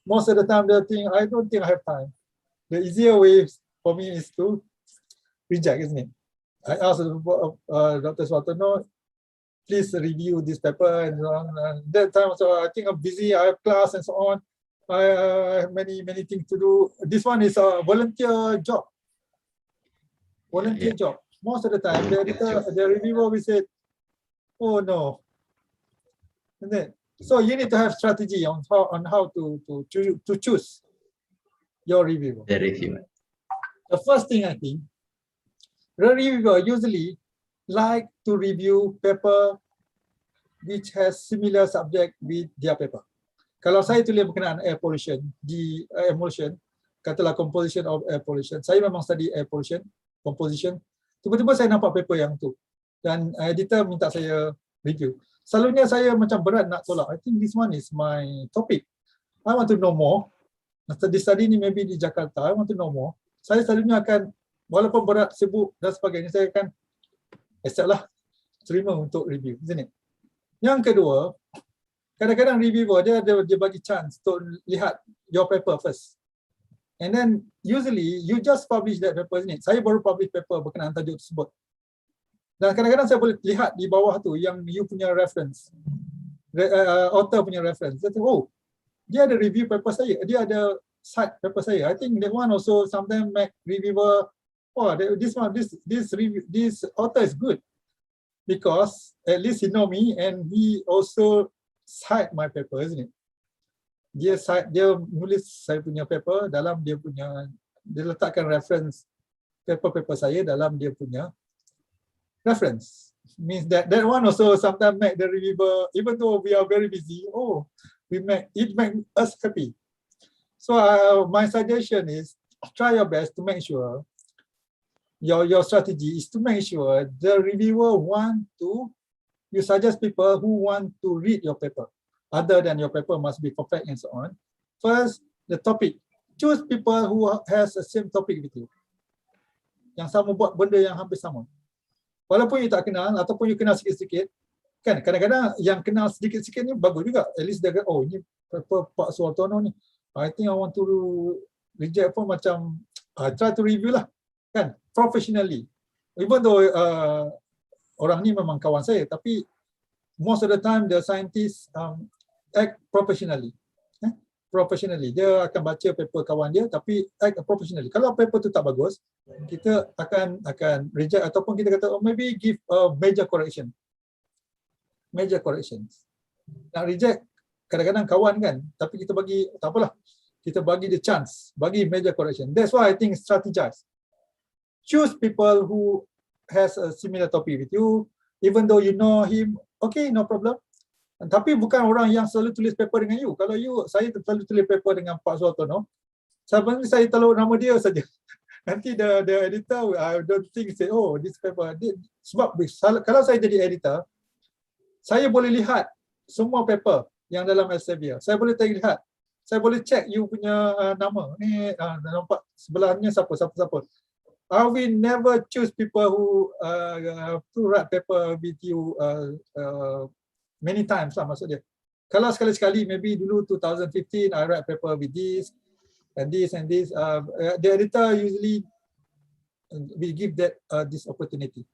[SPEAKER 2] most of the time they think, I don't think I have time. The easier way for me is to reject, isn't it? I asked Dr. Suarsono, please review this paper and so on. And that time, so I think I'm busy, I have class and so on. I have many things to do. This one is a volunteer job. Volunteer job. Most of the time, the reviewer will say, oh no. Isn't it? So you need to have strategy on how to choose your reviewer.
[SPEAKER 6] The reviewer.
[SPEAKER 2] The first thing I think, the reviewer usually like to review paper which has similar subject with their paper. Kalau saya tulis berkenaan air pollution, di air pollution, katalah composition of air pollution, saya memang study air pollution, composition, tiba-tiba saya nampak paper yang tu dan editor minta saya review. Selalunya saya macam berat nak tolak. I think this one is my topic. I want to know more. Di study ni maybe di Jakarta, I want to know more. Saya selalunya akan, walaupun berat, sibuk dan sebagainya, saya akan accept lah, terima untuk review, isn't it? Yang kedua, kadang-kadang reviewer dia bagi chance untuk lihat your paper first. And then usually you just publish that paper, isn't it? Saya baru publish paper berkenaan tajuk tersebut. Dan kadang-kadang saya boleh lihat di bawah tu yang you punya reference, author punya reference. Saya tengok, dia ada review paper saya, dia ada cite paper saya. I think that one also sometimes make reviewer, this author is good because at least he know me and he also cite my paper, isn't it? Dia nulis saya punya paper dalam dia letakkan reference paper saya dalam dia punya reference. Means that one also sometimes make the reviewer, even though we are very busy, it make us happy. So my suggestion is try your best to make sure your strategy is to make sure the reviewer you suggest people who want to read your paper. Other than your paper must be perfect and so on. First, the topic. Choose people who has the same topic with you. Yang sama buat benda yang hampir sama. Walaupun you tak kenal ataupun you kenal sikit-sikit, kan kadang-kadang yang kenal sedikit-sikit ni bagus juga. At least dia kata, ni paper Pak Suartono ni, I think I want to reject pun macam, try to review lah. Kan, professionally. Even though orang ni memang kawan saya, tapi most of the time the scientists act professionally. Professionally. Dia akan baca paper kawan dia tapi act professionally. Kalau paper tu tak bagus, kita akan reject ataupun kita kata maybe give a major correction. Major corrections. Nak reject kadang-kadang kawan kan, tapi kita bagi tak apalah. Kita bagi the chance, bagi major correction. That's why I think strategize. Choose people who has a similar topic with you, even though you know him, okay, no problem. Tapi bukan orang yang selalu tulis paper dengan you. Kalau saya selalu tulis paper dengan Pak Suartono, sebenarnya saya tahu nama dia saja. Nanti the editor, I don't think say, this paper. Sebab kalau saya jadi editor, saya boleh lihat semua paper yang dalam Elsevier. Saya boleh lihat. Saya boleh check you punya nama. Ni nampak sebelahnya siapa. I will never choose people who to write paper with you many times lah maksud dia. Kalau sekali-sekali, maybe dulu 2015, I write paper with this and this and this. The editor usually will give that this opportunity.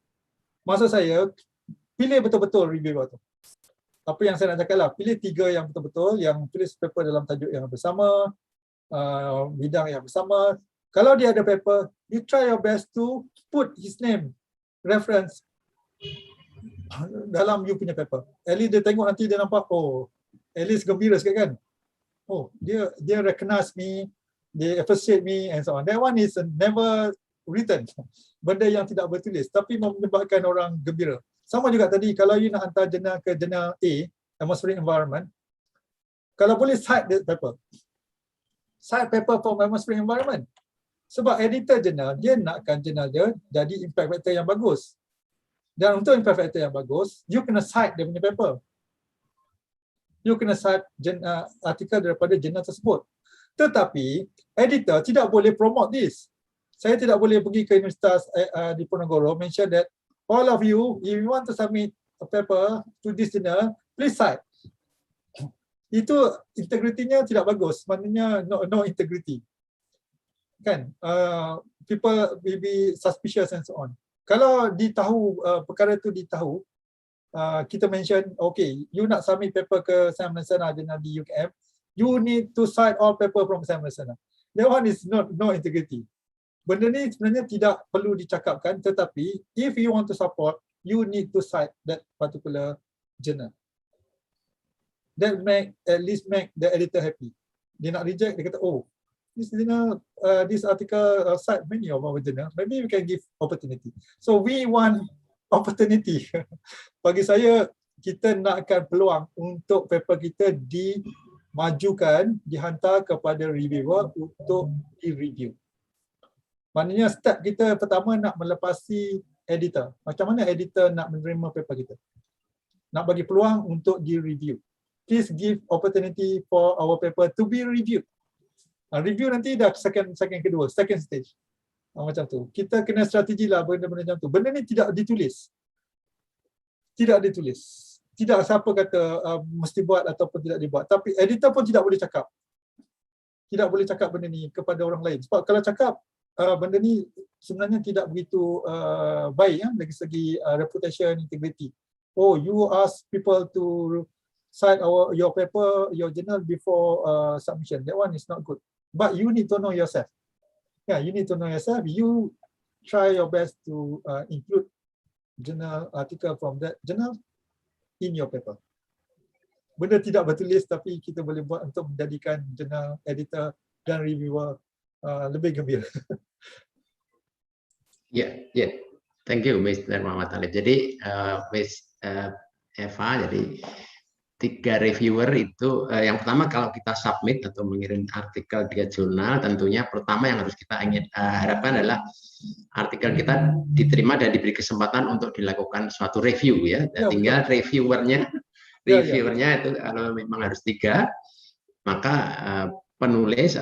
[SPEAKER 2] Maksud saya, pilih betul-betul reviewer tu. Apa yang saya nak cakap lah, pilih 3 yang betul-betul, yang tulis paper dalam tajuk yang bersama, bidang yang bersama. Kalau dia ada paper, you try your best to put his name, reference dalam you punya paper. At least dia tengok nanti dia nampak, at least gembira sikit kan. Dia recognize me, they appreciate me and so on. That one is never written. Benda yang tidak bertulis tapi menyebabkan orang gembira. Sama juga tadi, kalau you nak hantar jurnal ke jurnal A, Atmospheric Environment, kalau boleh cite that paper. Cite paper for Atmospheric Environment. Sebab editor jurnal, dia nakkan jurnal dia jadi impact factor yang bagus. Dan untuk impact factor yang bagus, you kena cite dia punya paper. You kena cite artikel daripada jurnal tersebut. Tetapi, editor tidak boleh promote this. Saya tidak boleh pergi ke Universitas di Ponorogo, mention that all of you, if you want to submit a paper to this journal, please cite. Itu integritinya tidak bagus, maknanya no integrity. Kan? People will be suspicious and so on. Kalau ditahu, perkara itu ditahu, kita mention, okay, you nak submit paper ke Sam Lesana di UKM, you need to cite all paper from Sam Lesana. That one is no integrity. Benda ni sebenarnya tidak perlu dicakapkan, tetapi if you want to support, you need to cite that particular journal. That at least make the editor happy. Dia nak reject, dia kata, this journal, this article cite many of our journal. Maybe we can give opportunity. So we want opportunity. Bagi saya, kita nakkan peluang untuk paper kita dimajukan, dihantar kepada reviewer untuk di-review. Maknanya step kita pertama nak melepasi editor. Macam mana editor nak menerima paper kita? Nak bagi peluang untuk di-review. Please give opportunity for our paper to be reviewed. Review nanti dah second stage. Macam tu. Kita kena strategi lah benda-benda macam tu. Benda ni tidak ditulis. Tidak ditulis. tidak siapa kata mesti buat ataupun tidak dibuat. Tapi editor pun tidak boleh cakap. Tidak boleh cakap benda ni kepada orang lain. Sebab kalau cakap benda ni sebenarnya tidak begitu baik dari segi reputation, integrity. Oh, you ask people to cite your paper, your journal before submission. That one is not good. But you need to know yourself. Yeah, you need to know yourself. You try your best to include journal article from that journal in your paper. Benda tidak bertulis tapi kita boleh buat untuk menjadikan jurnal editor dan reviewer lebih gembira.
[SPEAKER 6] Ya. Thank you, Mr. Muhammad Talib. Jadi, Ms. Eva, jadi 3 reviewer itu, yang pertama kalau kita submit atau mengirim artikel ke jurnal, tentunya pertama yang harus kita harapkan adalah artikel kita diterima dan diberi kesempatan untuk dilakukan suatu review ya. Dan tinggal reviewernya itu kalau memang harus 3, maka penulis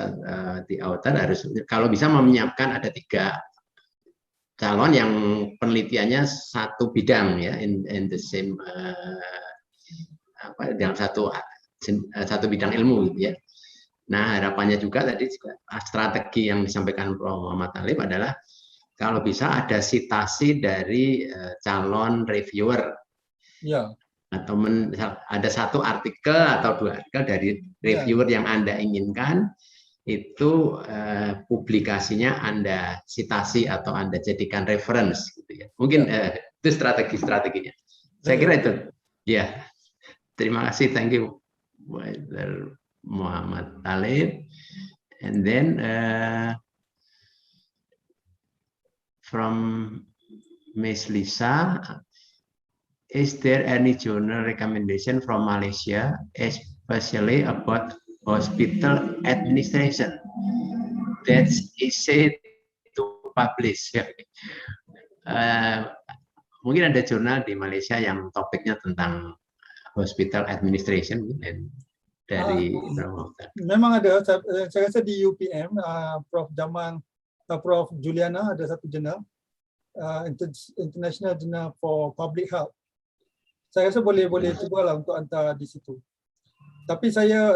[SPEAKER 6] di author harus kalau bisa menyiapkan ada 3 calon yang penelitiannya satu bidang ya, in the same dalam satu bidang ilmu gitu ya. Nah, harapannya juga tadi strategi yang disampaikan Prof. Muhammad Talib adalah kalau bisa ada sitasi dari calon reviewer. Ya. Atau ada 1 artikel atau 2 artikel dari reviewer yang Anda inginkan, itu publikasinya Anda sitasi atau Anda jadikan reference gitu ya. Mungkin itu strateginya. Saya kira itu. Ya. Terima kasih, thank you, Mr. Muhammad Talib. And then from Ms. Lisa, is there any journal recommendation from Malaysia, especially about hospital administration that's easy to publish? Mungkin ada jurnal di Malaysia yang topiknya tentang hospital administration dari
[SPEAKER 2] memang ada. Saya rasa di UPM Prof. Jamal, Prof. Juliana ada satu jurnal, International Journal for Public Health. Saya rasa boleh cubalah untuk hantar di situ. Tapi saya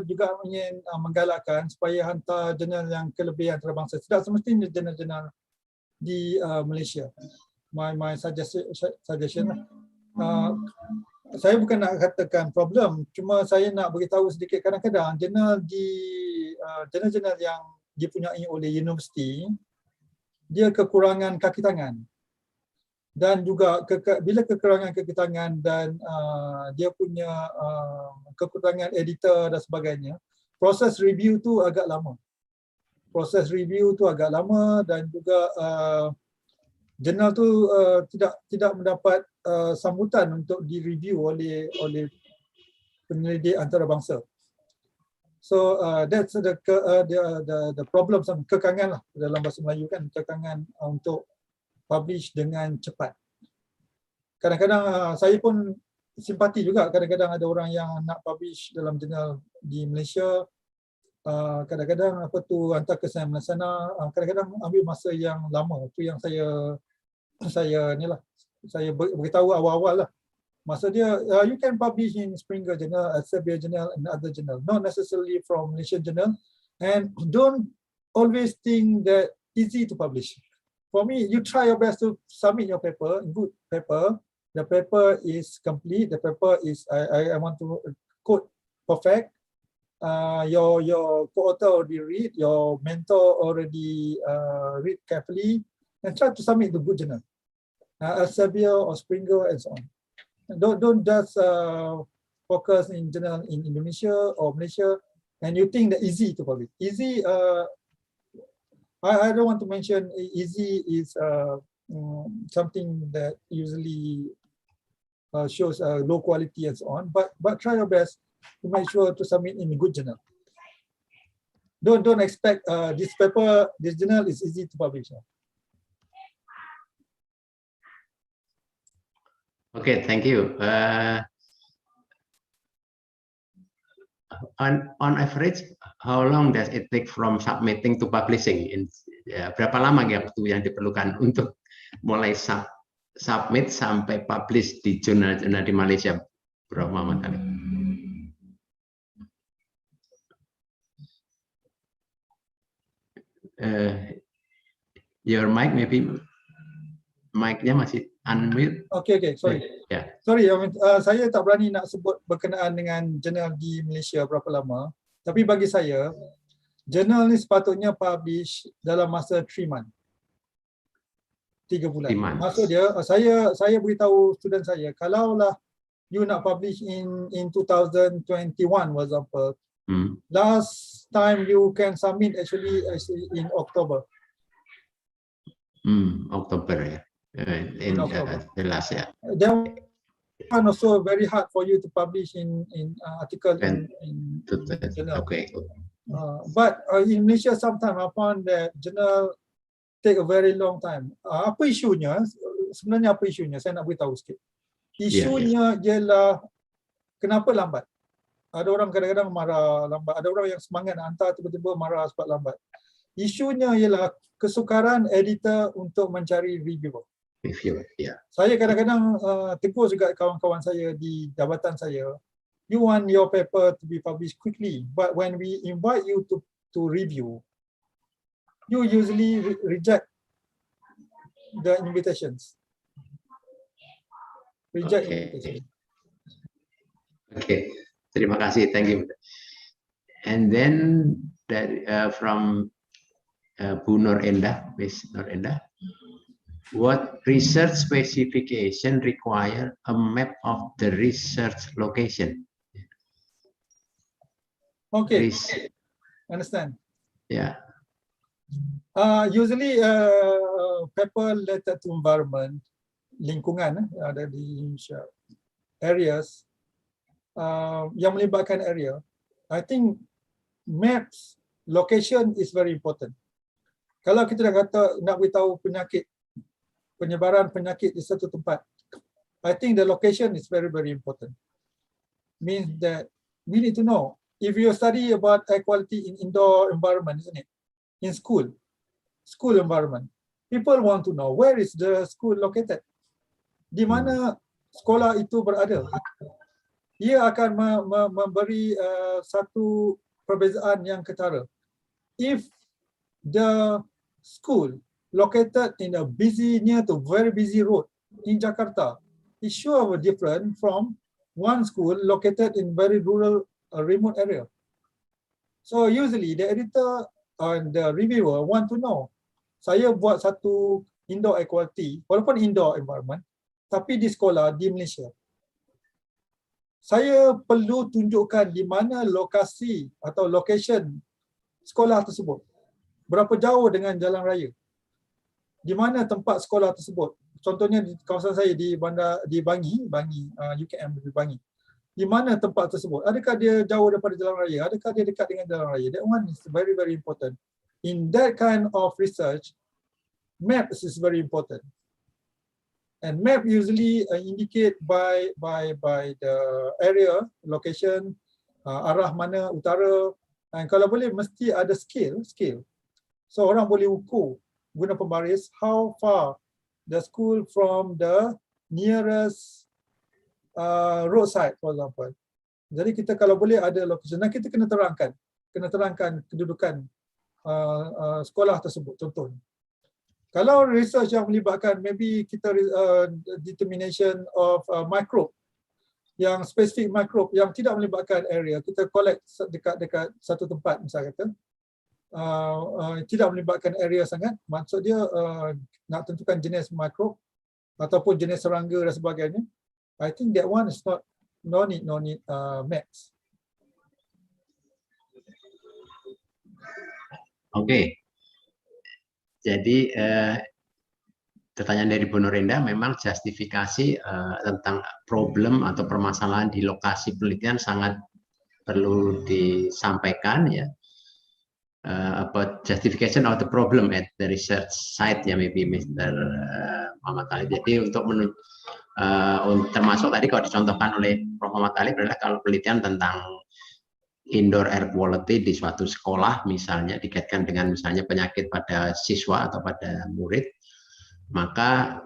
[SPEAKER 2] juga ingin menggalakkan supaya hantar jurnal yang kelebihan antarabangsa. Tidak semestinya jurnal-jurnal di Malaysia. My suggestion saya bukan nak katakan problem, cuma saya nak beritahu sedikit kadang-kadang jurnal yang dipunyai oleh universiti dia kekurangan kaki tangan. Dan juga bila kekurangan kaki tangan dan dia punya kekurangan editor dan sebagainya, proses review tu agak lama. Dan juga jurnal tu tidak mendapat sambutan untuk direview oleh penyelidik antarabangsa. So that's the problem, kekangan lah dalam bahasa Melayu kan, kekangan untuk publish dengan cepat. Kadang-kadang saya pun simpati juga, kadang-kadang ada orang yang nak publish dalam jurnal di Malaysia, kadang-kadang hantar ke sana, kadang-kadang ambil masa yang lama. Itu yang saya beritahu awal-awal lah. Masa dia, you can publish in Springer Journal, Elsevier Journal and other journal, not necessarily from Malaysian Journal, and don't always think that easy to publish. For me, you try your best to submit your paper, good paper. The paper is complete. The paper is, I want to quote, perfect. Your co-author already read, your mentor already read carefully, and try to submit the good journal, Elsevier or Springer and so on. Don't just focus in journal in Indonesia or Malaysia, and you think that easy to publish. Easy, I don't want to mention easy is something that usually shows low quality and so on, but try your best to make sure to submit in a good journal. Don't expect this journal is easy to publish.
[SPEAKER 6] Okay, thank you. On average, how long does it take from submitting to publishing? Berapa lama waktu yang diperlukan untuk mulai submit sampai publish di jurnal-jurnal di Malaysia? Prof. Muhammad Ali. Your mic maybe mic-nya masih unmute.
[SPEAKER 2] Okay, sorry.
[SPEAKER 6] Yeah.
[SPEAKER 2] Sorry, saya tak berani nak sebut berkenaan dengan jurnal di Malaysia berapa lama. Tapi bagi saya, jurnal ni sepatutnya publish dalam masa 3 months. 3 bulan. Maksud dia, saya beritahu student saya, kalaulah you nak publish in 2021, for example, last time you can submit actually in October.
[SPEAKER 6] Oktober ya. In jelas ya.
[SPEAKER 2] That one also very hard for you to publish in article in journal.
[SPEAKER 6] Okay.
[SPEAKER 2] But in Malaysia, sometimes I found that journal take a very long time. Apa isunya? Sebenarnya apa isunya? Saya nak beritahu sikit. Isunya ialah kenapa lambat. Ada orang kadang-kadang marah lambat. Ada orang yang semangat nak hantar tiba-tiba marah sebab lambat. Isunya ialah kesukaran editor untuk mencari reviewer. Saya kadang-kadang tegur juga kawan-kawan saya di jabatan saya. You want your paper to be published quickly, but when we invite you to review, you usually reject the invitations. Invitation.
[SPEAKER 6] Okay, terima kasih, thank you. And then that from Bu Nur Endah, Miss Nur Endah. What research specification require a map of the research location?
[SPEAKER 2] Okay, understand.
[SPEAKER 6] Yeah.
[SPEAKER 2] Usually paper related to environment, lingkungan ada di areas yang melibatkan area. I think maps, location is very important. Kalau kita dah kata nak beritahu penyebaran penyakit di satu tempat, I think the location is very, very important. Means that we need to know. If you study about air quality in indoor environment, isn't it? In school environment, people want to know where is the school located. Di mana sekolah itu berada. Ia akan memberi satu perbezaan yang ketara. If the school located in a busy, near to very busy road in Jakarta, is sure different from one school located in very rural, remote area. So usually the editor and the reviewer want to know, saya buat satu indoor air quality, walaupun indoor environment, tapi di sekolah di Malaysia. Saya perlu tunjukkan di mana lokasi atau location sekolah tersebut. Berapa jauh dengan jalan raya. Di mana tempat sekolah tersebut. Contohnya di kawasan saya di Bangi, UKM di Bangi. Di mana tempat tersebut? Adakah dia jauh daripada jalan raya? Adakah dia dekat dengan jalan raya? That one is very, very important. In that kind of research, maps is very important. And map usually indicate by the area, location, arah mana, utara. And kalau boleh mesti ada scale. So orang boleh ukur guna pembaris how far the school from the nearest roadside, for example. Jadi kita kalau boleh ada location, dan kita kena terangkan kedudukan sekolah tersebut, contohnya. Kalau research yang melibatkan maybe kita determination of microbe, yang spesifik microbe yang tidak melibatkan area, kita collect dekat satu tempat misalnya kata, tidak melibatkan area sangat, maksud dia nak tentukan jenis microbe ataupun jenis serangga dan sebagainya. I think that one is no need maps.
[SPEAKER 6] Oke. Jadi pertanyaan dari Bu Norenda memang justifikasi tentang problem atau permasalahan di lokasi penelitian sangat perlu disampaikan ya. About justification of the problem at the research site ya, maybe Mr. Muhammad Ali. Jadi untuk termasuk tadi kalau dicontohkan oleh Prof. Muhammad Ali adalah kalau penelitian tentang indoor air quality di suatu sekolah misalnya dikaitkan dengan misalnya penyakit pada siswa atau pada murid, maka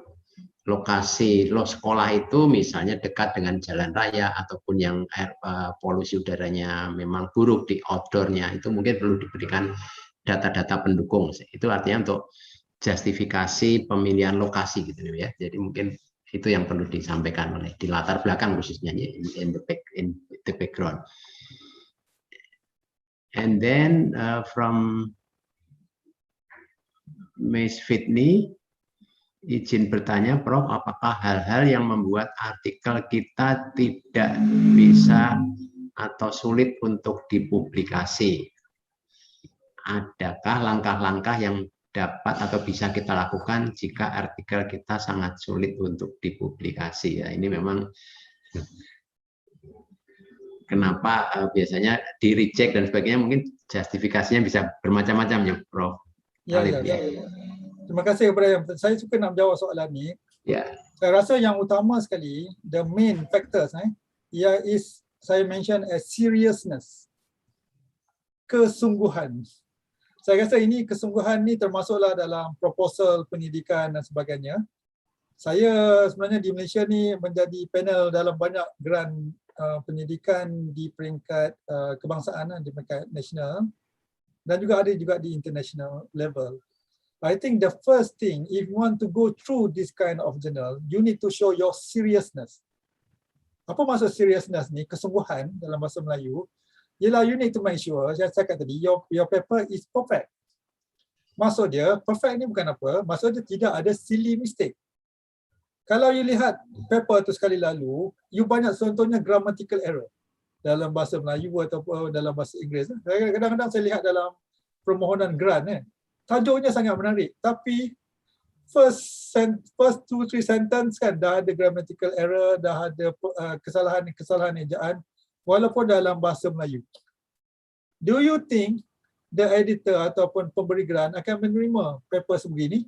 [SPEAKER 6] lokasi sekolah itu misalnya dekat dengan jalan raya ataupun yang polusi udaranya memang buruk di outdoornya, itu mungkin perlu diberikan data-data pendukung. Itu artinya untuk justifikasi pemilihan lokasi gitu ya. Jadi mungkin itu yang perlu disampaikan oleh di latar belakang khususnya in the background. And then from Miss Fitni, izin bertanya, Prof, apakah hal-hal yang membuat artikel kita tidak bisa atau sulit untuk dipublikasi? Adakah langkah-langkah yang dapat atau bisa kita lakukan jika artikel kita sangat sulit untuk dipublikasi? Ya, ini memang kenapa biasanya di reject dan sebagainya, mungkin justifikasinya bisa bermacam-macam ya, Prof.
[SPEAKER 2] Ya. Terima kasih kepada yang saya suka nak menjawab soalan ni.
[SPEAKER 6] Ya.
[SPEAKER 2] Saya rasa yang utama sekali, the main factors, saya mention as seriousness, kesungguhan. Saya rasa ini kesungguhan ni termasuklah dalam proposal pendidikan dan sebagainya. Saya sebenarnya di Malaysia ni menjadi panel dalam banyak grant pendidikan di peringkat kebangsaan, di peringkat nasional, dan juga ada juga di international level. I think the first thing, if you want to go through this kind of journal, you need to show your seriousness. Apa maksud seriousness ni? Kesungguhan dalam bahasa Melayu. Ialah you need to make sure, saya cakap tadi, your paper is perfect. Maksud dia, perfect ni bukan apa, maksud dia tidak ada silly mistake. Kalau you lihat paper tu sekali lalu, you banyak contohnya grammatical error dalam bahasa Melayu ataupun dalam bahasa Inggeris. Kadang-kadang saya lihat dalam permohonan grant, tajuknya sangat menarik, tapi first 2-3 sentence kan dah ada grammatical error, dah ada kesalahan ejaan, walaupun dalam bahasa Melayu. Do you think the editor ataupun pemberi grant akan menerima paper sebegini?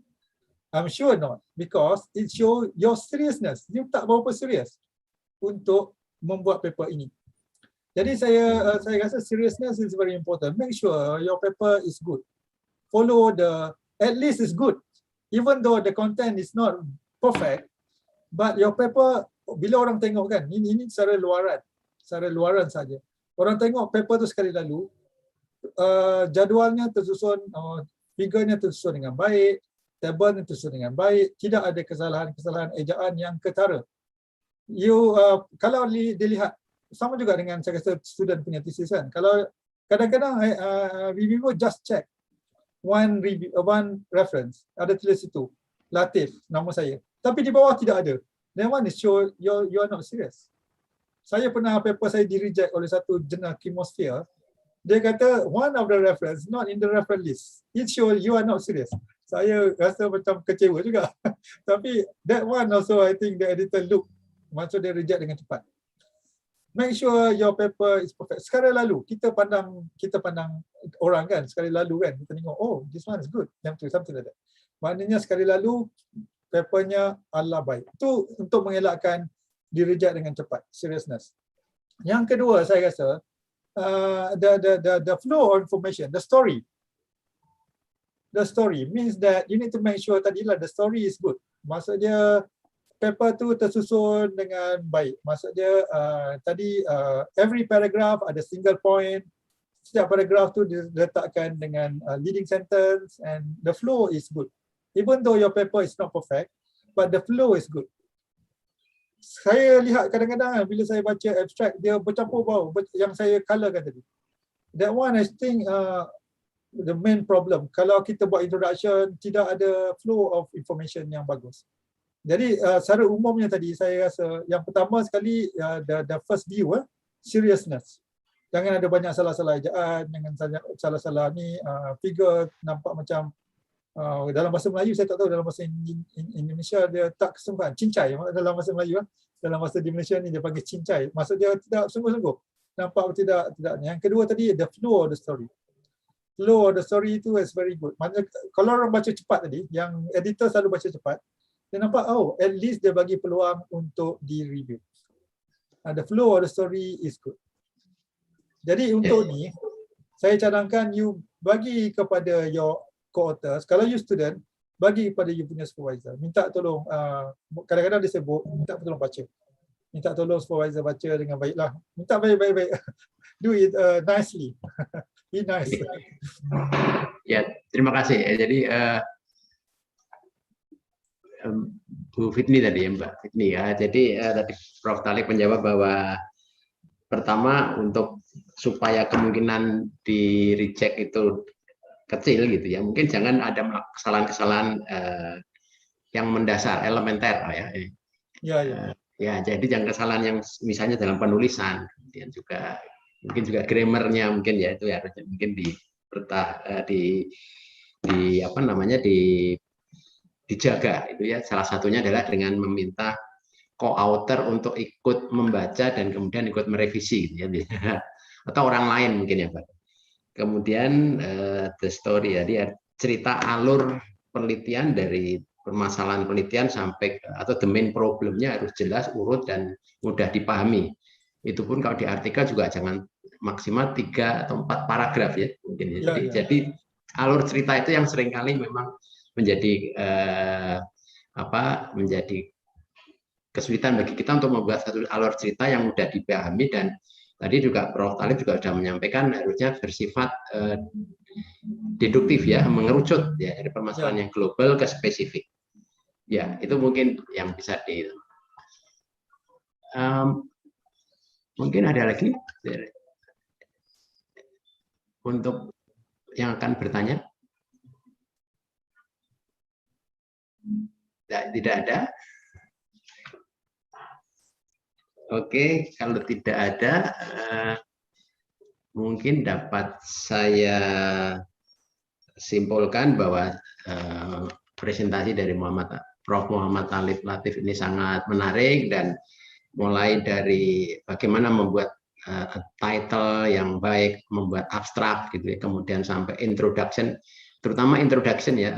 [SPEAKER 2] I'm sure not, because it show your seriousness. You tak berapa serius untuk membuat paper ini. Jadi saya rasa seriousness is very important. Make sure your paper is good. Follow at least is good. Even though the content is not perfect, but your paper, bila orang tengok kan, ini secara luaran saja. Orang tengok paper tu sekali lalu, jadualnya tersusun, figurnya tersusun dengan baik, tabelnya tersusun dengan baik, tidak ada kesalahan ejaan yang ketara. Kalau dilihat, sama juga dengan saya rasa student punya thesis kan, kalau kadang-kadang reviewer just check one reference, ada tulis itu Latif, nama saya, tapi di bawah tidak ada. That one is show you are not serious. Saya pernah paper saya di reject oleh satu jurnal Chemosfer. Dia kata one of the reference not in the reference list. It show you are not serious. Saya rasa macam kecewa juga. Tapi that one also I think the editor look, maksud dia reject dengan cepat. Make sure your paper is perfect. Sekali lalu kita pandang orang kan, sekali lalu kan kita tengok, oh this one is good, something like that. Maknanya sekali lalu papernya ala baik. Itu untuk mengelakkan di reject dengan cepat, seriousness. Yang kedua saya rasa the flow of information, the story. The story means that you need to make sure tadilah the story is good. Maksud dia paper tu tersusun dengan baik. Maksud dia every paragraph ada single point. Setiap paragraph tu diletakkan dengan leading sentence and the flow is good. Even though your paper is not perfect, but the flow is good. Saya lihat kadang-kadang bila saya baca abstract, dia bercampur bau yang saya colorkan tadi. That one I think the main problem. Kalau kita buat introduction, tidak ada flow of information yang bagus. Jadi secara umumnya tadi saya rasa yang pertama sekali the first view, seriousness. Jangan ada banyak salah-salah ejaan, jangan salah-salah ni figure nampak macam dalam bahasa Melayu saya tak tahu, dalam bahasa Indonesia dia tak kesungguhan, cincai dalam bahasa Melayu, dalam bahasa di Malaysia ni dia panggil cincai. Maksud dia tidak sungguh-sungguh. Nampak tidak. Yang kedua tadi the flow of the story. Flow of the story itu is very good. Maksudnya kalau orang baca cepat tadi, yang editor selalu baca cepat, dia nampak at least dia bagi peluang untuk di-review. The flow of the story is good. Jadi untuk ni, saya cadangkan you bagi kepada your co-authors, kalau you student, bagi kepada you punya supervisor. Minta tolong, kadang-kadang dia sebut, minta tolong baca. Minta tolong supervisor baca dengan baiklah. Minta baik-baik. Do it nicely. Be nice.
[SPEAKER 6] Ya, terima kasih. Jadi Bu Fitni tadi ya, Mbak Fitni ya. Jadi tadi Prof. Talib menjawab bahwa pertama untuk supaya kemungkinan di reject itu kecil gitu ya, mungkin jangan ada kesalahan-kesalahan yang mendasar, elementer ya. Ya, jadi jangan kesalahan yang misalnya dalam penulisan, kemudian juga mungkin juga grammarnya mungkin ya itu ya harusnya mungkin dijaga itu ya. Salah satunya adalah dengan meminta co-author untuk ikut membaca dan kemudian ikut merevisi gitu ya. Atau orang lain mungkin ya Pak. Kemudian the story ya, dia cerita alur penelitian dari permasalahan penelitian sampai atau the main problemnya harus jelas, urut dan mudah dipahami. Itu pun kalau di artikel juga jangan maksimal 3 atau 4 paragraf ya mungkin. Jadi alur cerita itu yang seringkali memang menjadi menjadi kesulitan bagi kita untuk membuat satu alur cerita yang mudah dipahami. Dan tadi juga Prof. Talib juga sudah menyampaikan harusnya bersifat deduktif ya, mengerucut ya dari permasalahan yang global ke spesifik. Ya, itu mungkin yang bisa mungkin ada lagi untuk yang akan bertanya. Tidak ada. Oke, kalau tidak ada, mungkin dapat saya simpulkan bahwa presentasi dari Prof. Muhammad Talib Latif ini sangat menarik, dan mulai dari bagaimana membuat title yang baik, membuat abstrak gitu ya, kemudian sampai introduction, terutama introduction ya,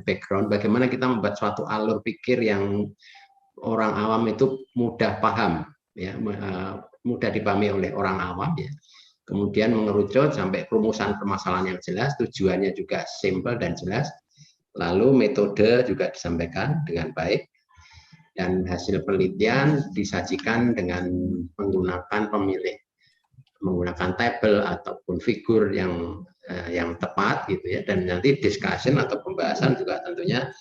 [SPEAKER 6] background, bagaimana kita membuat suatu alur pikir yang orang awam itu mudah paham ya, mudah dipahami oleh orang awam ya. Kemudian mengerucut sampai perumusan permasalahan yang jelas, tujuannya juga simple dan jelas. Lalu metode juga disampaikan dengan baik, dan hasil penelitian disajikan dengan menggunakan menggunakan tabel ataupun figur yang tepat gitu ya. Dan nanti discussion atau pembahasan juga tentunya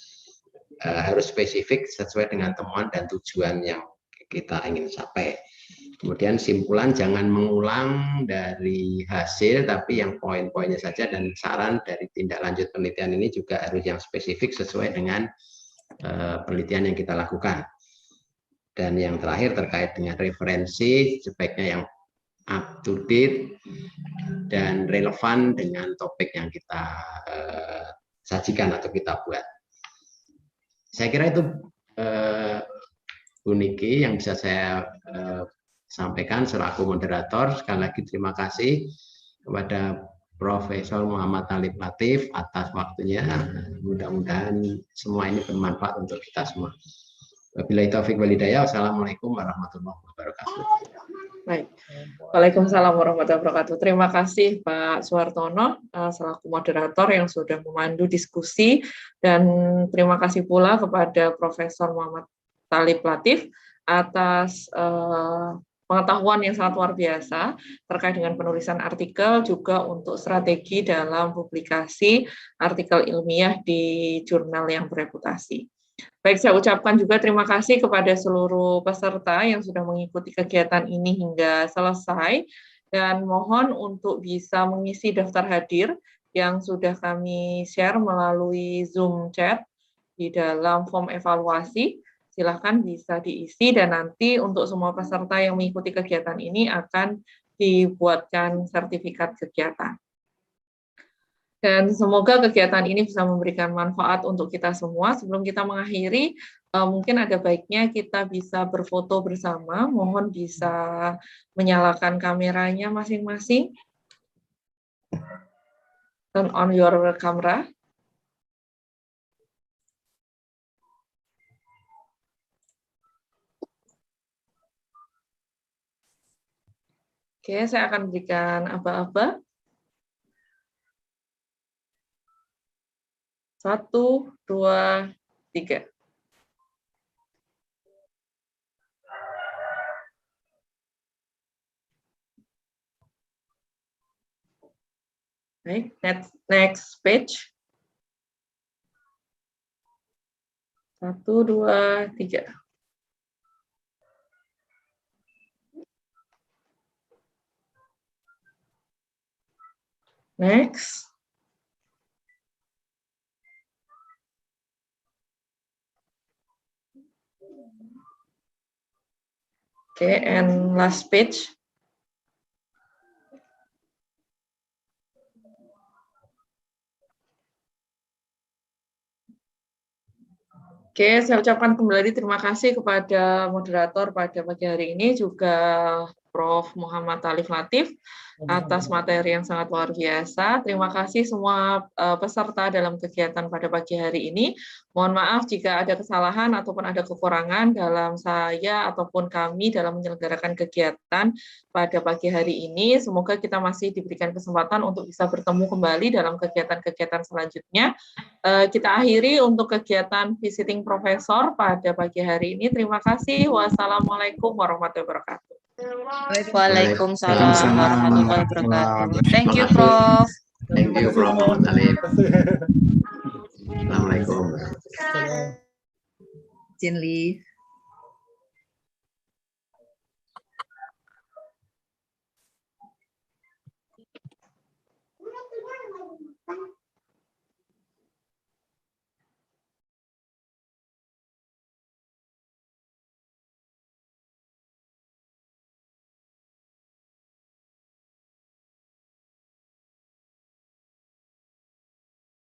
[SPEAKER 6] harus spesifik sesuai dengan temuan dan tujuan yang kita ingin capai. Kemudian simpulan jangan mengulang dari hasil, tapi yang poin-poinnya saja, dan saran dari tindak lanjut penelitian ini juga harus yang spesifik sesuai dengan penelitian yang kita lakukan. Dan yang terakhir terkait dengan referensi, sebaiknya yang up to date dan relevan dengan topik yang kita sajikan atau kita buat. Saya kira itu Bu Niki yang bisa saya sampaikan selaku moderator. Sekali lagi terima kasih kepada Profesor Muhammad Talib Latif atas waktunya. Mudah-mudahan semua ini bermanfaat untuk kita semua. Wabillahi taufiq wal hidayah. Wassalamualaikum warahmatullahi wabarakatuh.
[SPEAKER 3] Baik. Waalaikumsalam warahmatullahi wabarakatuh. Terima kasih Pak Suhartono selaku moderator yang sudah memandu diskusi, dan terima kasih pula kepada Profesor Muhammad Talib Latif atas pengetahuan yang sangat luar biasa terkait dengan penulisan artikel, juga untuk strategi dalam publikasi artikel ilmiah di jurnal yang bereputasi. Baik, saya ucapkan juga terima kasih kepada seluruh peserta yang sudah mengikuti kegiatan ini hingga selesai, dan mohon untuk bisa mengisi daftar hadir yang sudah kami share melalui Zoom chat di dalam form evaluasi. Silakan bisa diisi, dan nanti untuk semua peserta yang mengikuti kegiatan ini akan dibuatkan sertifikat kegiatan. Dan semoga kegiatan ini bisa memberikan manfaat untuk kita semua. Sebelum kita mengakhiri, mungkin ada baiknya kita bisa berfoto bersama. Mohon bisa menyalakan kameranya masing-masing. Turn on your camera. Oke, saya akan berikan aba-aba. 1, 2, 3. Baik, next page. 1, 2, 3. Next. Okay, and last page. Oke, saya ucapkan kembali terima kasih kepada moderator pada pagi hari ini, juga Prof. Muhammad Alif Latif atas materi yang sangat luar biasa. Terima kasih semua peserta dalam kegiatan pada pagi hari ini. Mohon maaf jika ada kesalahan ataupun ada kekurangan dalam saya ataupun kami dalam menyelenggarakan kegiatan pada pagi hari ini. Semoga kita masih diberikan kesempatan untuk bisa bertemu kembali dalam kegiatan-kegiatan selanjutnya. Kita akhiri untuk kegiatan visiting Profesor pada pagi hari ini. Terima kasih. Wassalamualaikum warahmatullahi wabarakatuh.
[SPEAKER 7] Waalaikumsalam warahmatullahi wabarakatuh. Thank you, Prof.
[SPEAKER 6] Thank you, Prof. Muhammad Alif. Assalamualaikum.
[SPEAKER 7] Jinli.